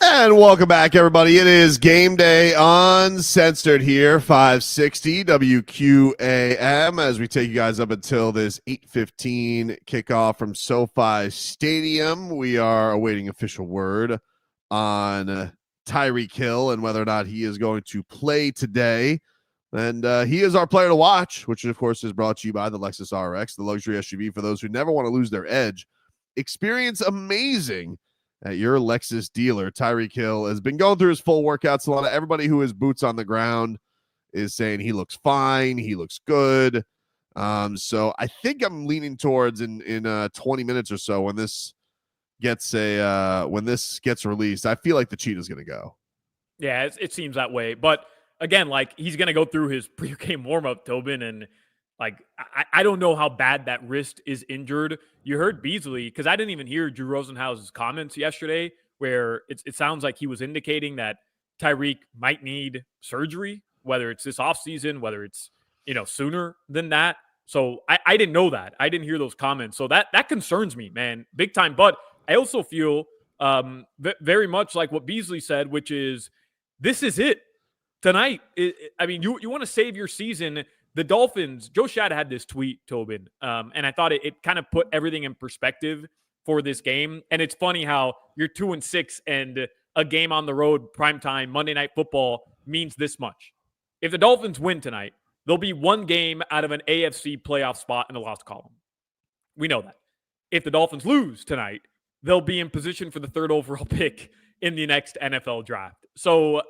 And welcome back, everybody. It is Game Day Uncensored here, 560 WQAM, as we take you guys up until this 8:15 kickoff from SoFi Stadium. We are awaiting official word on Tyreek Hill and whether or not he is going to play today. And he is our player to watch, which, of course, is brought to you by the Lexus RX, the luxury SUV for those who never want to lose their edge. Experience amazing at your Lexus dealer. Tyreek Hill has been going through his full workouts. A lot of everybody who has boots on the ground is saying he looks fine. He looks good. So I think I'm leaning towards in 20 minutes or so when this gets released, I feel like the cheetah's going to go.
Yeah, it seems that way. But again, like, he's going to go through his pre-game warm-up, Tobin, and like, I don't know how bad that wrist is injured. You heard Beasley, because I didn't even hear Drew Rosenhaus's comments yesterday, where it sounds like he was indicating that Tyreek might need surgery, whether it's this offseason, whether it's, sooner than that. So I didn't know that. I didn't hear those comments. So that concerns me, man, big time. But I also feel very much like what Beasley said, which is this is it tonight. I mean, you want to save your season. The Dolphins, Joe Schad had this tweet, Tobin, and I thought it kind of put everything in perspective for this game. And it's funny how you're 2-6 and a game on the road, primetime, Monday Night Football means this much. If the Dolphins win tonight, they'll be one game out of an AFC playoff spot in the loss column. We know that. If the Dolphins lose tonight, they'll be in position for the 3rd overall pick in the next NFL draft. So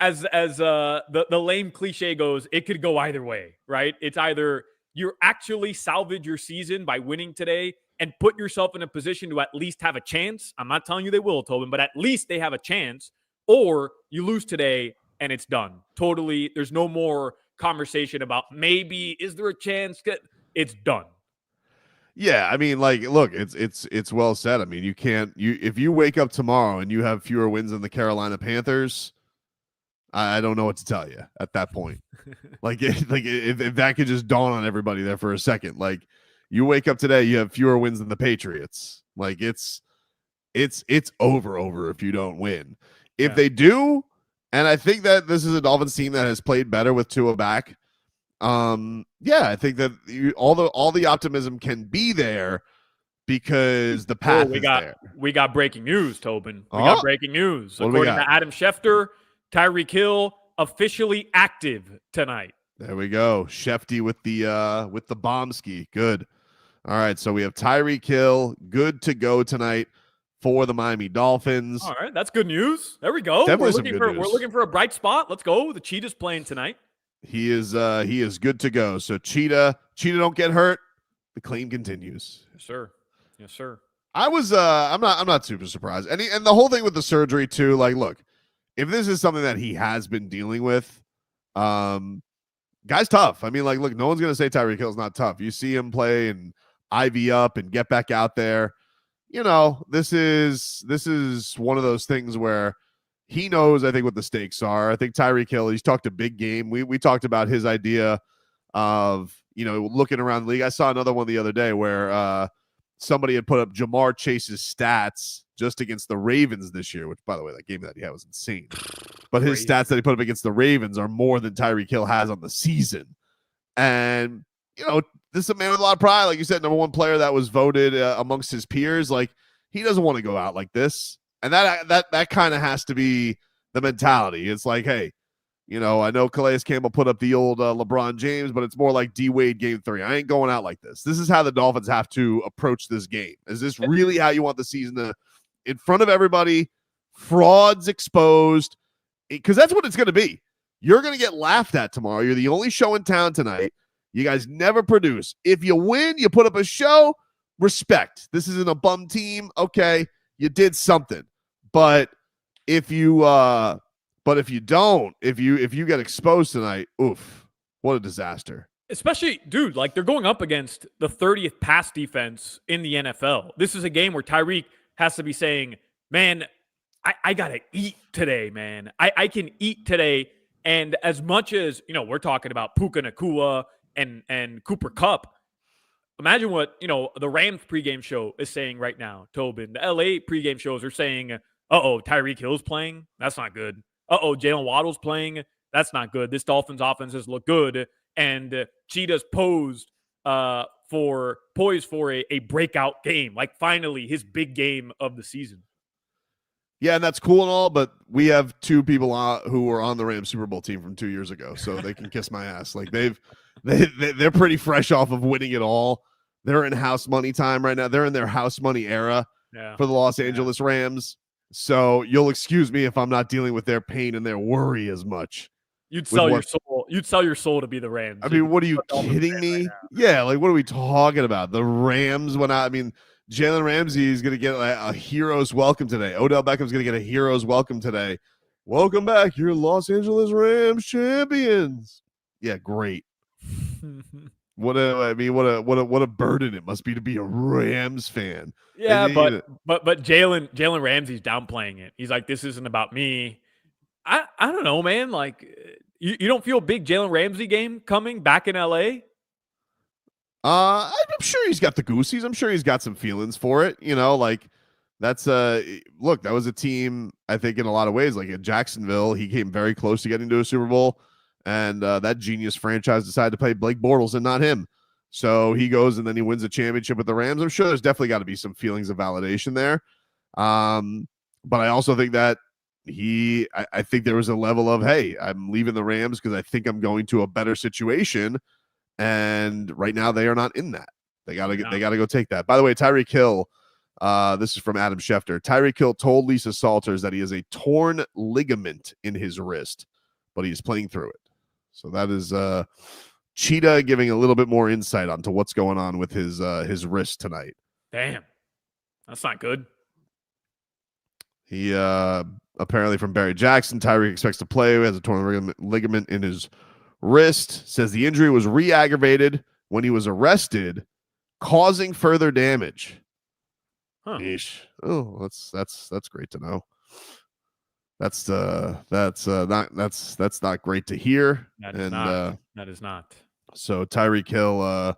as the lame cliche goes, it could go either way, right? It's either you actually salvage your season by winning today and put yourself in a position to at least have a chance. I'm not telling you they will, Tobin, but at least they have a chance. Or you lose today and it's done. Totally, there's no more conversation about maybe, is there a chance? It's done.
Yeah, I mean, like, look, it's well said. I mean, if you wake up tomorrow and you have fewer wins than the Carolina Panthers, I don't know what to tell you at that point. if that could just dawn on everybody there for a second. Like, you wake up today, you have fewer wins than the Patriots. Like, it's over if you don't win. If they do, and I think that this is a Dolphins team that has played better with Tua back. I think that all the optimism can be there because the path is there.
We got breaking news, Tobin. We got breaking news. According to Adam Schefter, Tyreek Hill officially active tonight.
There we go. Shefty with the bombski. Good. All right, so we have Tyreek Hill good to go tonight for the Miami Dolphins.
All right, that's good news. There we go.
Definitely
We're looking for a bright spot. Let's go. The Cheetah's playing tonight.
He is good to go. So Cheetah don't get hurt. The claim continues.
Yes, sir.
I'm not super surprised. And the whole thing with the surgery too, like, look, if this is something that he has been dealing with, guy's tough. I mean, like, look, no one's gonna say Tyreek Hill's not tough. You see him play and IV up and get back out there. This is one of those things where he knows, I think, what the stakes are. I think Tyreek Hill, he's talked a big game. We talked about his idea of, looking around the league. I saw another one the other day where somebody had put up Jamar Chase's stats just against the Ravens this year, which, by the way, that game that he had was insane. But his stats that he put up against the Ravens are more than Tyreek Hill has on the season. And, this is a man with a lot of pride. Like you said, number one player that was voted amongst his peers. Like, he doesn't want to go out like this. And that kind of has to be the mentality. It's like, hey, I know Calais Campbell put up the old LeBron James, but it's more like D-Wade game 3. I ain't going out like this. This is how the Dolphins have to approach this game. Is this really how you want the season to, in front of everybody, frauds exposed? Because that's what it's going to be. You're going to get laughed at tomorrow. You're the only show in town tonight. You guys never produce. If you win, you put up a show, respect. This isn't a bum team. Okay, you did something. But if you don't, if you get exposed tonight, oof, what a disaster.
Especially, dude, like, they're going up against the 30th pass defense in the NFL. This is a game where Tyreek has to be saying, man, I got to eat today, man. I can eat today. And as much as, we're talking about Puka Nacua and Cooper Kupp. Imagine what, the Rams pregame show is saying right now, Tobin. The LA pregame shows are saying, Tyreek Hill's playing. That's not good. Jalen Waddle's playing. That's not good. This Dolphins offense has looked good. And Cheetah's poised for a breakout game. Like finally his big game of the season.
Yeah, and that's cool and all, but we have two people who were on the Rams Super Bowl team from 2 years ago, so they can kiss my ass. Like they're pretty fresh off of winning it all. They're in house money time right now. They're in their house money era for the Los Angeles Rams. So you'll excuse me if I'm not dealing with their pain and their worry as much.
You'd sell your soul. You'd sell your soul to be the Rams.
I mean, what are you kidding me? Yeah, like what are we talking about? The Rams Jalen Ramsey is going to get a hero's welcome today. Odell Beckham's going to get a hero's welcome today. Welcome back, you're Los Angeles Rams champions. Yeah, great. What a burden it must be to be a Rams fan.
Yeah, but Jalen Ramsey's downplaying it. He's like, this isn't about me. I don't know, man. Like, you don't feel a big Jalen Ramsey game coming back in LA?
I'm sure he's got the goosies. I'm sure he's got some feelings for it. That's look, that was a team, I think, in a lot of ways. Like at Jacksonville, he came very close to getting to a Super Bowl, and that genius franchise decided to play Blake Bortles and not him. So he goes and then he wins a championship with the Rams. I'm sure there's definitely got to be some feelings of validation there. But I also think that I think there was a level of, hey, I'm leaving the Rams because I think I'm going to a better situation. And right now they are not in that. They gotta go take that. By the way, Tyreek Hill, this is from Adam Schefter. Tyreek Hill told Lisa Salters that he has a torn ligament in his wrist, but he's playing through it. So that is Cheetah giving a little bit more insight onto what's going on with his wrist tonight.
Damn, that's not good.
He apparently from Barry Jackson, Tyreek expects to play. He has a torn ligament in his wrist. Says the injury was re-aggravated when he was arrested, causing further damage.
Huh.
Yeesh. Oh, that's great to know. That's not great to hear.
That is not.
So Tyreek Hill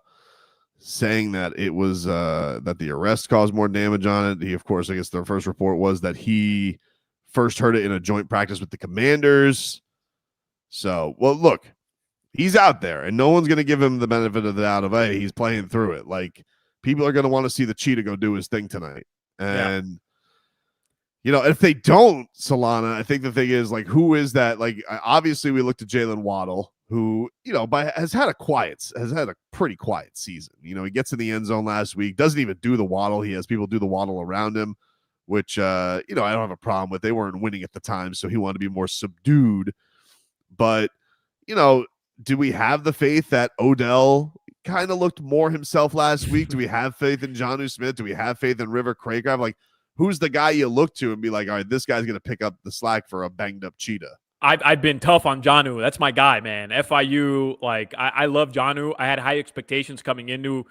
saying that it was that the arrest caused more damage on it. He, of course, I guess the first report was that he first heard it in a joint practice with the Commanders. So, well, look, he's out there, and no one's going to give him the benefit of the doubt of, hey, he's playing through it. Like, people are going to want to see the Cheetah go do his thing tonight. And, if they don't, Solana, I think the thing is, like, who is that? Like, obviously, we looked at Jalen Waddle, who, has had a pretty quiet season. He gets in the end zone last week, doesn't even do the waddle. He has people do the waddle around him, which, I don't have a problem with. They weren't winning at the time, so he wanted to be more subdued. But, do we have the faith that Odell kind of looked more himself last week? Do we have faith in Jonnu Smith? Do we have faith in River Cracraft? Like, who's the guy you look to and be like, all right, this guy's going to pick up the slack for a banged up Cheetah?
I've been tough on Jonnu. That's my guy, man. FIU, like, I love Jonnu. I had high expectations coming into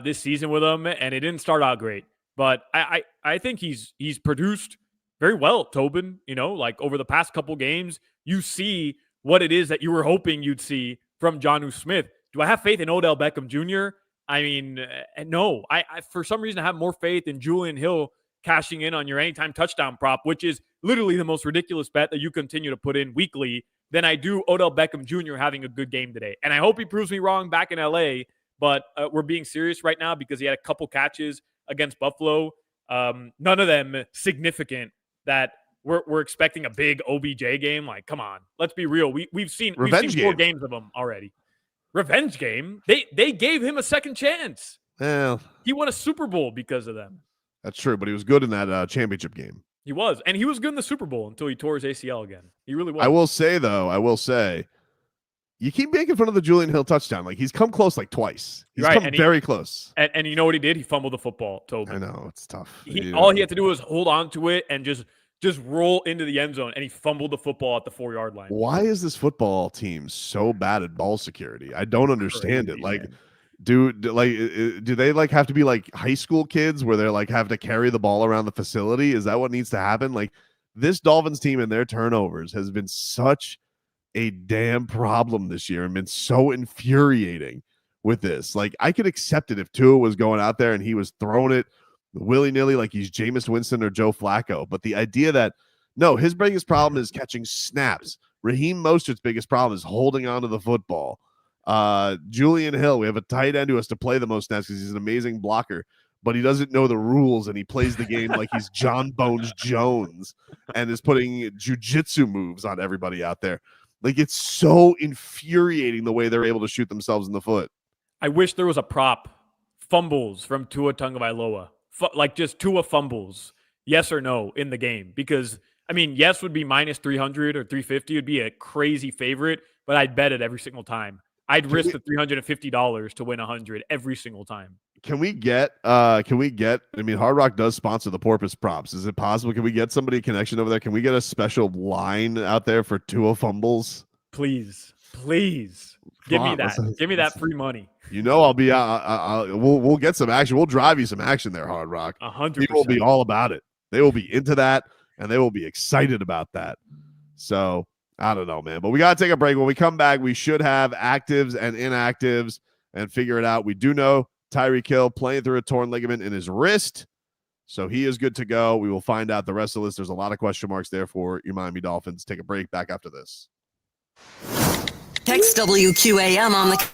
this season with him, and it didn't start out great. But I think he's produced very well, Tobin. Like over the past couple games, you see what it is that you were hoping you'd see from Jonnu Smith. Do I have faith in Odell Beckham Jr.? I mean, no. I for some reason I have more faith in Julian Hill cashing in on your anytime touchdown prop, which is literally the most ridiculous bet that you continue to put in weekly, than I do Odell Beckham Jr. having a good game today. And I hope he proves me wrong back in LA, but we're being serious right now because he had a couple catches against Buffalo. None of them significant that we're expecting a big OBJ game. Like, come on, let's be real. We've seen 4 games of him already. Revenge game. They gave him a second chance.
Well,
he won a Super Bowl because of them.
That's true, but he was good in that championship game.
He was, and he was good in the Super Bowl until he tore his ACL again. He really was.
I will say, you keep making fun of the Julian Hill touchdown. Like, he's come close like twice. He's come very close.
And you know what he did? He fumbled the football, Toby.
I know, it's tough.
All he had to do was hold on to it and just roll into the end zone, and he fumbled the football at the 4-yard line.
Why is this football team so bad at ball security? I don't understand it. Like, do they like have to be like high school kids where they're like have to carry the ball around the facility? Is that what needs to happen? Like, this Dolphins team and their turnovers has been such a damn problem this year and been so infuriating. with this. Like, I could accept it if Tua was going out there and he was throwing it willy-nilly like he's Jameis Winston or Joe Flacco. But the idea that, no, his biggest problem is catching snaps. Raheem Mostert's biggest problem is holding on to the football. Julian Hill, we have a tight end who has to play the most snaps because he's an amazing blocker, but he doesn't know the rules and he plays the game like he's John Bones Jones and is putting jujitsu moves on everybody out there. Like, it's so infuriating the way they're able to shoot themselves in the foot.
I wish there was a prop. Fumbles from Tua Tagovailoa. Like just Tua fumbles, yes or no, in the game. Because, I mean, yes would be minus 300 or 350. It would be a crazy favorite, but I'd bet it every single time. I'd risk the $350 to win 100 every single time.
Can we get, I mean, Hard Rock does sponsor the Porpoise Props. Is it possible? Can we get somebody a connection over there? Can we get a special line out there for Tua fumbles?
Please. Give me that. Give me that free money.
You know, I'll be, we'll get some action. We'll drive you some action there, Hard Rock.
100%.
People will be all about it. They will be into that and they will be excited about that. So I don't know, man, but we got to take a break. When we come back, we should have actives and inactives and figure it out. We do know Tyreek Hill playing through a torn ligament in his wrist, so he is good to go. We will find out the rest of the list. There's a lot of question marks there for your Miami Dolphins. Take a break. Back after this.
Text WQAM on the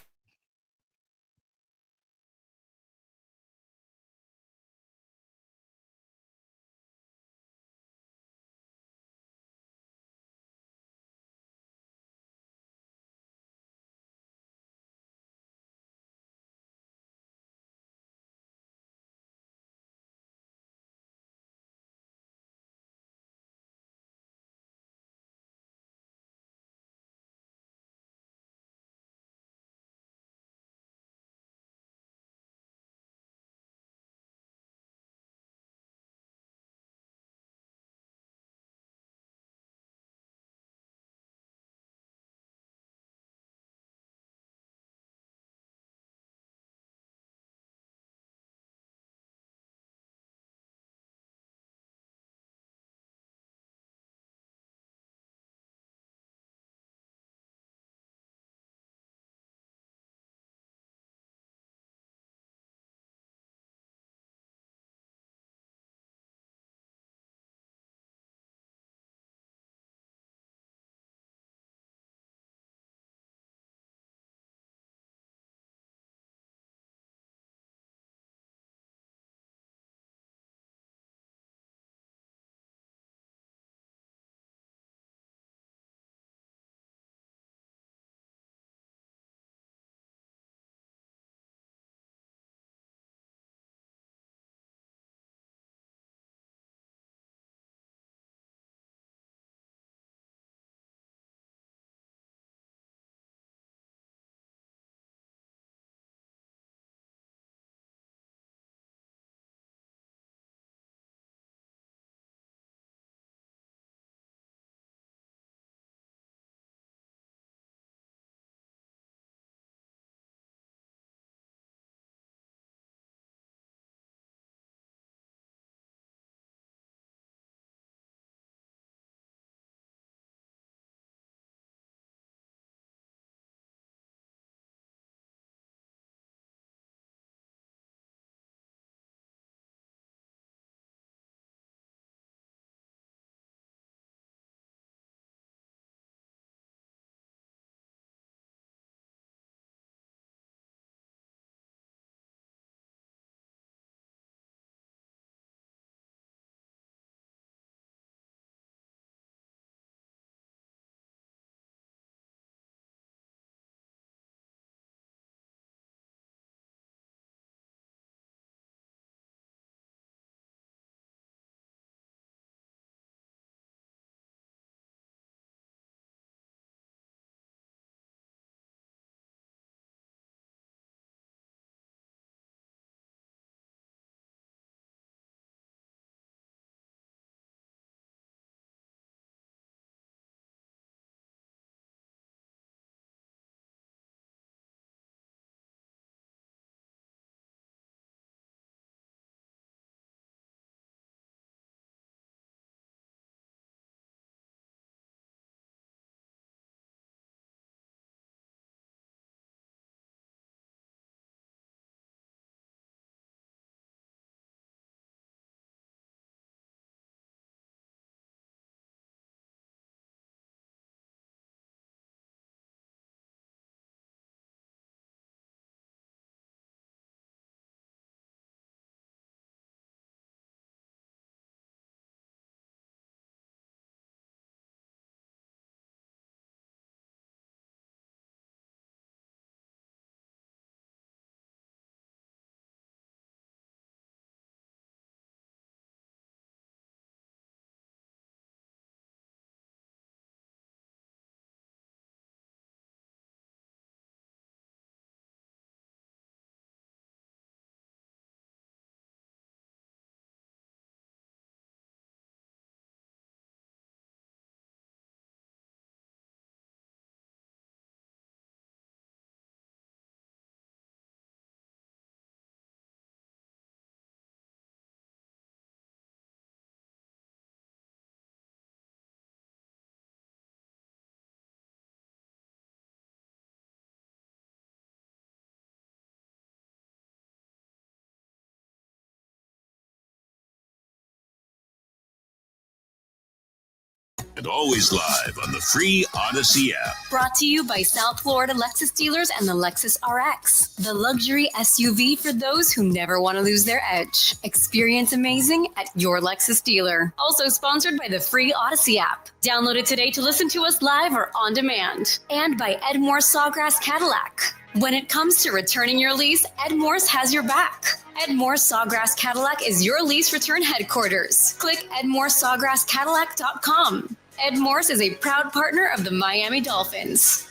and always live on the free Odyssey app.
Brought to you by South Florida Lexus dealers and the Lexus RX, the luxury SUV for those who never want to lose their edge. Experience amazing at your Lexus dealer. Also sponsored by the free Odyssey app. Download it today to listen to us live or on demand. And by Edmore Sawgrass Cadillac. When it comes to returning your lease, Ed Morse has your back. Ed Morse Sawgrass Cadillac is your lease return headquarters. Click edmoresawgrasscadillac.com. Ed Morse is a proud partner of the Miami Dolphins.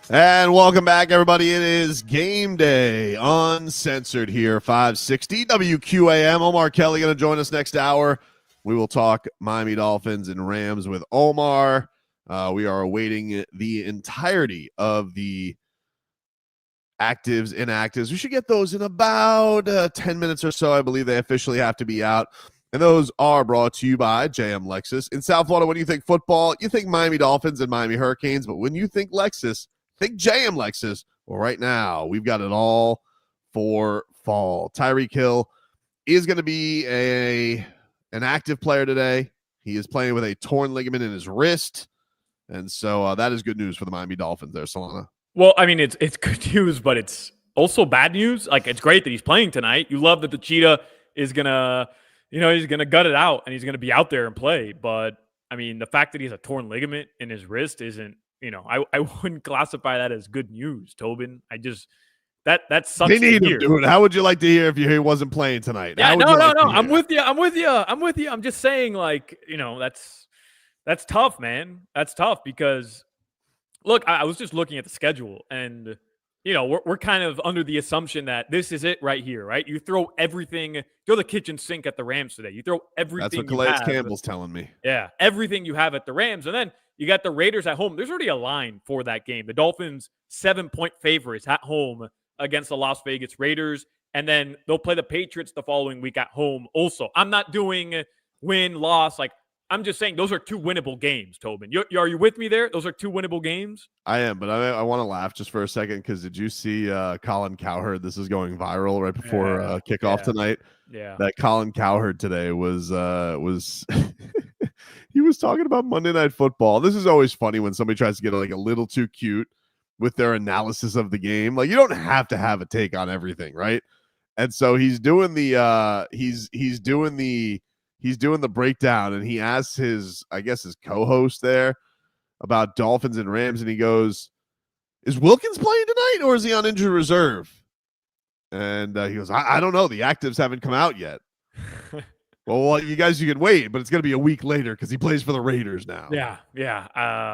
And welcome back, everybody. It is Game Day, Uncensored here, 560 WQAM. Omar Kelly going to join us next hour. We will talk Miami Dolphins and Rams with Omar. We are awaiting the entirety of the actives, inactives. We should get those in about 10 minutes or so. I believe they officially have to be out. And those are brought to you by JM Lexus. In South Florida, when you think football, you think Miami Dolphins and Miami Hurricanes. But when you think Lexus, think JM Lexus. Well, right now, we've got it all for fall. Tyreek Hill is going to be an active player today. He is playing with a torn ligament in his wrist. And so that is good news for the Miami Dolphins there, Solana.
Well, I mean, it's good news, but it's also bad news. Like, it's great that he's playing tonight. You love that the Cheetah is going to, he's going to gut it out and he's going to be out there and play. But, I mean, the fact that he has a torn ligament in his wrist isn't, I wouldn't classify that as good news, Tobin. That sucks.
They need him, dude. How would you like to hear if he wasn't playing tonight?
Yeah, no. I'm with you. I'm just saying, like, that's tough, man. That's tough because, look, I was just looking at the schedule and, we're kind of under the assumption that this is it right here, right? You throw the kitchen sink at the Rams today. You throw everything.
That's what Calais Campbell's telling me.
Yeah, everything you have at the Rams. And then you got the Raiders at home. There's already a line for that game. The Dolphins 7-point favorites at home against the Las Vegas Raiders. And then they'll play the Patriots the following week at home also. I'm not doing win, loss. Like, I'm just saying those are two winnable games, Tobin. Are you with me there? Those are two winnable games?
I am, but I want to laugh just for a second because did you see Colin Cowherd? This is going viral right before kickoff tonight.
Yeah.
That Colin Cowherd today was he was talking about Monday Night Football. This is always funny when somebody tries to get like a little too cute with their analysis of the game. Like, you don't have to have a take on everything, right? And so he's doing the he's doing the breakdown, and he asks his co-host there about Dolphins and Rams, and he goes, "Is Wilkins playing tonight, or is he on injured reserve?" And he goes, I don't know. The actives haven't come out yet." Well, you can wait, but it's going to be a week later because he plays for the Raiders now.
Yeah.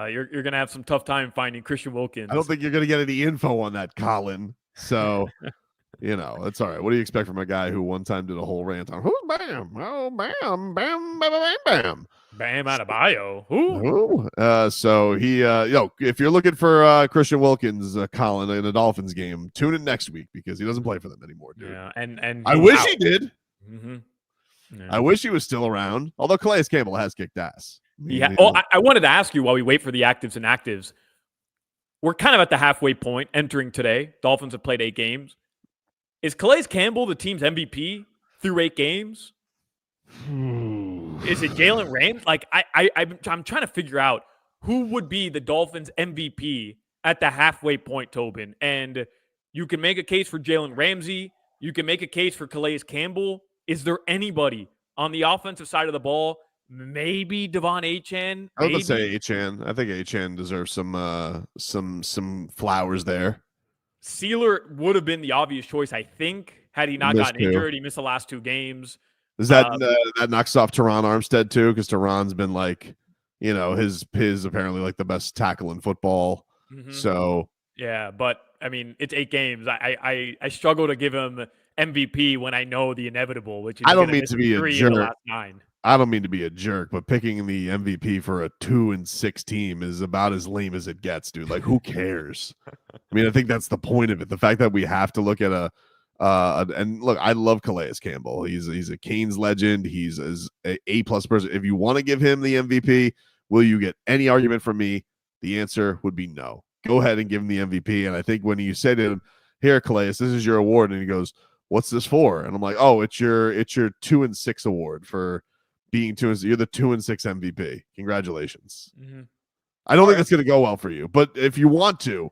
You're going to have some tough time finding Christian Wilkins.
I don't think you're going to get any info on that, Colin. So... it's all right. What do you expect from a guy who one time did a whole rant on who's Bam? Oh, Bam, Bam, Bam, Bam, Bam.
Bam out of bio. Who?
So he, if you're looking for Christian Wilkins, Colin, in a Dolphins game, tune in next week because he doesn't play for them anymore, dude.
Yeah, and
I wish he did.
Mm-hmm. Yeah.
I wish he was still around. Although Calais Campbell has kicked ass.
Yeah. Oh, I wanted to ask you while we wait for the actives and actives. We're kind of at the halfway point entering today. Dolphins have played 8 games. Is Calais Campbell the team's MVP through 8 games? Is it Jalen Ramsey? Like, I'm trying to figure out who would be the Dolphins' MVP at the halfway point, Tobin. And you can make a case for Jalen Ramsey. You can make a case for Calais Campbell. Is there anybody on the offensive side of the ball? Maybe Devon Achane.
I would say Achane. I think Achane deserves some flowers there.
Sealer would have been the obvious choice, I think, had he not gotten injured. He missed the last 2 games.
Is that knocks off Teron Armstead too? Because Teron's been like, his apparently like the best tackle in football.
Mm-hmm.
So
yeah, but I mean, it's 8 games. I struggle to give him MVP when I know the inevitable, which is
I don't mean to be a jerk.
Last 9.
I don't mean to be a jerk, but picking the MVP for a 2-6 team is about as lame as it gets, dude. Like, who cares? I mean, I think that's the point of it. The fact that we have to look at and look, I love Calais Campbell. He's a Canes legend. He's a A+ person. If you want to give him the MVP, will you get any argument from me? The answer would be no. Go ahead and give him the MVP. And I think when you say to him, "Here, Calais, this is your award," and he goes, "What's this for?" And I'm like, "Oh, it's your 2-6 award for being you're the 2-6 MVP. Congratulations.
Mm-hmm.
I don't think that's going to go well for you, but if you want to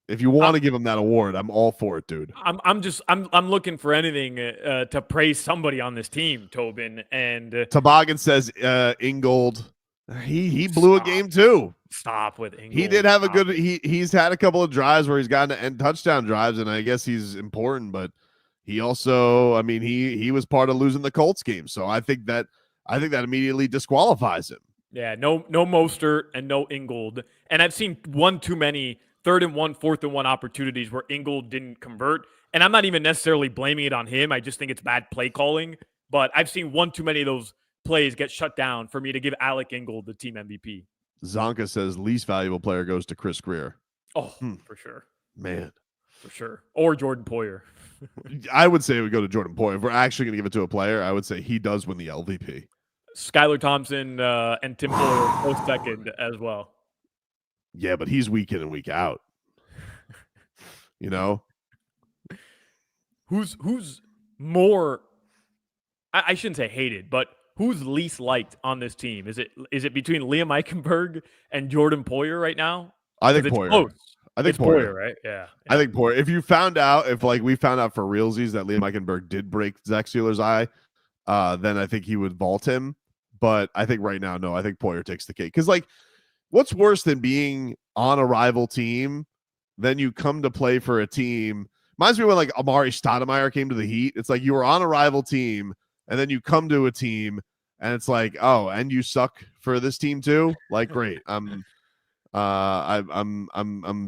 give him that award, I'm all for it, dude.
I'm looking for anything to praise somebody on this team, Tobin. And
Toboggan says Ingold. He blew a game too.
Stop with Ingold.
He did have a good. He's had a couple of drives where he's gotten to end touchdown drives, and I guess he's important. But he also, I mean, he was part of losing the Colts game, so I think that immediately disqualifies him.
Yeah, no Mostert and no Ingold. And I've seen one too many 3rd and 1, 4th and 1 opportunities where Ingold didn't convert. And I'm not even necessarily blaming it on him. I just think it's bad play calling. But I've seen one too many of those plays get shut down for me to give Alec Ingold the team MVP.
Zonka says least valuable player goes to Chris Greer.
Oh, for sure.
Man.
For sure. Or Jordan Poyer.
I would say it would go to Jordan Poyer. If we're actually going to give it to a player, I would say he does win the LVP.
Skylar Thompson and Tim Poyer both second as well.
Yeah, but he's week in and week out. You know?
Who's more, I shouldn't say hated, but who's least liked on this team? Is it between Liam Eichenberg and Jordan Poyer right now?
I think Poyer.
Close.
I think
it's Poyer, right? Yeah.
I think Poyer. If we found out for realsies that Liam Eichenberg did break Zach Steeler's eye, then I think he would vault him. But I think right now, no, I think Poyer takes the cake. Because, what's worse than being on a rival team? Then you come to play for a team. Reminds me when, Amari Stoudemire came to the Heat. It's like you were on a rival team, and then you come to a team, and it's like, oh, and you suck for this team too? Great. I'm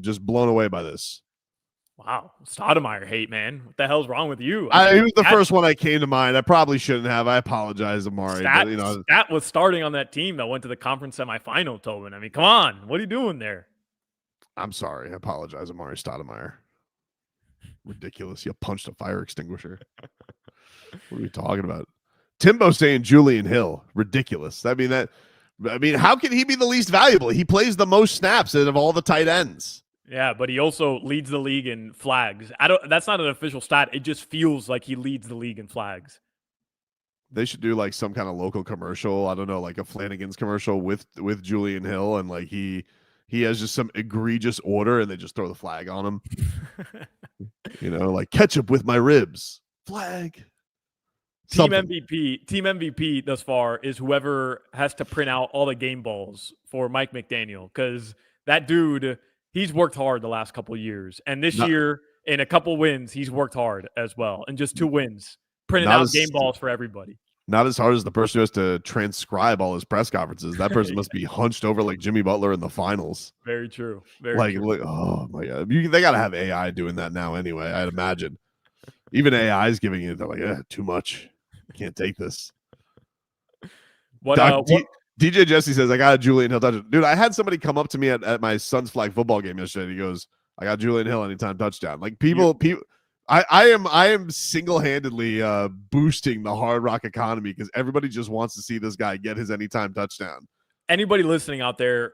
just blown away by this.
Wow, Stoudemire hate, man. What the hell's wrong with you?
He was the first one I came to mind. I probably shouldn't have. I apologize, Amari.
Stat was starting on that team that went to the conference semifinal, Tobin. I mean, come on. What are you doing there?
I'm sorry. I apologize, Amari Stoudemire. Ridiculous. You punched a fire extinguisher. What are we talking about? Timbo saying Julian Hill. Ridiculous. I mean, how can he be the least valuable? He plays the most snaps out of all the tight ends.
Yeah, but he also leads the league in flags. That's not an official stat. It just feels like he leads the league in flags.
They should do some kind of local commercial. I don't know, a Flanagan's commercial with Julian Hill, and he has just some egregious order, and they just throw the flag on him. Ketchup with my ribs. Flag.
Team MVP thus far is whoever has to print out all the game balls for Mike McDaniel, because that dude, he's worked hard the last couple of years. And this year, in a couple wins, he's worked hard as well. And just 2 wins, printing out game balls for everybody.
Not as hard as the person who has to transcribe all his press conferences. That person must be hunched over like Jimmy Butler in the finals.
Very true. Very true.
Oh my God. They got to have AI doing that now anyway, I'd imagine. Even AI is giving it, they're like, too much. Can't take this. DJ Jesse says, I got a Julian Hill touchdown. Dude, I had somebody come up to me at my son's flag football game yesterday. And he goes, I got Julian Hill anytime touchdown. People, I am single-handedly boosting the Hard Rock economy because everybody just wants to see this guy get his anytime touchdown.
Anybody listening out there,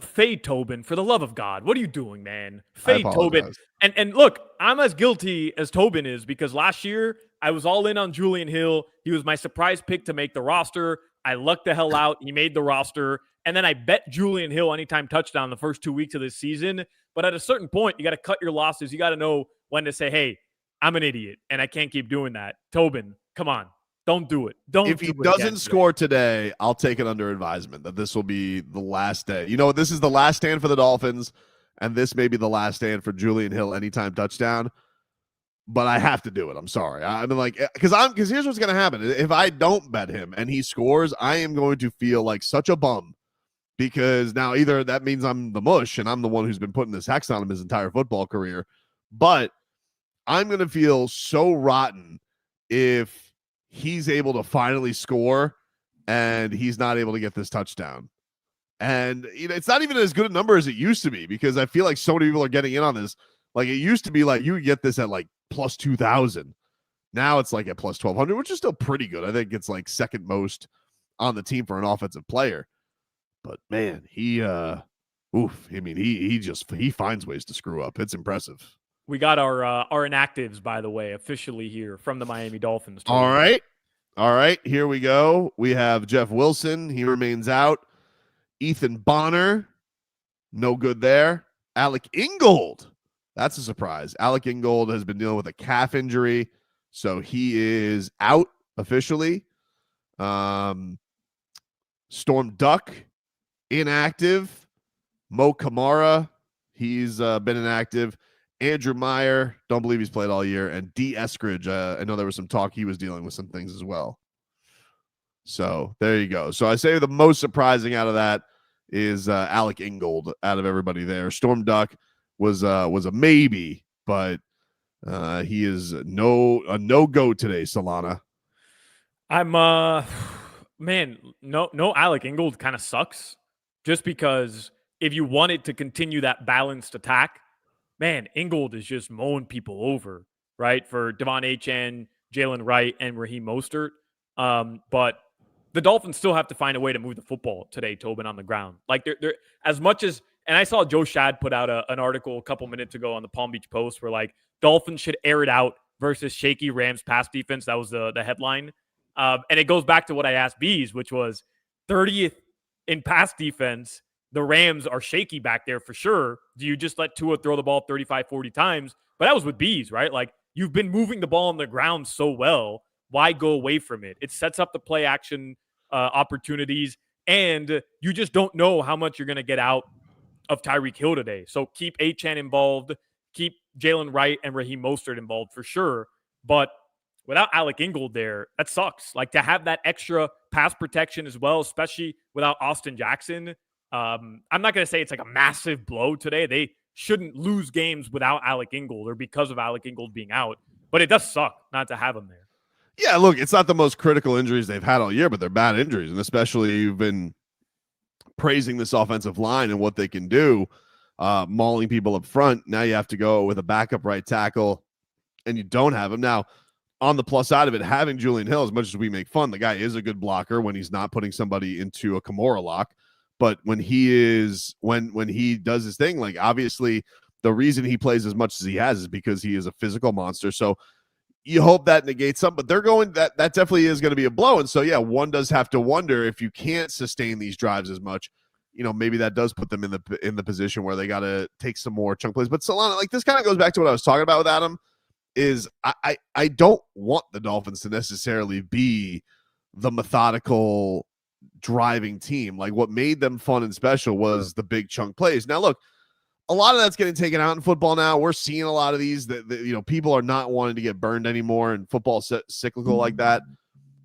fade Tobin, for the love of God. What are you doing, man? Fade Tobin. And look, I'm as guilty as Tobin is because last year I was all in on Julian Hill. He was my surprise pick to make the roster. I lucked the hell out. He made the roster. And then I bet Julian Hill anytime touchdown the first 2 weeks of this season. But at a certain point, you got to cut your losses. You got to know when to say, hey, I'm an idiot and I can't keep doing that. Tobin, come on. Don't do it.
If he doesn't score today, I'll take it under advisement that this will be the last day. You know, this is the last stand for the Dolphins, and this may be the last stand for Julian Hill anytime touchdown. But I have to do it. I'm sorry. I mean, because here's what's going to happen. If I don't bet him and he scores, I am going to feel like such a bum because now either that means I'm the mush and I'm the one who's been putting this hex on him his entire football career, but I'm going to feel so rotten if he's able to finally score and he's not able to get this touchdown. And it's not even as good a number as it used to be because I feel like so many people are getting in on this. Like it used to be like you would get this at plus 2,000. Now it's at plus 1,200, which is still pretty good. I think it's second most on the team for an offensive player. But man, he finds ways to screw up. It's impressive.
We got our inactives, by the way, officially here from the Miami Dolphins.
All right. All right, here we go. We have Jeff Wilson. He remains out. Ethan Bonner, no good there. Alec Ingold, that's a surprise. Alec Ingold has been dealing with a calf injury, so he is out officially. Storm Duck, inactive. Mo Kamara, he's been inactive. Andrew Meyer, don't believe he's played all year. And D. Eskridge, I know there was some talk he was dealing with some things as well. So there you go. So I say the most surprising out of that is Alec Ingold out of everybody there. Storm Duck was a maybe, but he is a no-go today, Solana.
I'm man, no Alec Ingold kind of sucks just because if you wanted to continue that balanced attack, man, Ingold is just mowing people over, right? For Devon Achane, Jalen Wright, and Raheem Mostert. But the Dolphins still have to find a way to move the football today, Tobin, on the ground. Like they're as much as, and I saw Joe Shad put out an article a couple minutes ago on the Palm Beach Post where like Dolphins should air it out versus shaky Rams pass defense. That was the headline. And it goes back to what I asked Bees, which was 30th in pass defense. The Rams are shaky back there for sure. Do you just let Tua throw the ball 35, 40 times? But that was with Bees, right? Like you've been moving the ball on the ground so well. Why go away from it? It sets up the play action opportunities, and you just don't know how much you're going to get out of Tyreek Hill today. So keep Achane involved, keep Jalen Wright and Raheem Mostert involved for sure. But without Alec Ingold there, that sucks. Like to have that extra pass protection as well, especially without Austin Jackson. I'm not going to say it's like a massive blow today. They shouldn't lose games without Alec Ingold or because of Alec Ingold being out, but it does suck not to have him there.
Yeah, look, it's not the most critical injuries they've had all year, but they're bad injuries. And especially you've been praising this offensive line and what they can do, mauling people up front. Now you have to go with a backup right tackle, and you don't have him. Now, on the plus side of it, having Julian Hill, as much as we make fun, the guy is a good blocker when he's not putting somebody into a Kimura lock. But when he is, when he does his thing, like obviously the reason he plays as much as he has is because he is a physical monster. So you hope that negates some, but they're going, that definitely is going to be a blow. And so, yeah, one does have to wonder if you can't sustain these drives as much, you know, maybe that does put them in the position where they got to take some more chunk plays. But Solana, like this kind of goes back to what I was talking about with Adam, is I don't want the Dolphins to necessarily be the methodical driving team. Like what made them fun and special was the big chunk plays. Now, look, a lot of that's getting taken out in football now. We're seeing a lot of these that you know, people are not wanting to get burned anymore, and football's cyclical like that.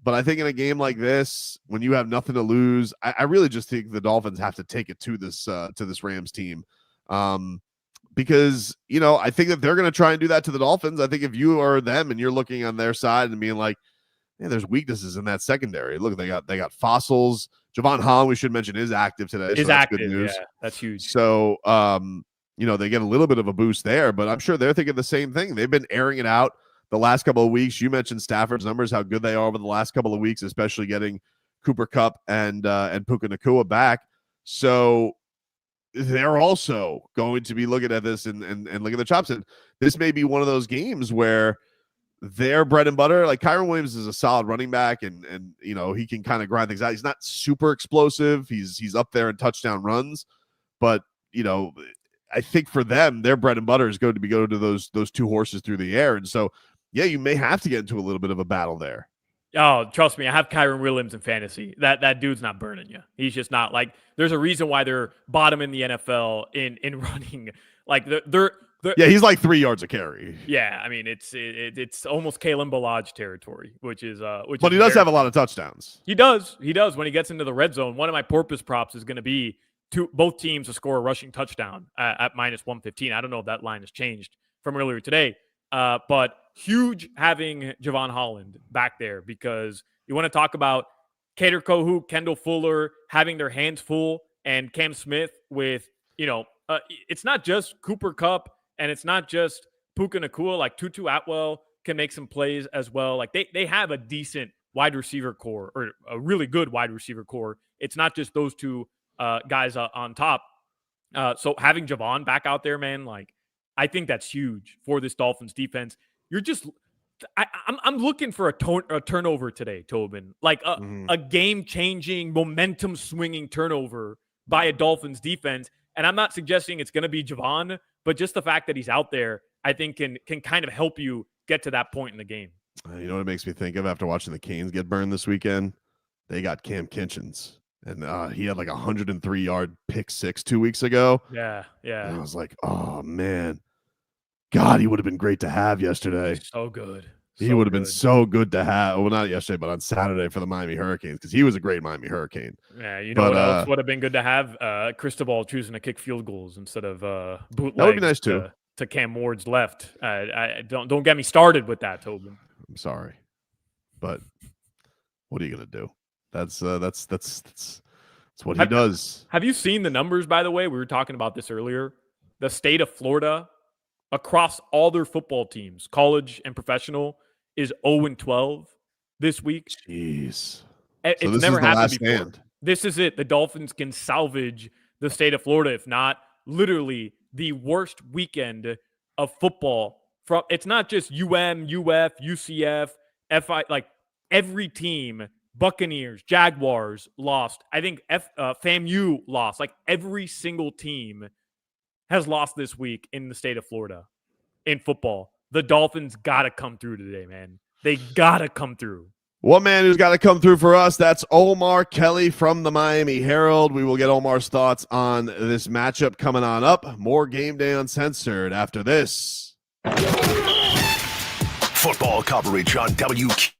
But I think in a game like this, when you have nothing to lose, I really just think the Dolphins have to take it to this Rams team. Because, you know, I think that they're going to try and do that to the Dolphins. I think if you are them and you're looking on their side and being like, yeah, there's weaknesses in that secondary. Look, they got fossils. Javon Holland, we should mention, is active today.
Is
so that's
active,
good news.
yeah, that's huge.
So, you know, they get a little bit of a boost there, but I'm sure they're thinking the same thing. They've been airing it out the last couple of weeks. You mentioned Stafford's numbers, how good they are over the last couple of weeks, especially getting Cooper Kupp and Puka Nacua back. So they're also going to be looking at this and looking at the chops. And this may be one of those games where their bread and butter, like Kyron Williams is a solid running back, and you know, he can kind of grind things out. He's not super explosive. He's up there in touchdown runs, but you know, I think for them, their bread and butter is going to be go to those two horses through the air. And so, yeah, you may have to get into a little bit of a battle there.
Oh, trust me, I have Kyron Williams in fantasy. That dude's not burning you. He's just not. Like, there's a reason why they're bottom in the NFL in running. Like they're
yeah, he's like 3 yards a carry.
Yeah, I mean it's almost Kalen Ballage territory, which is
But he does have a lot of touchdowns.
He does when he gets into the red zone. One of my porpoise props is going to be both teams to score a rushing touchdown at minus 115. I don't know if that line has changed from earlier today, but huge having Javon Holland back there, because you want to talk about Kader Kohou, Kendall Fuller having their hands full, and Cam Smith with, you know, it's not just Cooper Kupp and it's not just Puka Nacua. Like Tutu Atwell can make some plays as well. Like they have a decent wide receiver core, or a really good wide receiver core. It's not just those two guys on top. So having Javon back out there, man, like I think that's huge for this Dolphins defense. I'm looking for a turnover today, Tobin. Like a game-changing, momentum-swinging turnover by a Dolphins defense. And I'm not suggesting it's going to be Javon, but just the fact that he's out there, I think can kind of help you get to that point in the game.
You know what it makes me think of after watching the Canes get burned this weekend? They got Cam Kinchens, and he had like a 103-yard pick six 2 weeks ago.
Yeah.
And I was like, oh, man. God, he would have been great to have yesterday.
So good.
He would have been so good to have. Well, not yesterday, but on Saturday for the Miami Hurricanes, because he was a great Miami Hurricane.
Yeah, you know what else would have been good to have? Cristobal choosing to kick field goals instead of bootlegs.
That would be nice too.
To Cam Ward's left. Don't get me started with that, Tobin.
I'm sorry, but what are you gonna do? That's what he does.
Have you seen the numbers? By the way, we were talking about this earlier. The state of Florida, across all their football teams, college and professional, is 0-12 this week.
Jeez.
It's
so this
never
is the
happened
last
before.
stand.
This is it. The Dolphins can salvage the state of Florida, if not literally the worst weekend of football. From it's not just UM, UF, UCF, FI, like every team, Buccaneers, Jaguars lost. I think FAMU lost. Like every single team has lost this week in the state of Florida in football. The Dolphins got to come through today, man. They got to come through.
One man who's got to come through for us, that's Omar Kelly from the Miami Herald. We will get Omar's thoughts on this matchup coming on up. More Game Day Uncensored after this.
Football coverage on WQ.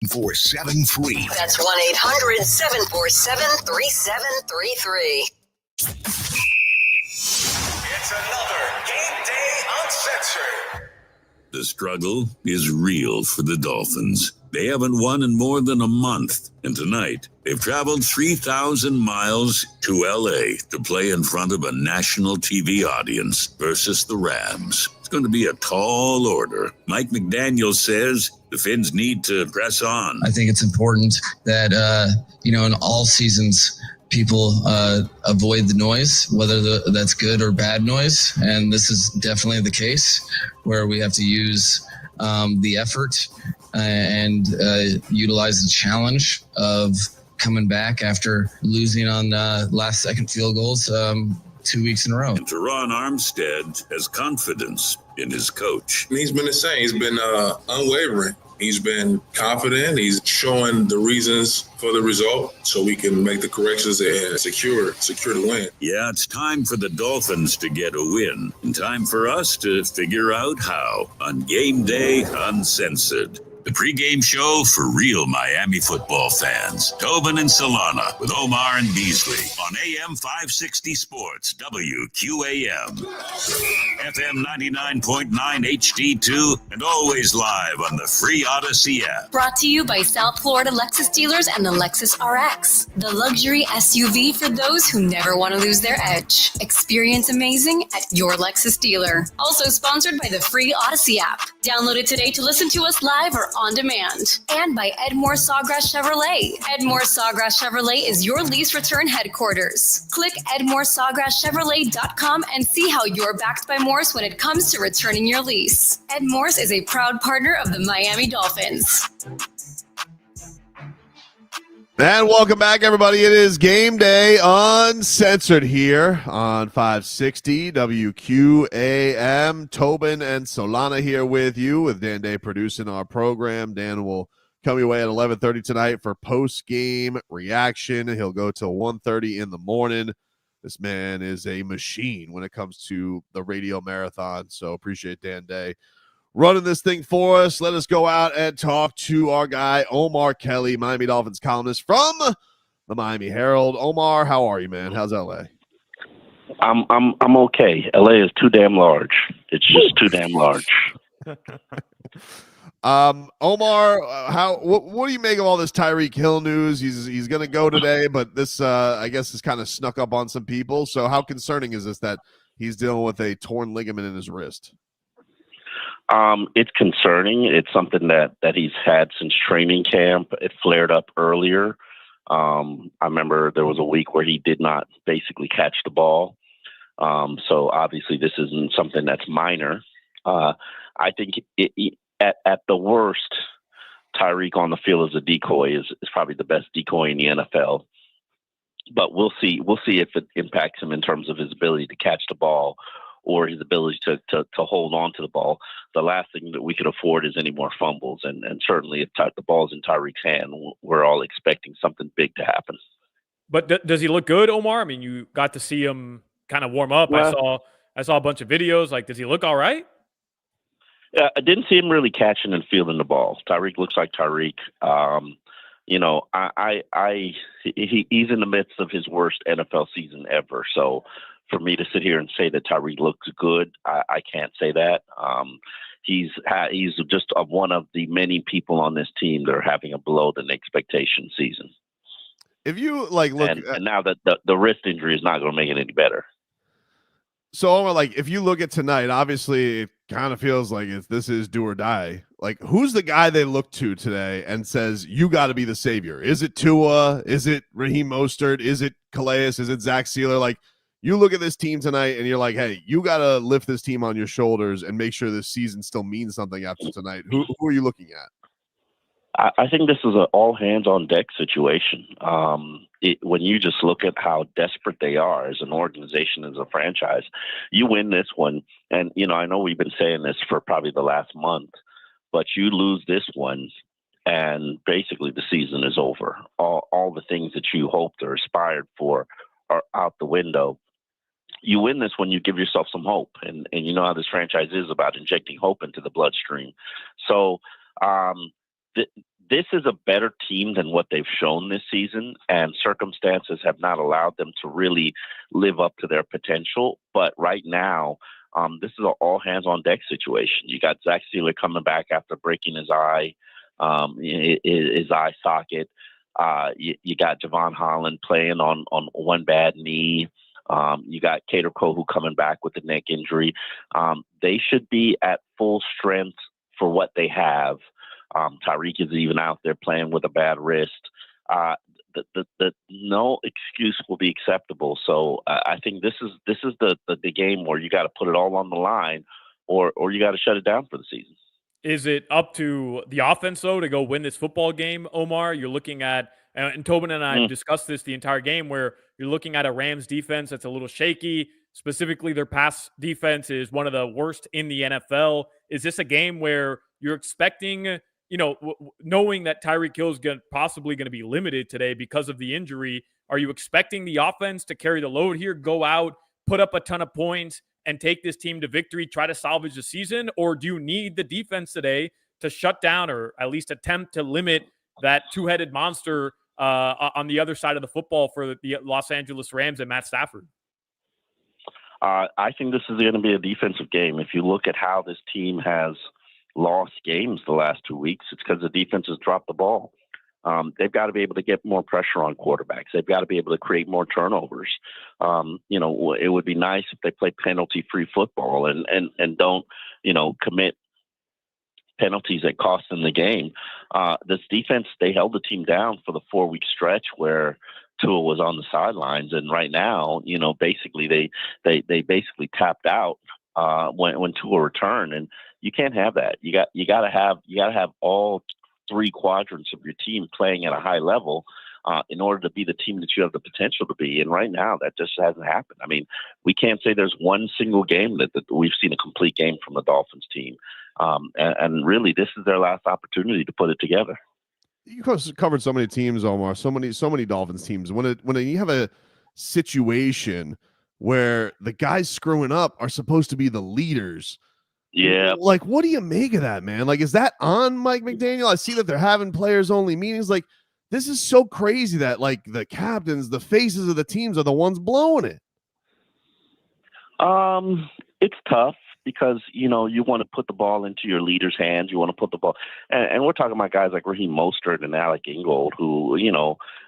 1-800-747-free.
That's 1-800-747-3733.
It's another Game Day Uncensored.
The struggle is real for the Dolphins. They haven't won in more than a month, and tonight they've traveled 3,000 miles to L.A. to play in front of a national TV audience versus the Rams. It's going to be a tall order. Mike McDaniel says the Finns need to press on.
I think it's important that, in all seasons, people avoid the noise, whether that's good or bad noise. And this is definitely the case where we have to use the effort and utilize the challenge of coming back after losing on last-second field goals 2 weeks in a row.
And Teron Armstead has confidence in his coach.
He's been the same. He's been unwavering. He's been confident. He's showing the reasons for the result so we can make the corrections and secure the win.
Yeah, it's time for the Dolphins to get a win. And time for us to figure out how on Game Day Uncensored. The pregame show for real Miami football fans. Tobin and Solana with Omar and Beasley on AM 560 Sports, WQAM. FM 99.9 HD2, and always live on the free Odyssey app.
Brought to you by South Florida Lexus dealers and the Lexus RX, the luxury SUV for those who never want to lose their edge. Experience amazing at your Lexus dealer. Also sponsored by the free Odyssey app. Download it today to listen to us live or on demand. And by Edmore Sawgrass Chevrolet. Edmore Sawgrass Chevrolet is your lease return headquarters. Click EdmoreSawgrassChevrolet.com and see how you're backed by Morse when it comes to returning your lease. Ed Morse is a proud partner of the Miami Dolphins.
And welcome back, everybody. It is Game Day Uncensored here on 560 WQAM. Tobin and Solana here with you, with Dan Day producing our program. Dan will come your way at 11:30 tonight for post-game reaction. He'll go till 1:30 in the morning. This man is a machine when it comes to the radio marathon, so appreciate Dan Day running this thing for us. Let us go out and talk to our guy, Omar Kelly, Miami Dolphins columnist from the Miami Herald. Omar, how are you, man? How's LA?
I'm okay. LA is too damn large. It's just too damn large.
Omar, what do you make of all this Tyreek Hill news? He's going to go today, but this I guess has kind of snuck up on some people. So how concerning is this that he's dealing with a torn ligament in his wrist?
It's concerning. It's something that he's had since training camp. It flared up earlier. I remember there was a week where he did not basically catch the ball. So obviously this isn't something that's minor. I think at the worst, Tyreek on the field as a decoy is probably the best decoy in the NFL. But we'll see. We'll see if it impacts him in terms of his ability to catch the ball or his ability to hold on to the ball. The last thing that we could afford is any more fumbles. And certainly if the ball's in Tyreek's hand, we're all expecting something big to happen.
But does he look good, Omar? I mean, you got to see him kind of warm up. Well, I saw a bunch of videos. Like, does he look all right?
Yeah, I didn't see him really catching and fielding the ball. Tyreek looks like Tyreek. He's in the midst of his worst NFL season ever. So for me to sit here and say that Tyreek looks good, I can't say that. He's just one of the many people on this team that are having a below than expectation season.
If you look,
and now that the wrist injury is not going to make it any better.
So, Omar, if you look at tonight, obviously it kind of feels like this is do or die. Like, who's the guy they look to today and says, you got to be the savior? Is it Tua? Is it Raheem Mostert? Is it Calais? Is it Zach Sealer? Like, you look at this team tonight and you're like, hey, you got to lift this team on your shoulders and make sure this season still means something after tonight. Who are you looking at?
I think this is an all hands on deck situation. When you just look at how desperate they are as an organization, as a franchise, you win this one. And, I know we've been saying this for probably the last month, but you lose this one and basically the season is over. All the things that you hoped or aspired for are out the window. You win this one, you give yourself some hope. And you know how this franchise is about injecting hope into the bloodstream. So, this is a better team than what they've shown this season, and circumstances have not allowed them to really live up to their potential. But right now, this is an all hands on deck situation. You got Zach Steeler coming back after breaking his eye socket. You got Javon Holland playing on one bad knee. You got Cater Kohu coming back with the neck injury. They should be at full strength for what they have. Tyreek is even out there playing with a bad wrist. The no excuse will be acceptable. So I think this is the game where you got to put it all on the line, or you got to shut it down for the season.
Is it up to the offense, though, to go win this football game, Omar? You're looking at, and Tobin and I discussed this the entire game, where you're looking at a Rams defense that's a little shaky. Specifically, their pass defense is one of the worst in the NFL. Is this a game where you're expecting, knowing that Tyreek Hill is possibly going to be limited today because of the injury, are you expecting the offense to carry the load here, go out, put up a ton of points, and take this team to victory, try to salvage the season? Or do you need the defense today to shut down or at least attempt to limit that two-headed monster on the other side of the football for the Los Angeles Rams and Matt Stafford?
I think this is going to be a defensive game. If you look at how this team has lost games the last 2 weeks, it's because the defense has dropped the ball. They've got to be able to get more pressure on quarterbacks. They've got to be able to create more turnovers. It would be nice if they play penalty-free football and don't, commit penalties that cost them the game. This defense, they held the team down for the 4-week stretch where Tua was on the sidelines, and right now, basically they basically tapped out when Tua returned, and you can't have that. You got to have all three quadrants of your team playing at a high level in order to be the team that you have the potential to be. And right now, that just hasn't happened. I mean, we can't say there's one single game that we've seen a complete game from the Dolphins team. And really, this is their last opportunity to put it together.
You covered so many teams, Omar, so many Dolphins teams. When you have a situation where the guys screwing up are supposed to be the leaders,
yeah,
like, what do you make of that, man? Like, is that on Mike McDaniel? I see that they're having players only meetings. Like, this is so crazy that like the captains, the faces of the teams are the ones blowing it.
It's tough because, you want to put the ball into your leader's hands. You want to put the ball, and we're talking about guys like Raheem Mostert and Alec Ingold, who,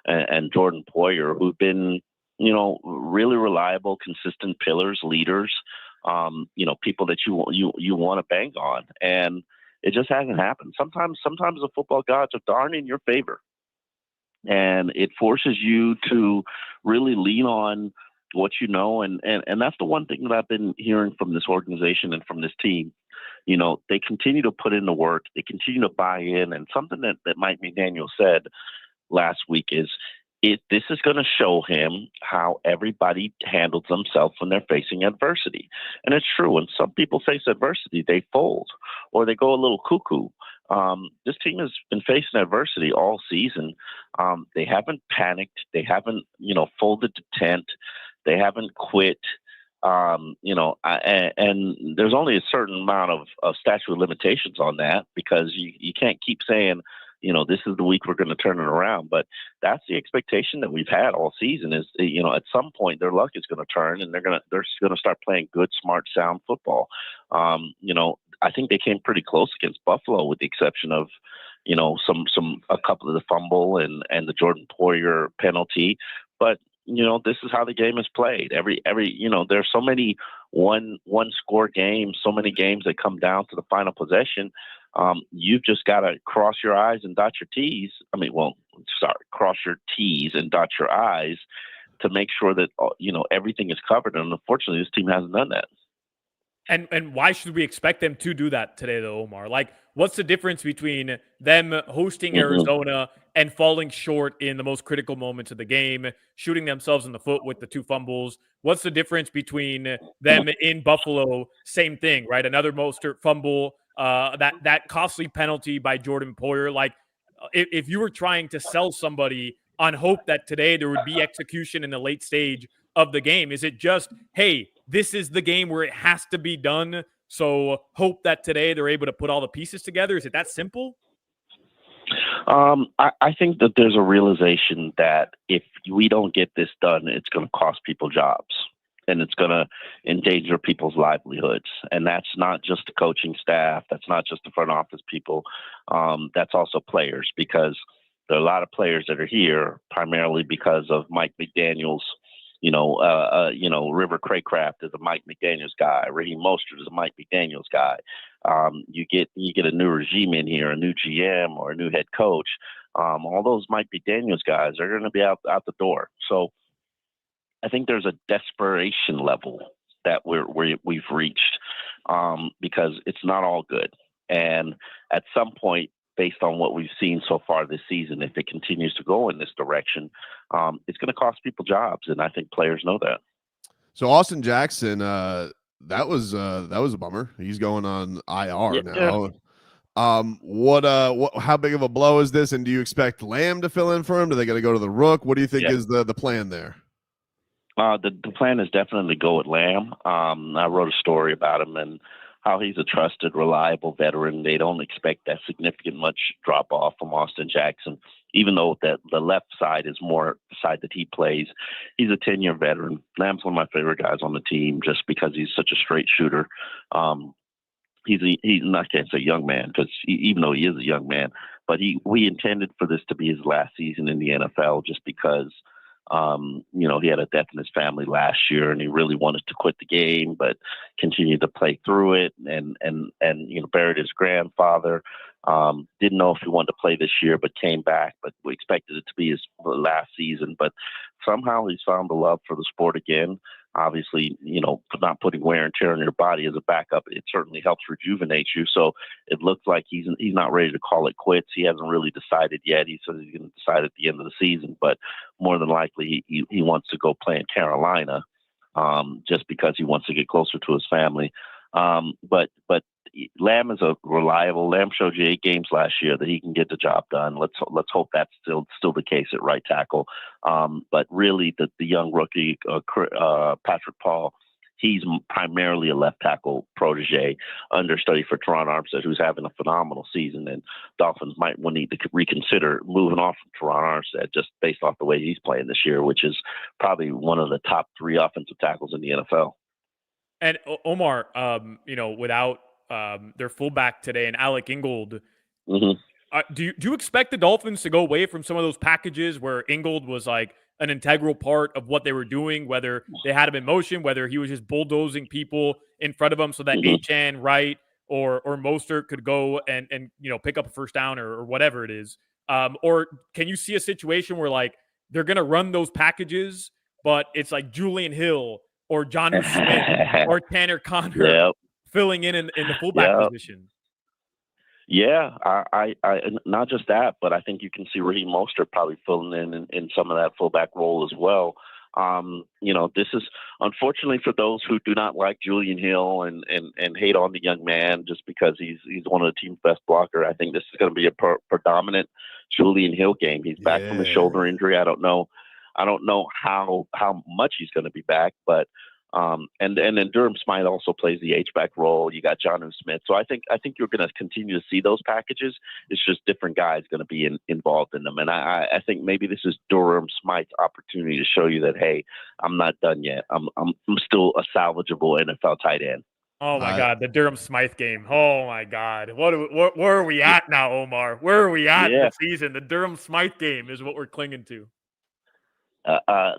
and Jordan Poyer, who've been, really reliable, consistent pillars, leaders, people that you want to bank on. And it just hasn't happened. Sometimes the football gods are darn in your favor. And it forces you to really lean on what you know. And that's the one thing that I've been hearing from this organization and from this team. They continue to put in the work. They continue to buy in. And something that Mike McDaniel said last week is, this is going to show him how everybody handles themselves when they're facing adversity. And it's true. When some people face adversity, they fold or they go a little cuckoo. This team has been facing adversity all season. They haven't panicked. They haven't, folded the tent. They haven't quit. And there's only a certain amount of statute of limitations on that, because you can't keep saying, this is the week we're going to turn it around. But that's the expectation that we've had all season is, at some point their luck is going to turn and they're going to start playing good, smart, sound football. I think they came pretty close against Buffalo, with the exception of, a couple of the fumble and the Jordan Poyer penalty. But, this is how the game is played. Every there's so many one score games, so many games that come down to the final possession. You've just got to cross your I's and dot your T's. Cross your T's and dot your I's to make sure that, everything is covered. And unfortunately, this team hasn't done that.
And why should we expect them to do that today, though, Omar? Like, what's the difference between them hosting Arizona and falling short in the most critical moments of the game, shooting themselves in the foot with the 2 fumbles? What's the difference between them in Buffalo? Same thing, right? Another Mostert fumble, that costly penalty by Jordan Poyer. Like, if you were trying to sell somebody on hope that today there would be execution in the late stage of the game, is it just, hey, this is the game where it has to be done, so hope that today they're able to put all the pieces together? Is it that simple?
I think that there's a realization that if we don't get this done, it's going to cost people jobs and it's going to endanger people's livelihoods. And that's not just the coaching staff. That's not just the front office people. That's also players, because there are a lot of players that are here primarily because of Mike McDaniel's. River Craycraft is a Mike McDaniel's guy. Raheem Mostert is a Mike McDaniel's guy. You get a new regime in here, a new GM or a new head coach. All those Mike McDaniel's guys are going to be out the door. So I think there's a desperation level that we've reached because it's not all good. And at some point, based on what we've seen so far this season, if it continues to go in this direction, it's going to cost people jobs, and I think players know that.
So Austin Jackson, that was a bummer. He's going on IR now. How big of a blow is this? And do you expect Lamb to fill in for him? Do they got to go to the Rook? What do you think is the plan there?
The plan is definitely go with Lamb. I wrote a story about him and how he's a trusted, reliable veteran. They don't expect that significant much drop off from Austin Jackson, even though that the left side is more the side that he plays. He's a 10-year veteran. Lamb's one of my favorite guys on the team just because he's such a straight shooter. He's I can't say young man, because even though he is a young man, but we intended for this to be his last season in the NFL just because he had a death in his family last year and he really wanted to quit the game, but continued to play through it and buried his grandfather. Didn't know if he wanted to play this year, but came back, but we expected it to be his last season. But somehow he's found the love for the sport again. Obviously, not putting wear and tear on your body as a backup, it certainly helps rejuvenate you. So it looks like he's not ready to call it quits. He hasn't really decided yet. He says he's going to decide at the end of the season, but more than likely he wants to go play in Carolina just because he wants to get closer to his family. But Lamb is a reliable. Lamb showed you 8 games last year that he can get the job done. Let's hope that's still the case at right tackle. But really, the young rookie Patrick Paul, he's primarily a left tackle protege, understudy for Teron Armstead, who's having a phenomenal season. And Dolphins might need to reconsider moving off from Teron Armstead just based off the way he's playing this year, which is probably one of the top 3 offensive tackles in the NFL.
And Omar, without their fullback today and Alec Ingold, do you expect the Dolphins to go away from some of those packages where Ingold was like an integral part of what they were doing, whether they had him in motion, whether he was just bulldozing people in front of him so that Achane, Wright, or Mostert could go and pick up a first down or whatever it is? Or can you see a situation where like they're going to run those packages, but it's like Julian Hill or Jonnu Smith or Tanner Conner filling in the fullback position?
Yeah, I not just that, but I think you can see Raheem Mostert probably filling in some of that fullback role as well. This is unfortunately for those who do not like Julian Hill and hate on the young man just because he's one of the team's best blocker. I think this is going to be a predominant Julian Hill game. He's back from a shoulder injury. I don't know how much he's going to be back, but and then Durham Smythe also plays the H-back role. You got Jonnu Smith. So I think you're going to continue to see those packages. It's just different guys going to be involved in them. And I think maybe this is Durham Smythe's opportunity to show you that, hey, I'm not done yet. I'm still a salvageable NFL tight end.
Oh my God, the Durham Smythe game. Oh my God. Where are we at now, Omar? Where are we at in the season? The Durham Smythe game is what we're clinging to.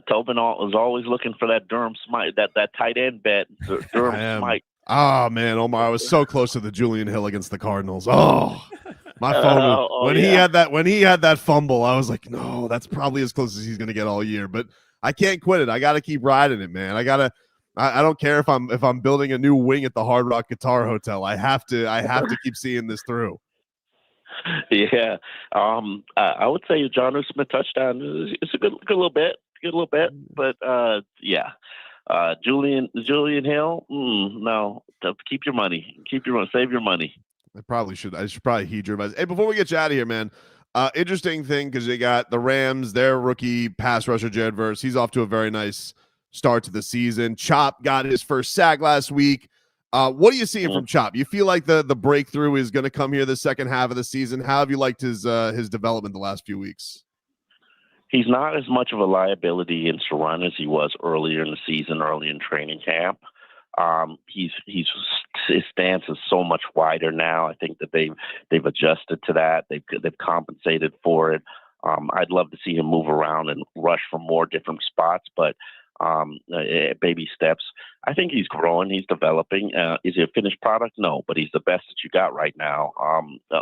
Tobin was always looking for that Durham Smythe, that tight end bet. Durham Smythe.
Oh man, Omar, I was so close to the Julian Hill against the Cardinals. Oh, my phone when he had that fumble, I was like, no, that's probably as close as he's gonna get all year. But I can't quit it. I got to keep riding it, man. I don't care if I'm building a new wing at the Hard Rock Guitar Hotel. I have to keep seeing this through.
Yeah, I would say Jonnu Smith touchdown is a good little bit, but Julian Hill, no, keep your money, save your money.
I should probably heed your advice. Hey, before we get you out of here, man, interesting thing because they got the Rams, their rookie pass rusher Jared Verse. He's off to a very nice start to the season. Chop got his first sack last week. What are you seeing from Chop? You feel like the breakthrough is going to come here the second half of the season? How have you liked his development the last few weeks?
He's not as much of a liability in to run as he was earlier in the season, early in training camp. His stance is so much wider now. I think that they've adjusted to that. They've compensated for it. I'd love to see him move around and rush from more different spots, but baby steps. I think he's growing. He's developing. Is he a finished product? No, but he's the best that you got right now.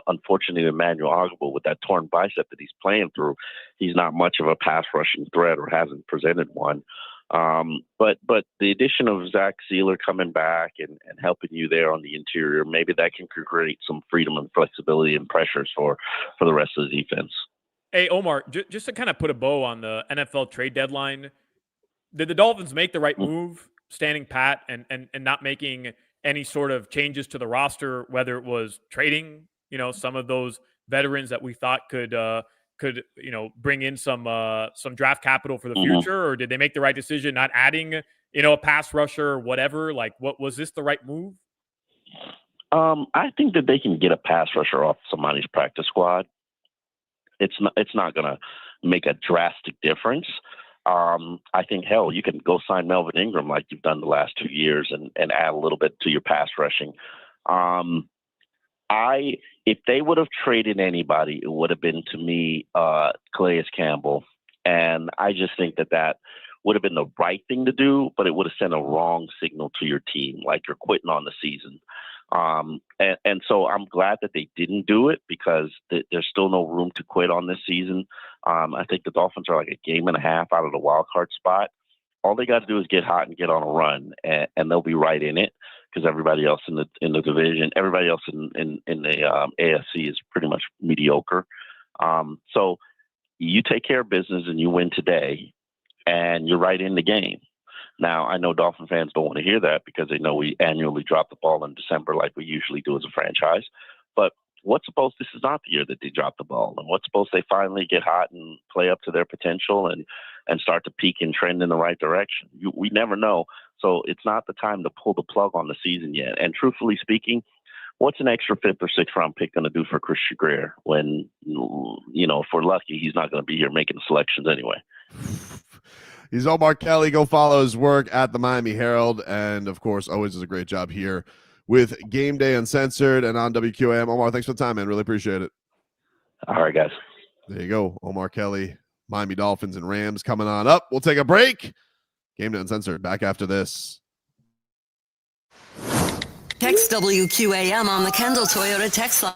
Unfortunately, Emmanuel Ogbah, with that torn bicep that he's playing through, he's not much of a pass rushing threat or hasn't presented one. But the addition of Zach Sealer coming back and helping you there on the interior, maybe that can create some freedom and flexibility and pressures for the rest of the defense.
Hey, Omar, just to kind of put a bow on the NFL trade deadline, did the Dolphins make the right move, standing pat and not making any sort of changes to the roster, whether it was trading, some of those veterans that we thought could bring in some draft capital for the future, or did they make the right decision not adding, a pass rusher or whatever? Like, what was this the right move?
I think that they can get a pass rusher off somebody's practice squad. It's not going to make a drastic difference. I think, hell, you can go sign Melvin Ingram like you've done the last 2 years and add a little bit to your pass rushing. If they would have traded anybody, it would have been, to me, Calais Campbell. And I just think that would have been the right thing to do, but it would have sent a wrong signal to your team, like you're quitting on the season. And so I'm glad that they didn't do it, because there's still no room to quit on this season. I think the Dolphins are like a game and a half out of the wild card spot. All they got to do is get hot and get on a run, and they'll be right in it, because everybody else in the division, everybody else in the AFC is pretty much mediocre. So you take care of business and you win today, and you're right in the game. Now, I know Dolphin fans don't want to hear that, because they know we annually drop the ball in December like we usually do as a franchise. But this is not the year that they drop the ball. And what's supposed they finally get hot and play up to their potential and start to peak and trend in the right direction? We never know. So it's not the time to pull the plug on the season yet. And truthfully speaking, what's an extra 5th or 6th round pick going to do for Christian Greer when, if we're lucky, he's not going to be here making selections anyway?
He's Omar Kelly. Go follow his work at the Miami Herald. And, of course, always does a great job here with Game Day Uncensored and on WQAM. Omar, thanks for the time, man. Really appreciate it.
All right, guys.
There you go. Omar Kelly, Miami Dolphins and Rams coming on up. We'll take a break. Game Day Uncensored back after this.
Text WQAM on the Kendall Toyota text line.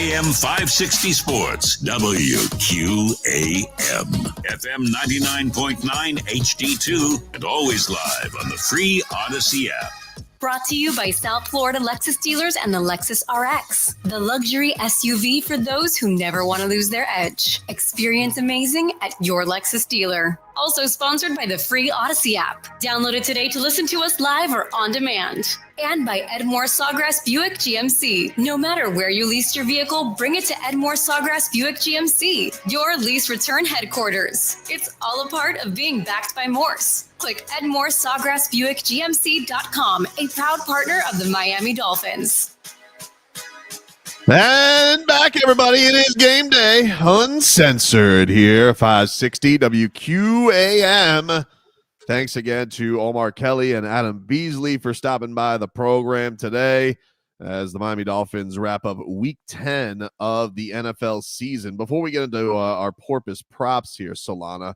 AM 560 Sports, WQAM, FM 99.9 HD2, and always live on the free Odyssey app.
Brought to you by South Florida Lexus dealers and the Lexus RX, the luxury SUV for those who never want to lose their edge. Experience amazing at your Lexus dealer. Also sponsored by the free Odyssey app. Download it today to listen to us live or on demand. And by Edmore Sawgrass Buick GMC. No matter where you leased your vehicle, bring it to Edmore Sawgrass Buick GMC, your lease return headquarters. It's all a part of being backed by Morse. Click EdmoreSawgrassBuickGMC.com, a proud partner of the Miami Dolphins.
And back, everybody. It is game day. Uncensored here, 560 WQAM. Thanks again to Omar Kelly and Adam Beasley for stopping by the program today as the Miami Dolphins wrap up week 10 of the NFL season. Before we get into our porpoise props here, Solana,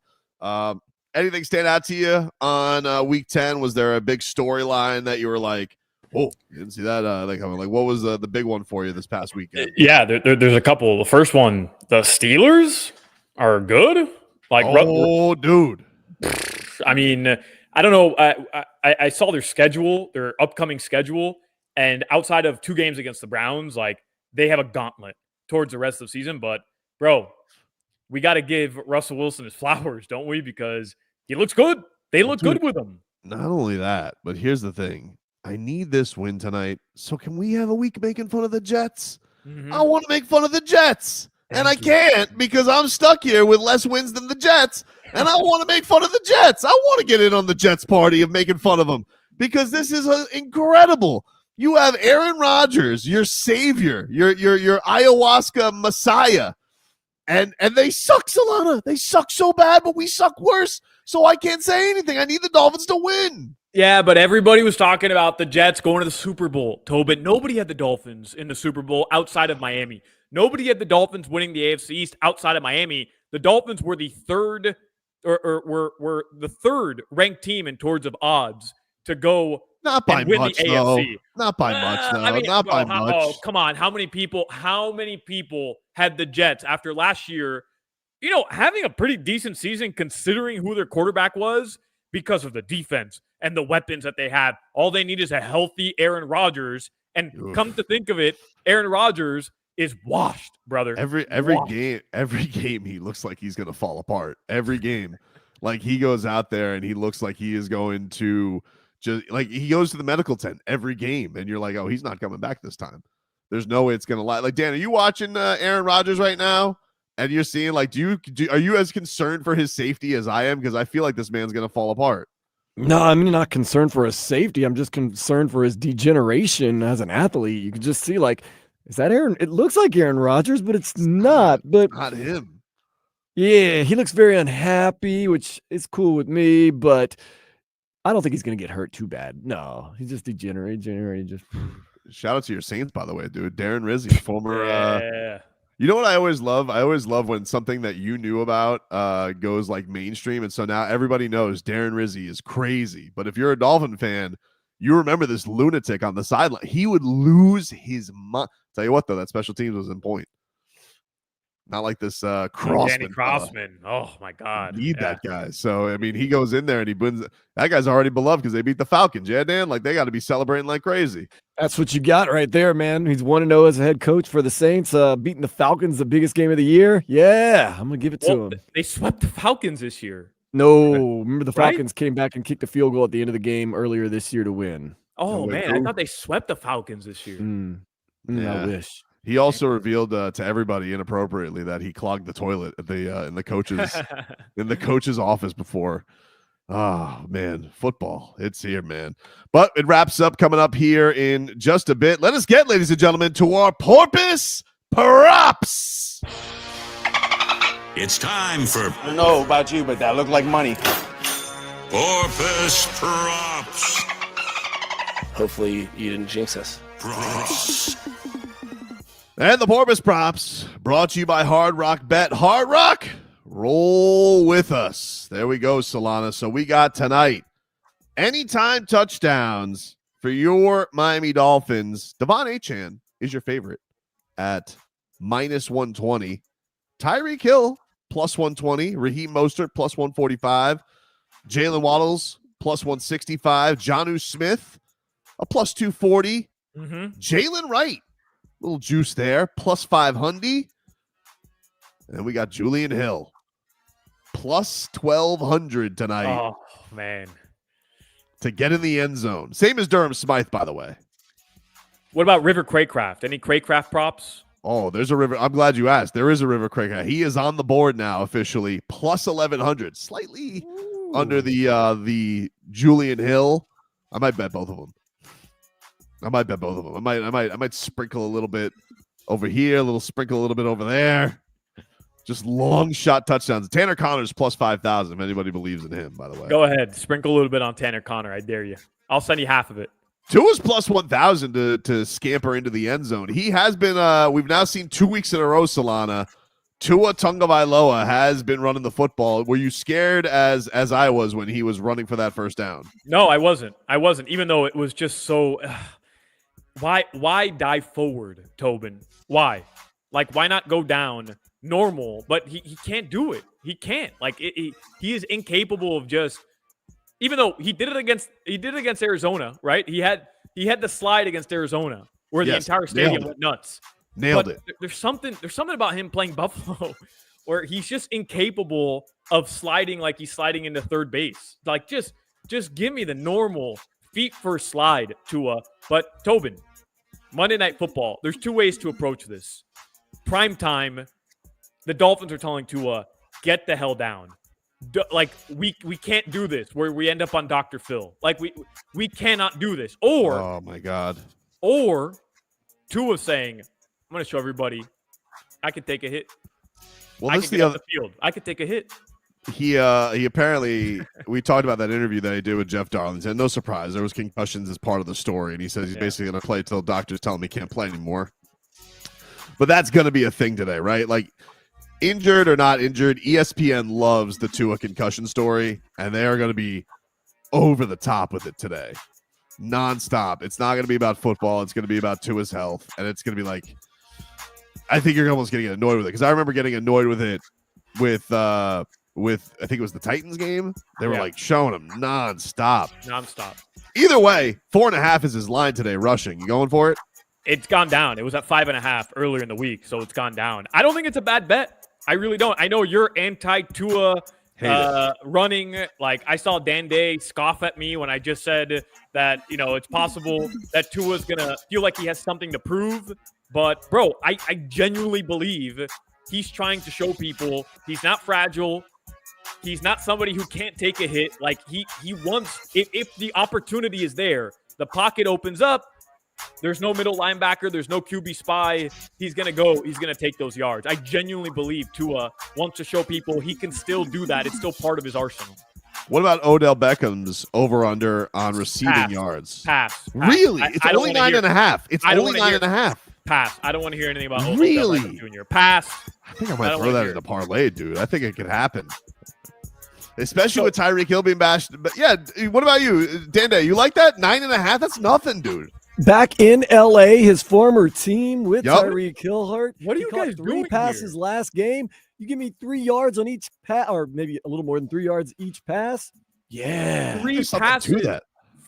anything stand out to you on week 10? Was there a big storyline that you were like, oh, you didn't see that coming? Like, what was the big one for you this past weekend?
Yeah, there's a couple. The first one, the Steelers are good. Like,
dude.
I mean, I don't know. I saw their schedule, their upcoming schedule, and outside of 2 games against the Browns, like, they have a gauntlet towards the rest of the season. But, bro, we got to give Russell Wilson his flowers, don't we? Because he looks good. They look good with him.
Not only that, but here's the thing. I need this win tonight. So can we have a week making fun of the Jets? Mm-hmm. I want to make fun of the Jets. And I can't because I'm stuck here with less wins than the Jets. And I want to make fun of the Jets. I want to get in on the Jets party of making fun of them because this is incredible. You have Aaron Rodgers, your savior, your ayahuasca messiah. And they suck, Solana. They suck so bad, but we suck worse. So I can't say anything. I need the Dolphins to win.
Yeah, but everybody was talking about the Jets going to the Super Bowl, Tobin. Nobody had the Dolphins in the Super Bowl outside of Miami. Nobody had the Dolphins winning the AFC East outside of Miami. The Dolphins were the third were the third ranked team in towards of odds to go
not by
and win
much,
the AFC.
Though. Not by much, though.
I mean,
not by much.
Oh, come on. How many people had the Jets after last year, having a pretty decent season considering who their quarterback was because of the defense and the weapons that they have? All they need is a healthy Aaron Rodgers. And come to think of it, Aaron Rodgers is washed, brother.
Every game he looks like he's going to fall apart. Every game. Like he goes out there and he looks like he is going to just like he goes to the medical tent every game and you're like, oh, he's not coming back this time. There's no way it's going to lie. Like, Dan, are you watching Aaron Rodgers right now? And you're seeing like, are you as concerned for his safety as I am? Because I feel like this man's going to fall apart.
No, I'm not concerned for his safety. I'm just concerned for his degeneration as an athlete. You can just see like, is that Aaron? It looks like Aaron Rodgers, but it's not. But
not him.
Yeah, he looks very unhappy, which is cool with me, but I don't think he's going to get hurt too bad. No, he's just degenerating. Just
shout out to your Saints, by the way, dude. Darren Rizzi, former.
Yeah.
You know what I always love? I always love when something that you knew about goes like mainstream, and so now everybody knows Darren Rizzi is crazy. But if you're a Dolphin fan, you remember this lunatic on the sideline. He would lose his mind. Tell you what, though, that special teams was in point. Not like this Crossman.
Danny Crossman. Oh, my God.
Need that guy. So, I mean, he goes in there and he wins. That guy's already beloved because they beat the Falcons. Yeah, Dan? Like, they got to be celebrating like crazy.
That's what you got right there, man. He's 1-0 as a head coach for the Saints. Beating the Falcons, the biggest game of the year. Yeah, I'm going to give it to him.
They swept the Falcons this year.
No, remember the Falcons came back and kicked a field goal at the end of the game earlier this year to win.
Oh, man, I thought they swept the Falcons this year.
I wish.
He also revealed to everybody inappropriately that he clogged the toilet at the in the coach's office before. Oh man, football, it's here, man. But it wraps up coming up here in just a bit. Let us get, ladies and gentlemen, to our porpoise props.
It's time for.
I don't know about you, but that looked like money.
Porpoise props.
Hopefully you didn't jinx us.
Props.
And the porpoise props brought to you by Hard Rock Bet. Hard Rock, roll with us. There we go, Solana. So we got tonight anytime touchdowns for your Miami Dolphins. Devon Achane is your favorite at minus 120. Tyreek Hill, plus 120. Raheem Mostert, plus 145. Jalen Waddles, plus 165. Jonnu Smith, a plus 240. Jalen Wright, little juice there, plus 500. And then we got Julian Hill, plus 1,200 tonight.
Oh, man.
To get in the end zone. Same as Durham Smythe, by the way.
What about River Craycraft? Any Craycraft props?
Oh, there's a River. I'm glad you asked. There is a River Craycraft. He is on the board now officially, plus 1,100. Slightly under the Julian Hill. I might bet both of them. I might sprinkle a little bit over here, a little sprinkle a little bit over there. Just long shot touchdowns. Tanner Connor's plus 5,000 if anybody believes in him, by the way.
Go ahead. Sprinkle a little bit on Tanner Connor. I dare you. I'll send you half of it.
Tua's plus 1,000 to scamper into the end zone. He has been, we've now seen 2 weeks in a row, Solana. Tua Tagovailoa has been running the football. Were you scared as I was when he was running for that first down?
No, I wasn't. Even though it was just so. Why dive forward, Tobin? Why? Like, why not go down normal? But he can't do it. He can't. Like, he is incapable of just. Even though he did it against Arizona, right? He had the slide against Arizona where the entire stadium went nuts.
Nailed it.
There's something about him playing Buffalo where he's just incapable of sliding like he's sliding into third base. Like, just give me the normal feet first slide, Tua. But Tobin, Monday Night Football, there's two ways to approach this. Prime time, the Dolphins are telling Tua, get the hell down. Like, we can't do this where we end up on Dr. Phil. Like, we cannot do this. Or,
oh my God.
Or Tua saying, I'm going to show everybody I can take a hit.
Well,
I
this
can
is
get off the field. I could take a hit.
He apparently, we talked about that interview that he did with Jeff Darlington. No surprise, there was concussions as part of the story, and he says he's basically going to play till doctors tell him he can't play anymore. But that's going to be a thing today, right? Like, injured or not injured, ESPN loves the Tua concussion story, and they are going to be over the top with it today. Nonstop. It's not going to be about football. It's going to be about Tua's health, and it's going to be like, I think you're almost going to get annoyed with it, because I remember getting annoyed with it with I think it was the Titans game. They were like showing him nonstop. Either way, 4.5 is his line today rushing. You going for it?
It's gone down. It was at 5.5 earlier in the week, so it's gone down. I don't think it's a bad bet. I really don't. I know you're anti-Tua running. Like, I saw Gameday scoff at me when I just said that, it's possible that Tua's going to feel like he has something to prove. But, bro, I genuinely believe he's trying to show people he's not fragile. He's not somebody who can't take a hit. Like, he wants, if the opportunity is there, the pocket opens up, there's no middle linebacker, there's no QB spy, he's going to take those yards. I genuinely believe Tua wants to show people he can still do that. It's still part of his arsenal.
What about Odell Beckham's over-under on receiving yards?
Pass.
Really? It's only 9.5. It's only 9.5.
Pass. I don't want to hear anything about Odell
really?
Beckham Jr. Pass.
I think I might throw that in the parlay, dude. I think it could happen. Especially with Tyreek Hill being bashed. But yeah, what about you, Gameday? You like that? 9.5? That's nothing, dude.
Back in LA, his former team with Tyreek Hill.
What are you guys doing?
3 passes last game. You give me 3 yards on each pass, or maybe a little more than 3 yards each pass. Yeah.
3 passes.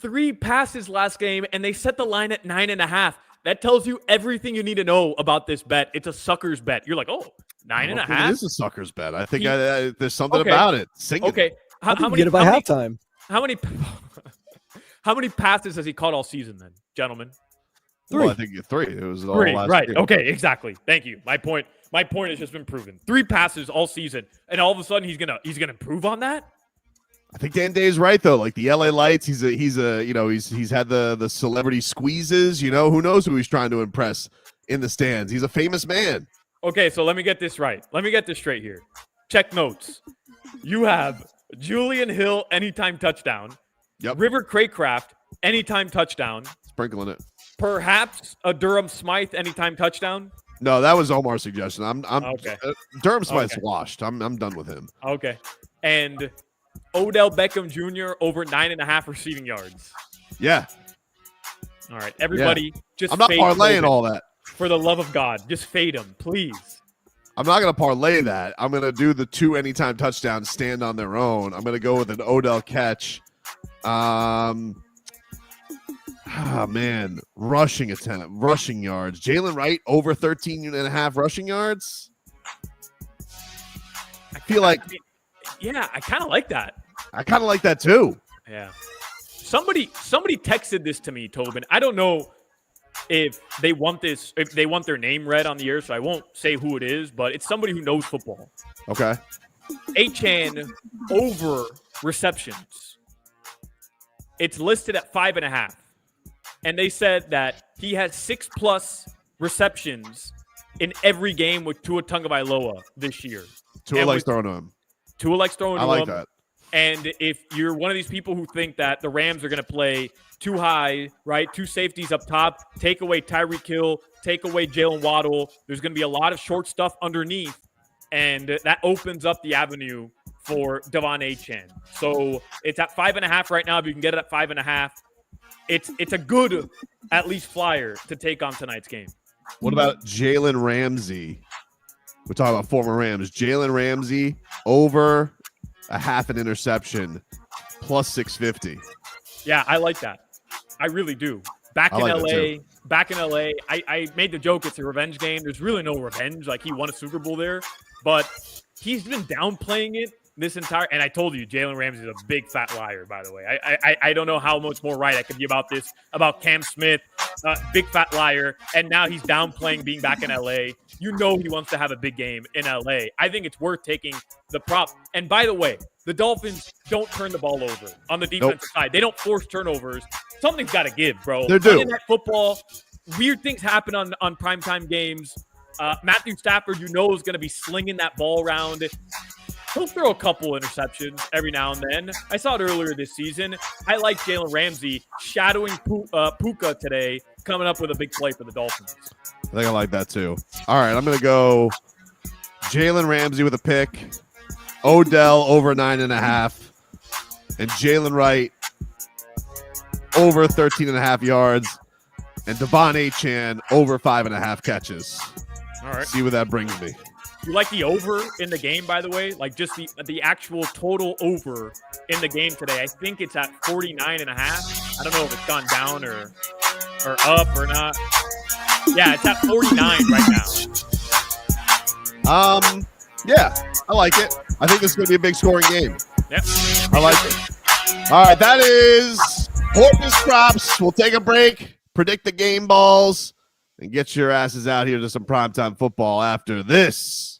3 passes last game, and they set the line at 9.5. That tells you everything you need to know about this bet. It's a sucker's bet. You're like, 9.5?
It is a sucker's bet. I think there's something about it.
Okay. How many get it by halftime?
How many passes has he caught all season then, gentlemen?
3. Well, I think 3. It was all
3,
last
right.
year.
Okay, exactly. Thank you. My point has just been proven. 3 passes all season, and all of a sudden he's gonna improve on that?
I think Gameday's right though. Like the LA Lights, he's had the celebrity squeezes. Who knows who he's trying to impress in the stands. He's a famous man.
Okay, so let me get this right. Let me get this straight here. Check notes. You have Julian Hill anytime touchdown.
Yep.
River Craycraft anytime touchdown.
Sprinkling it.
Perhaps a Durham Smythe anytime touchdown.
No, that was Omar's suggestion. I'm
okay.
Durham Smythe's washed. I'm done with him.
Okay. And Odell Beckham Jr. over 9.5 receiving yards.
Yeah.
All right, everybody. Just
I'm not parlaying all that.
For the love of God, just fade him, please.
I'm not going to parlay that. I'm going to do the 2 anytime touchdowns stand on their own. I'm going to go with an Odell catch. Rushing attempt, rushing yards. Jalen Wright over 13.5 rushing yards. I feel like,
I kind of like that.
I kind of like that too.
Yeah. Somebody texted this to me, Tobin. I don't know if they want their name read on the air, so I won't say who it is, but it's somebody who knows football.
Okay.
Achane over receptions. It's listed at 5.5. And they said that he has 6+ receptions in every game with Tua Tagovailoa this year.
Tua likes throwing to him.
Tua likes throwing to him.
I like that.
And if you're one of these people who think that the Rams are going to play too high, right, 2 safeties up top, take away Tyreek Hill, take away Jalen Waddle, there's going to be a lot of short stuff underneath, and that opens up the avenue for Devon Achane. So it's at 5.5 right now. If you can get it at 5.5, it's a good, at least, flyer to take on tonight's game.
What about Jalen Ramsey? We're talking about former Rams. Jalen Ramsey over a half an interception, plus 650.
Yeah, I like that. I really do. Back in LA, I made the joke it's a revenge game. There's really no revenge. Like, he won a Super Bowl there, but he's been downplaying it this entire. And I told you, Jalen Ramsey is a big fat liar. By the way, I don't know how much more right I could be about this, about Cam Smith, big fat liar, and now he's downplaying being back in LA. You know he wants to have a big game in LA. I think it's worth taking the prop. And by the way, the Dolphins don't turn the ball over on the defensive side. They don't force turnovers. Something's got to give, bro.
They do.
Monday Night Football, weird things happen on primetime games. Matthew Stafford, is going to be slinging that ball around. He'll throw a couple interceptions every now and then. I saw it earlier this season. I like Jalen Ramsey shadowing Puka today, coming up with a big play for the Dolphins.
I think I like that too. All right, I'm going to go Jalen Ramsey with a pick, Odell over 9.5, and Jalen Wright over 13.5 yards, and Devon Achane over 5.5 catches.
All right.
See where that brings me.
You like the over in the game, by the way? Like just the actual total over in the game today. I think it's at 49.5. I don't know if it's gone down or up or not. Yeah, it's at 49 right
now. Yeah, I like it. I think this is going to be a big scoring game.
Yep.
I like it. All right, that is Horton's Props. We'll take a break, predict the game balls, and get your asses out here to some primetime football after this.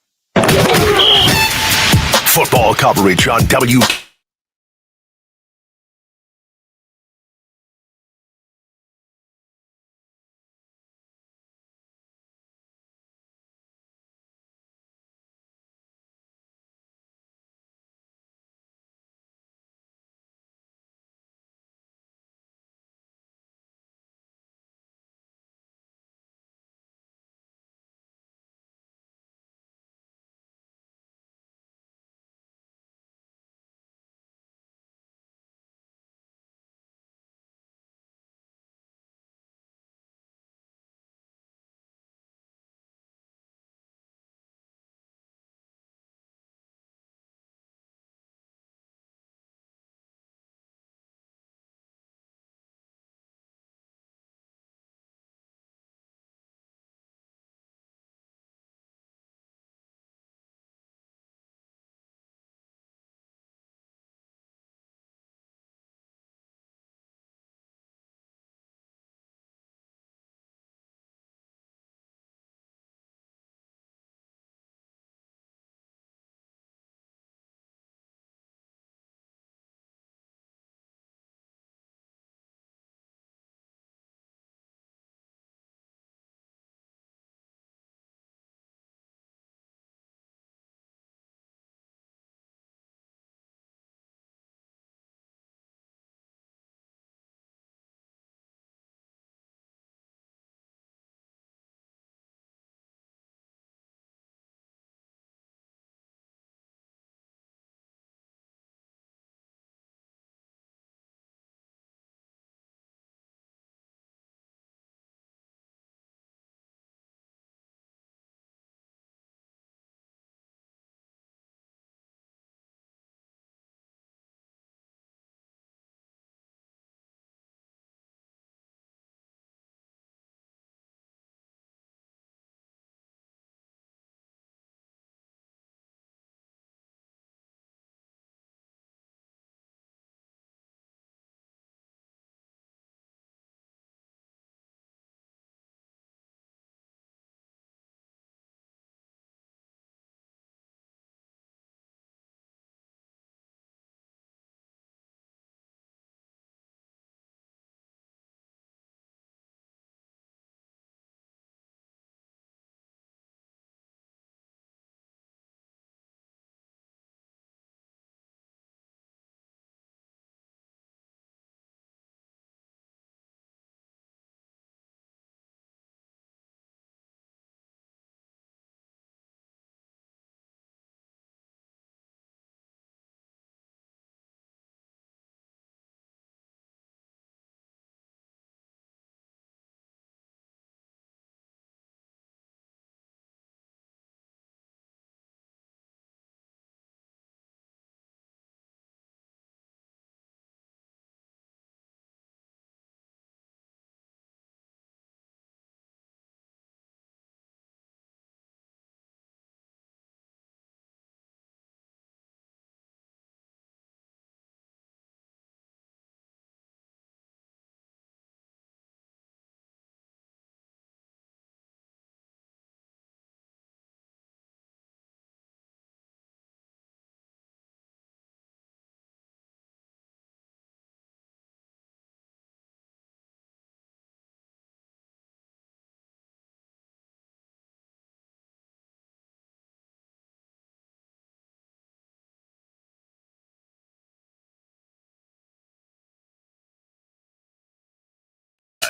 Football coverage on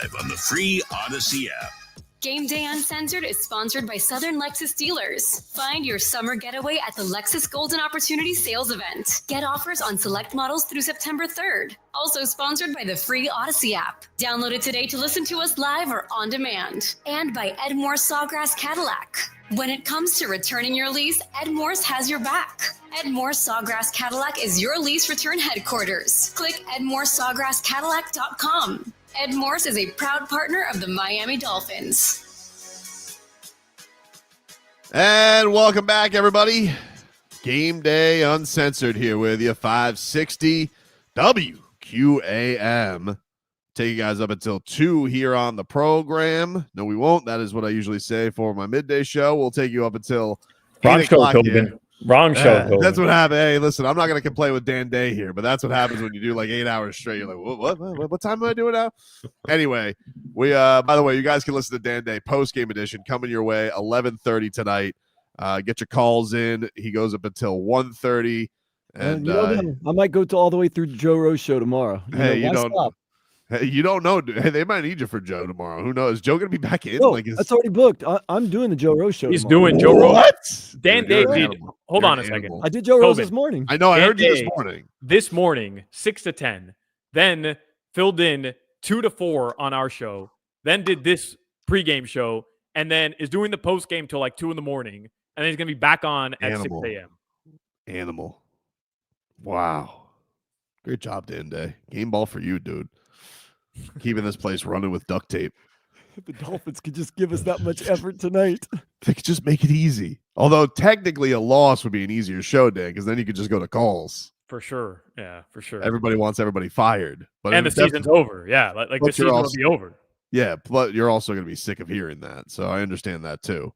live on the free Odyssey app.
Game Day Uncensored is sponsored by Southern Lexus Dealers. Find your summer getaway at the Lexus Golden Opportunity Sales Event. Get offers on select models through September 3rd. Also sponsored by the free Odyssey app. Download it today to listen to us live or on demand. And by Edmore Sawgrass Cadillac. When it comes to returning your lease, Edmore's has your back. Edmore Sawgrass Cadillac is your lease return headquarters. Click EdmoreSawgrassCadillac.com. Ed Morse is a proud partner of the Miami Dolphins.
And welcome back, everybody. Game Day Uncensored here with you, 560 WQAM. Take you guys up until 2 here on the program. No, we won't. That is what I usually say for my midday show. We'll take you up until 8 o'clock here.
Wrong show.
That's what happened. Hey, listen, I'm not going to complain with Dan Day here, but that's what happens when you do like 8 hours straight. You're like, what time am I doing now? Anyway, we by the way, you guys can listen to Dan Day post-game edition coming your way 11:30 tonight. Get your calls in. He goes up until 1:30. And
I might go all the way through Joe Rose show tomorrow.
You don't know. Hey, they might need you for Joe tomorrow. Who knows? Is Joe going to be back in?
No, that's already booked. I'm doing the Joe Rose show.
He's
tomorrow.
doing Joe Rose.
What?
Dan Day did. Hold on a second.
I did Joe Rose this morning.
I know. I heard you this morning.
This morning, 6 to 10. Then filled in 2 to 4 on our show. Then did this pregame show, and then is doing the postgame till like 2 in the morning, and then he's going to be back on at 6 a.m.
Animal. Wow. Great job, Dan Day. Game ball for you, dude. Keeping this place running with duct tape.
The Dolphins could just give us that much effort tonight.
They could just make it easy. Although technically a loss would be an easier show, Dan, because then you could just go to calls.
For sure. Yeah, for sure.
Everybody wants everybody fired.
And the season's over. Yeah, like the season will be over.
Yeah, but you're also going to be sick of hearing that. So I understand that too.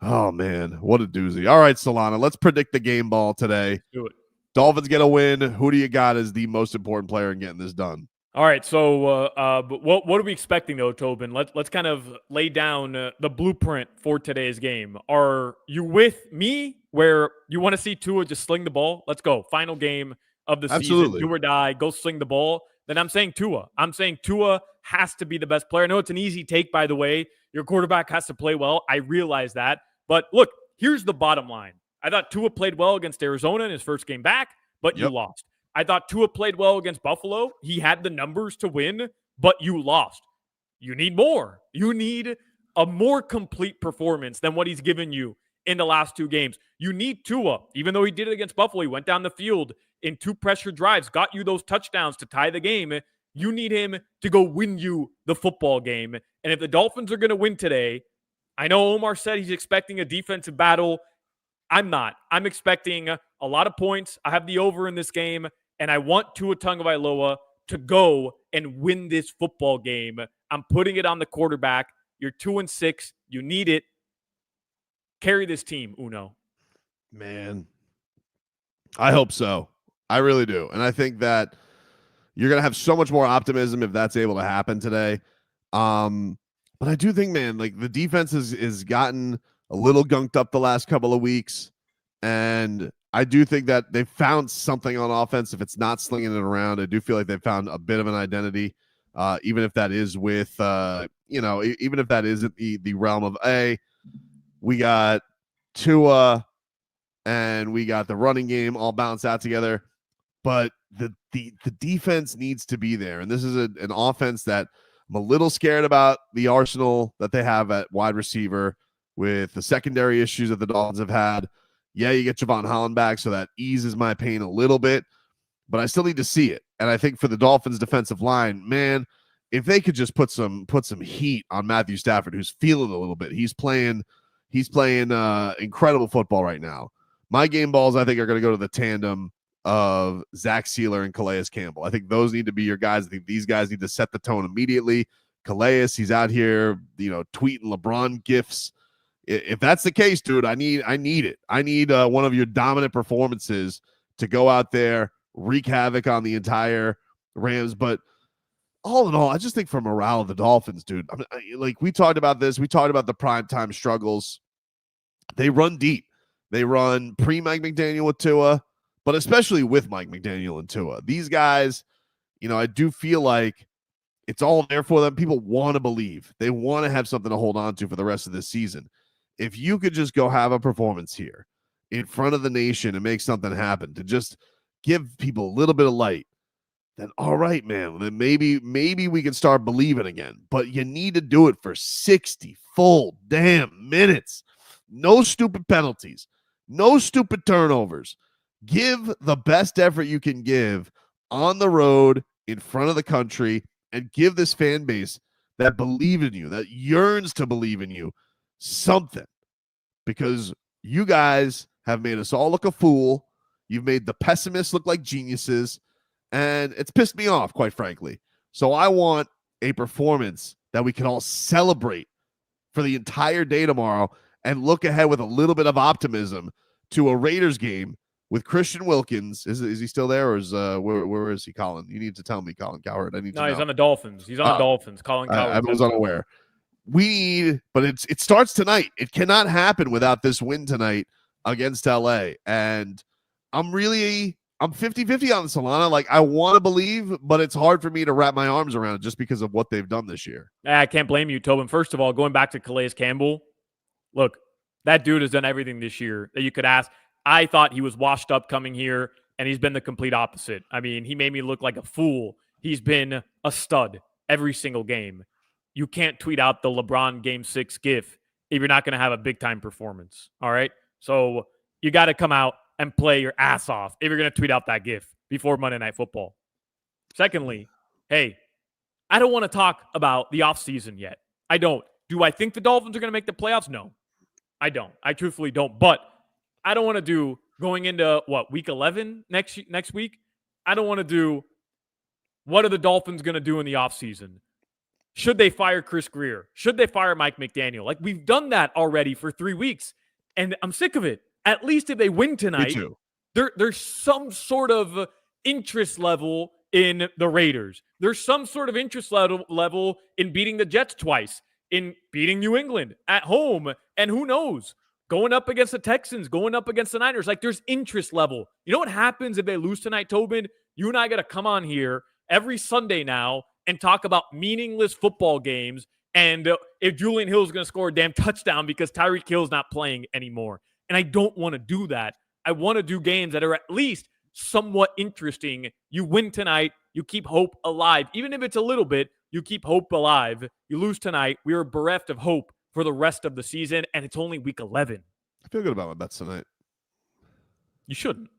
Oh, man. What a doozy. All right, Solana, let's predict the game ball today.
Do it.
Dolphins get a win. Who do you got as the most important player in getting this done?
All right, so but what are we expecting, though, Tobin? Let's kind of lay down the blueprint for today's game. Are you with me where you want to see Tua just sling the ball? Let's go. Final game of the season. Do or die. Go sling the ball. Then I'm saying Tua. I'm saying Tua has to be the best player. I know it's an easy take, by the way. Your quarterback has to play well. I realize that. But look, here's the bottom line. I thought Tua played well against Arizona in his first game back, but you lost. I thought Tua played well against Buffalo. He had the numbers to win, but you lost. You need more. You need a more complete performance than what he's given you in the last 2 games. You need Tua. Even though he did it against Buffalo, he went down the field in 2 pressure drives, got you those touchdowns to tie the game. You need him to go win you the football game. And if the Dolphins are going to win today, I know Omar said he's expecting a defensive battle. I'm not. I'm expecting a lot of points. I have the over in this game, and I want Tua Tagovailoa to go and win this football game. I'm putting it on the quarterback. You're 2-6. You need it. Carry this team, Uno.
Man, I hope so. I really do. And I think that you're going to have so much more optimism if that's able to happen today. But I do think, man, like the defense is gotten a little gunked up the last couple of weeks. And I do think that they've found something on offense. If it's not slinging it around, I do feel like they've found a bit of an identity, even if that is with, even if that isn't the realm of, we got Tua and we got the running game all balanced out together. But the defense needs to be there. And this is an offense that I'm a little scared about the arsenal that they have at wide receiver with the secondary issues that the Dolphins have had. Yeah, you get Javon Holland back, so that eases my pain a little bit, but I still need to see it. And I think for the Dolphins defensive line, man, if they could just put some heat on Matthew Stafford, who's feeling a little bit. He's playing incredible football right now. My game balls, I think, are going to go to the tandem of Zach Sealer and Calais Campbell. I think those need to be your guys. I think these guys need to set the tone immediately. Calais, he's out here, tweeting LeBron gifs. If that's the case, dude, I need it. I need one of your dominant performances to go out there, wreak havoc on the entire Rams. But all in all, I just think for morale of the Dolphins, dude, we talked about this. We talked about the primetime struggles. They run deep. They run pre-Mike McDaniel with Tua, but especially with Mike McDaniel and Tua. These guys, I do feel like It's all there for them. People want to believe. They want to have something to hold on to for the rest of this season. If you could just go have a performance here in front of the nation and make something happen, to just give people a little bit of light, then all right, man, then maybe we can start believing again. But you need to do it for 60 full damn minutes. No stupid penalties. No stupid turnovers. Give the best effort you can give on the road in front of the country and give this fan base that believe in you, that yearns to believe in you, something. Because you guys have made us all look a fool. You've made the pessimists look like geniuses. And it's pissed me off, quite frankly. So I want a performance that we can all celebrate for the entire day tomorrow and look ahead with a little bit of optimism to a Raiders game with Christian Wilkins. Is he still there, or is where is he, Colin? You need to tell me, Colin Cowherd. I need to know.
He's on the Dolphins. He's on the Dolphins. Colin Cowherd.
I was unaware. We need, but it starts tonight. It cannot happen without this win tonight against LA. And I'm 50-50 on Solana. Like, I want to believe, but it's hard for me to wrap my arms around it just because of what they've done this year.
I can't blame you, Tobin. First of all, going back to Calais Campbell, look, that dude has done everything this year that you could ask. I thought he was washed up coming here, and he's been the complete opposite. I mean, he made me look like a fool. He's been a stud every single game. You can't tweet out the LeBron Game 6 gif if you're not going to have a big-time performance, all right? So you got to come out and play your ass off if you're going to tweet out that gif before Monday Night Football. Secondly, hey, I don't want to talk about the offseason yet. I don't. Do I think the Dolphins are going to make the playoffs? No, I don't. I truthfully don't. But I don't want to do going into, week 11 next week? I don't want to do what are the Dolphins going to do in the offseason? Should they fire Chris Greer? Should they fire Mike McDaniel? Like, we've done that already for 3 weeks, and I'm sick of it. At least if they win tonight, there's some sort of interest level in the Raiders. There's some sort of interest level in beating the Jets twice, in beating New England at home, and who knows, going up against the Texans, going up against the Niners. Like, there's interest level. You know what happens if they lose tonight, Tobin? You and I got to come on here every Sunday now and talk about meaningless football games and if Julian Hill is going to score a damn touchdown because Tyreek Hill is not playing anymore. And I don't want to do that. I want to do games that are at least somewhat interesting. You win tonight, you keep hope alive. Even if it's a little bit, you keep hope alive. You lose tonight, we are bereft of hope for the rest of the season, and it's only week 11.
I feel good about my bets tonight.
You shouldn't.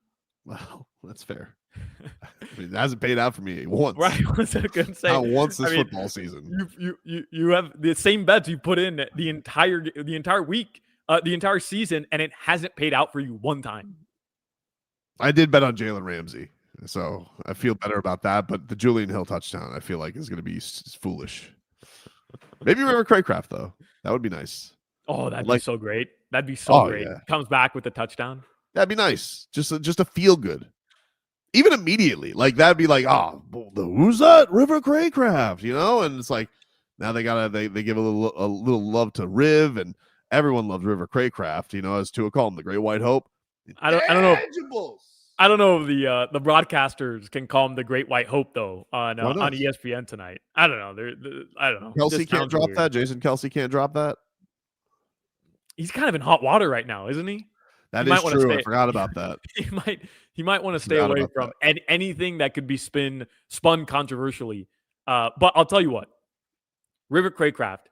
Well, that's fair. I mean, it hasn't paid out for me once.
Right? What's that going to say?
Not once this football season.
You have the same bets you put in the entire week. The entire season, and it hasn't paid out for you one time.
I did bet on Jalen Ramsey, so I feel better about that. But the Julian Hill touchdown, I feel like, is going to be foolish. Maybe River Craycraft, though. That would be nice.
Oh, that'd be so great. That'd be so great.
Yeah.
Comes back with the touchdown.
That'd be nice. Just a feel good. Even immediately. Like, that'd be like, who's that? River Craycraft, you know? And it's like, now they give a little love to Riv, and everyone loves River Craycraft, you know, as Tua called him, the Great White Hope.
I don't know. I don't know if the broadcasters can call him the Great White Hope though on ESPN tonight. I don't know. I don't know.
Kelsey can't drop that. Jason Kelsey can't drop that.
He's kind of in hot water right now, isn't he?
That is true. I forgot about that.
He might want to stay away from anything that could be spun controversially. But I'll tell you what, River Craycraft,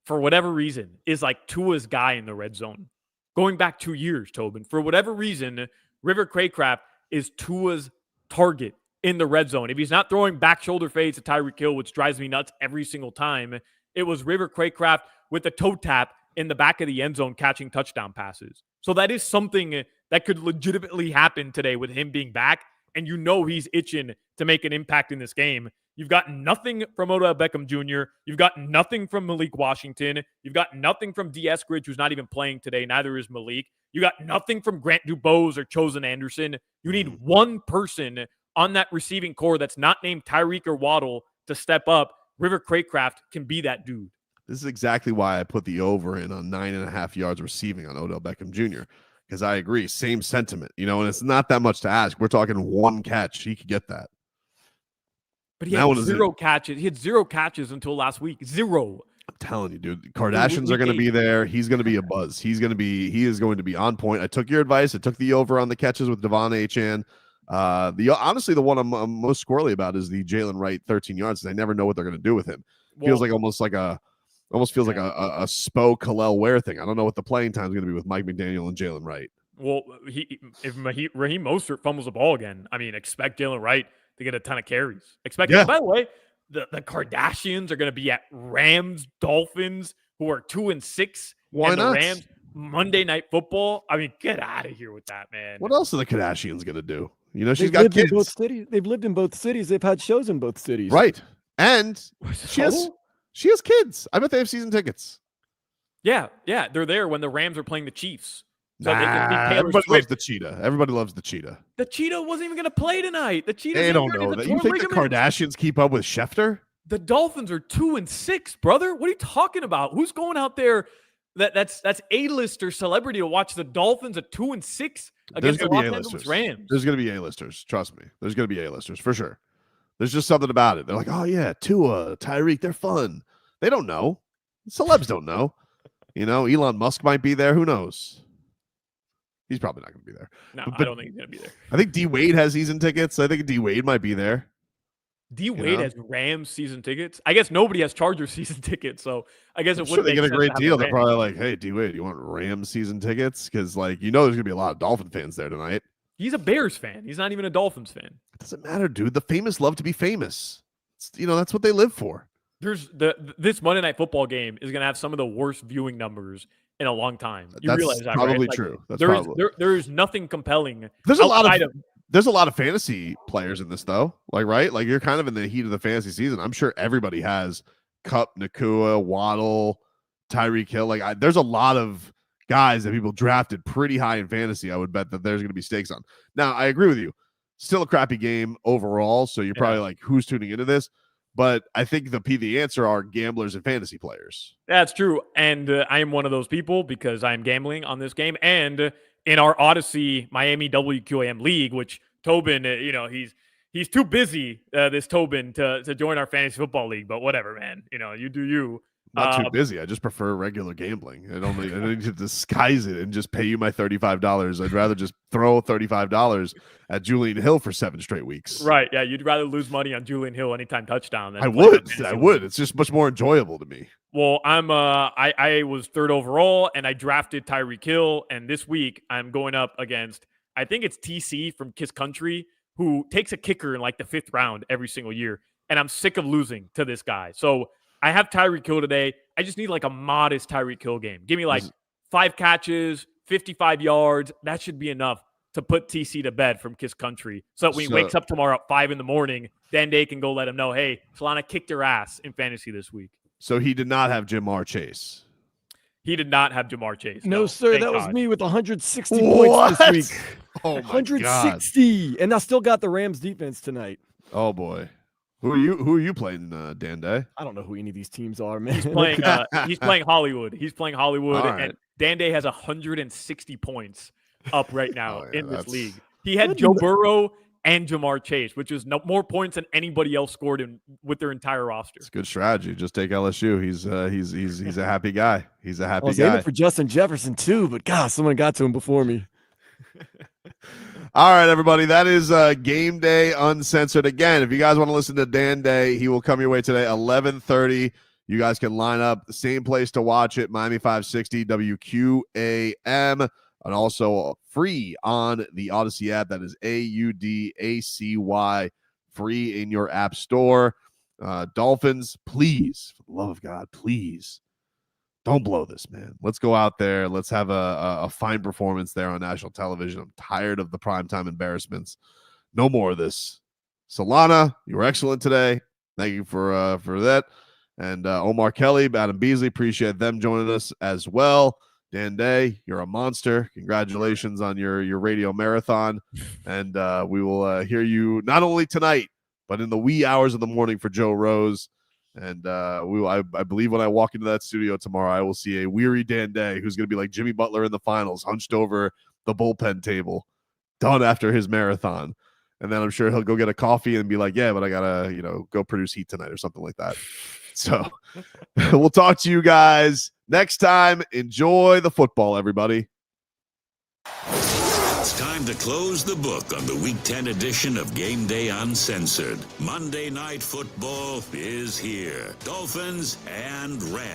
for whatever reason, is like Tua's guy in the red zone. Going back 2 years, Tobin. For whatever reason, River Craycraft is Tua's target in the red zone. If he's not throwing back shoulder fades to Tyreek Hill, which drives me nuts every single time, it was River Craycraft with a toe tap in the back of the end zone catching touchdown passes. So that is something that could legitimately happen today with him being back, and you know he's itching to make an impact in this game. You've got nothing from Odell Beckham Jr. You've got nothing from Malik Washington. You've got nothing from D. Eskridge, who's not even playing today. Neither is Malik. You got nothing from Grant Dubose or Chosen Anderson. You need one person on that receiving core that's not named Tyreek or Waddle to step up. River Craycraft can be that dude.
This is exactly why I put the over in on 9.5 yards receiving on Odell Beckham Jr. Because I agree, same sentiment, you know, and it's not that much to ask. We're talking one catch. He could get that.
But he had zero catches. He had 0 catches until last week. 0.
I'm telling you, dude. Kardashians are going to be there. He's going to be a buzz. He is going to be on point. I took your advice. I took the over on the catches with Devon Achane. Honestly, the one I'm most squirrely about is the Jalen Wright 13 yards. I never know what they're going to do with him. Feels like a Spo Khalil Ware thing. I don't know what the playing time is going to be with Mike McDaniel and Jalen Wright.
Well, if Raheem Mostert fumbles the ball again, I mean, expect Jalen Wright to get a ton of carries. By the way, the Kardashians are going to be at Rams, Dolphins, who are 2-6.
Why not?
The Rams, Monday Night Football. I mean, get out of here with that, man.
What else are the Kardashians going to do? You know, she's
They've
got
lived
kids.
in both cities. They've lived in both cities. They've had shows in both cities.
Right. And she has kids. I bet they have season tickets.
Yeah. They're there when the Rams are playing the Chiefs. So
everybody loves the cheetah. Everybody loves the cheetah.
The cheetah wasn't even going to play tonight. The cheetah.
They don't know that. You think the Kardashians keep up with Schefter?
The Dolphins are 2-6, brother. What are you talking about? Who's going out there? That's A-lister celebrity to watch the Dolphins at 2-6 against the Los Angeles Rams.
There's going to be A-listers. Trust me. There's going to be A-listers for sure. There's just something about it. They're like, oh yeah, Tua, Tyreek, they're fun. They don't know. Celebs don't know. You know, Elon Musk might be there. Who knows? He's probably not going to be there.
No, I don't think he's going to be there.
I think D Wade has season tickets. I think D Wade might be there.
D Wade has Rams season tickets. I guess nobody has Chargers season tickets, so I guess it wouldn't.
They get a great deal. They're probably like, "Hey, D Wade, you want Rams season tickets?" Because there's going to be a lot of Dolphin fans there tonight.
He's a Bears fan. He's not even a Dolphins fan.
It doesn't matter, dude. The famous love to be famous. That's what they live for.
This Monday Night Football game is going to have some of the worst viewing numbers in a long time.
That's
realize that,
probably
right?
true.
There is nothing compelling.
There's a lot of fantasy players in this though. Right? Like you're kind of in the heat of the fantasy season. I'm sure everybody has Kupp, Nakua, Waddle, Tyreek Hill. There's a lot of guys that people drafted pretty high in fantasy. I would bet that there's going to be stakes on. Now, I agree with you. Still a crappy game overall. So you're probably like, who's tuning into this? But I think the answer are gamblers and fantasy players. That's
true. And I am one of those people because I'm gambling on this game. And in our Odyssey Miami WQAM league, which Tobin, he's too busy, this Tobin, to join our fantasy football league. But whatever, man. You do you.
Not too busy. I just prefer regular gambling. I don't need to disguise it and just pay you my $35. I'd rather just throw $35 at Julian Hill for 7 straight weeks.
Right. Yeah. You'd rather lose money on Julian Hill anytime touchdown.
I would. It's just much more enjoyable to me.
Well, I was 3rd overall and I drafted Tyreek Hill. And this week I'm going up against, I think it's TC from Kiss Country, who takes a kicker in like the 5th round every single year. And I'm sick of losing to this guy. So I have Tyreek Hill today. I just need like a modest Tyreek Hill game. Give me like 5 catches, 55 yards. That should be enough to put TC to bed from Kiss Country. So that when he wakes up tomorrow at 5 a.m, then they can go let him know, hey, Solana kicked your ass in fantasy this week.
So he did not have Jamar Chase.
He did not have Jamar Chase.
No, sir. That was me with 160 points this week.
Oh, my
160.
God.
And I still got the Rams defense tonight.
Oh, boy. Who are you playing, Dan Day?
I don't know who any of these teams are, man.
He's playing Hollywood.
Right.
And Dan Day has 160 points up right now in this league. He had Joe Burrow and Jamar Chase, which is more points than anybody else scored with their entire roster.
It's good strategy. Just take LSU. He's a happy guy. He's a happy guy.
I was aiming for Justin Jefferson too, but God, someone got to him before me.
All right, everybody. That is Game Day Uncensored. Again, if you guys want to listen to Dan Day, he will come your way today, 11:30. You guys can line up the same place to watch it, Miami 560 WQAM, and also free on the Odyssey app. That is AUDACY, free in your app store. Dolphins, please, for the love of God, please don't blow this, man. Let's go out there. Let's have a fine performance there on national television. I'm tired of the primetime embarrassments. No more of this. Solana, you were excellent today. Thank you for that. And Omar Kelly, Adam Beasley, appreciate them joining us as well. Dan Day, you're a monster. Congratulations on your radio marathon. And we will hear you not only tonight, but in the wee hours of the morning for Joe Rose. And I believe when I walk into that studio tomorrow, I will see a weary Dan Day who's going to be like Jimmy Butler in the finals, hunched over the bullpen table, done after his marathon. And then I'm sure he'll go get a coffee and be like, yeah, but I gotta, go produce heat tonight or something like that. So we'll talk to you guys next time. Enjoy the football, everybody.
It's time to close the book on the Week 10 edition of Game Day Uncensored. Monday Night Football is here. Dolphins and Rams.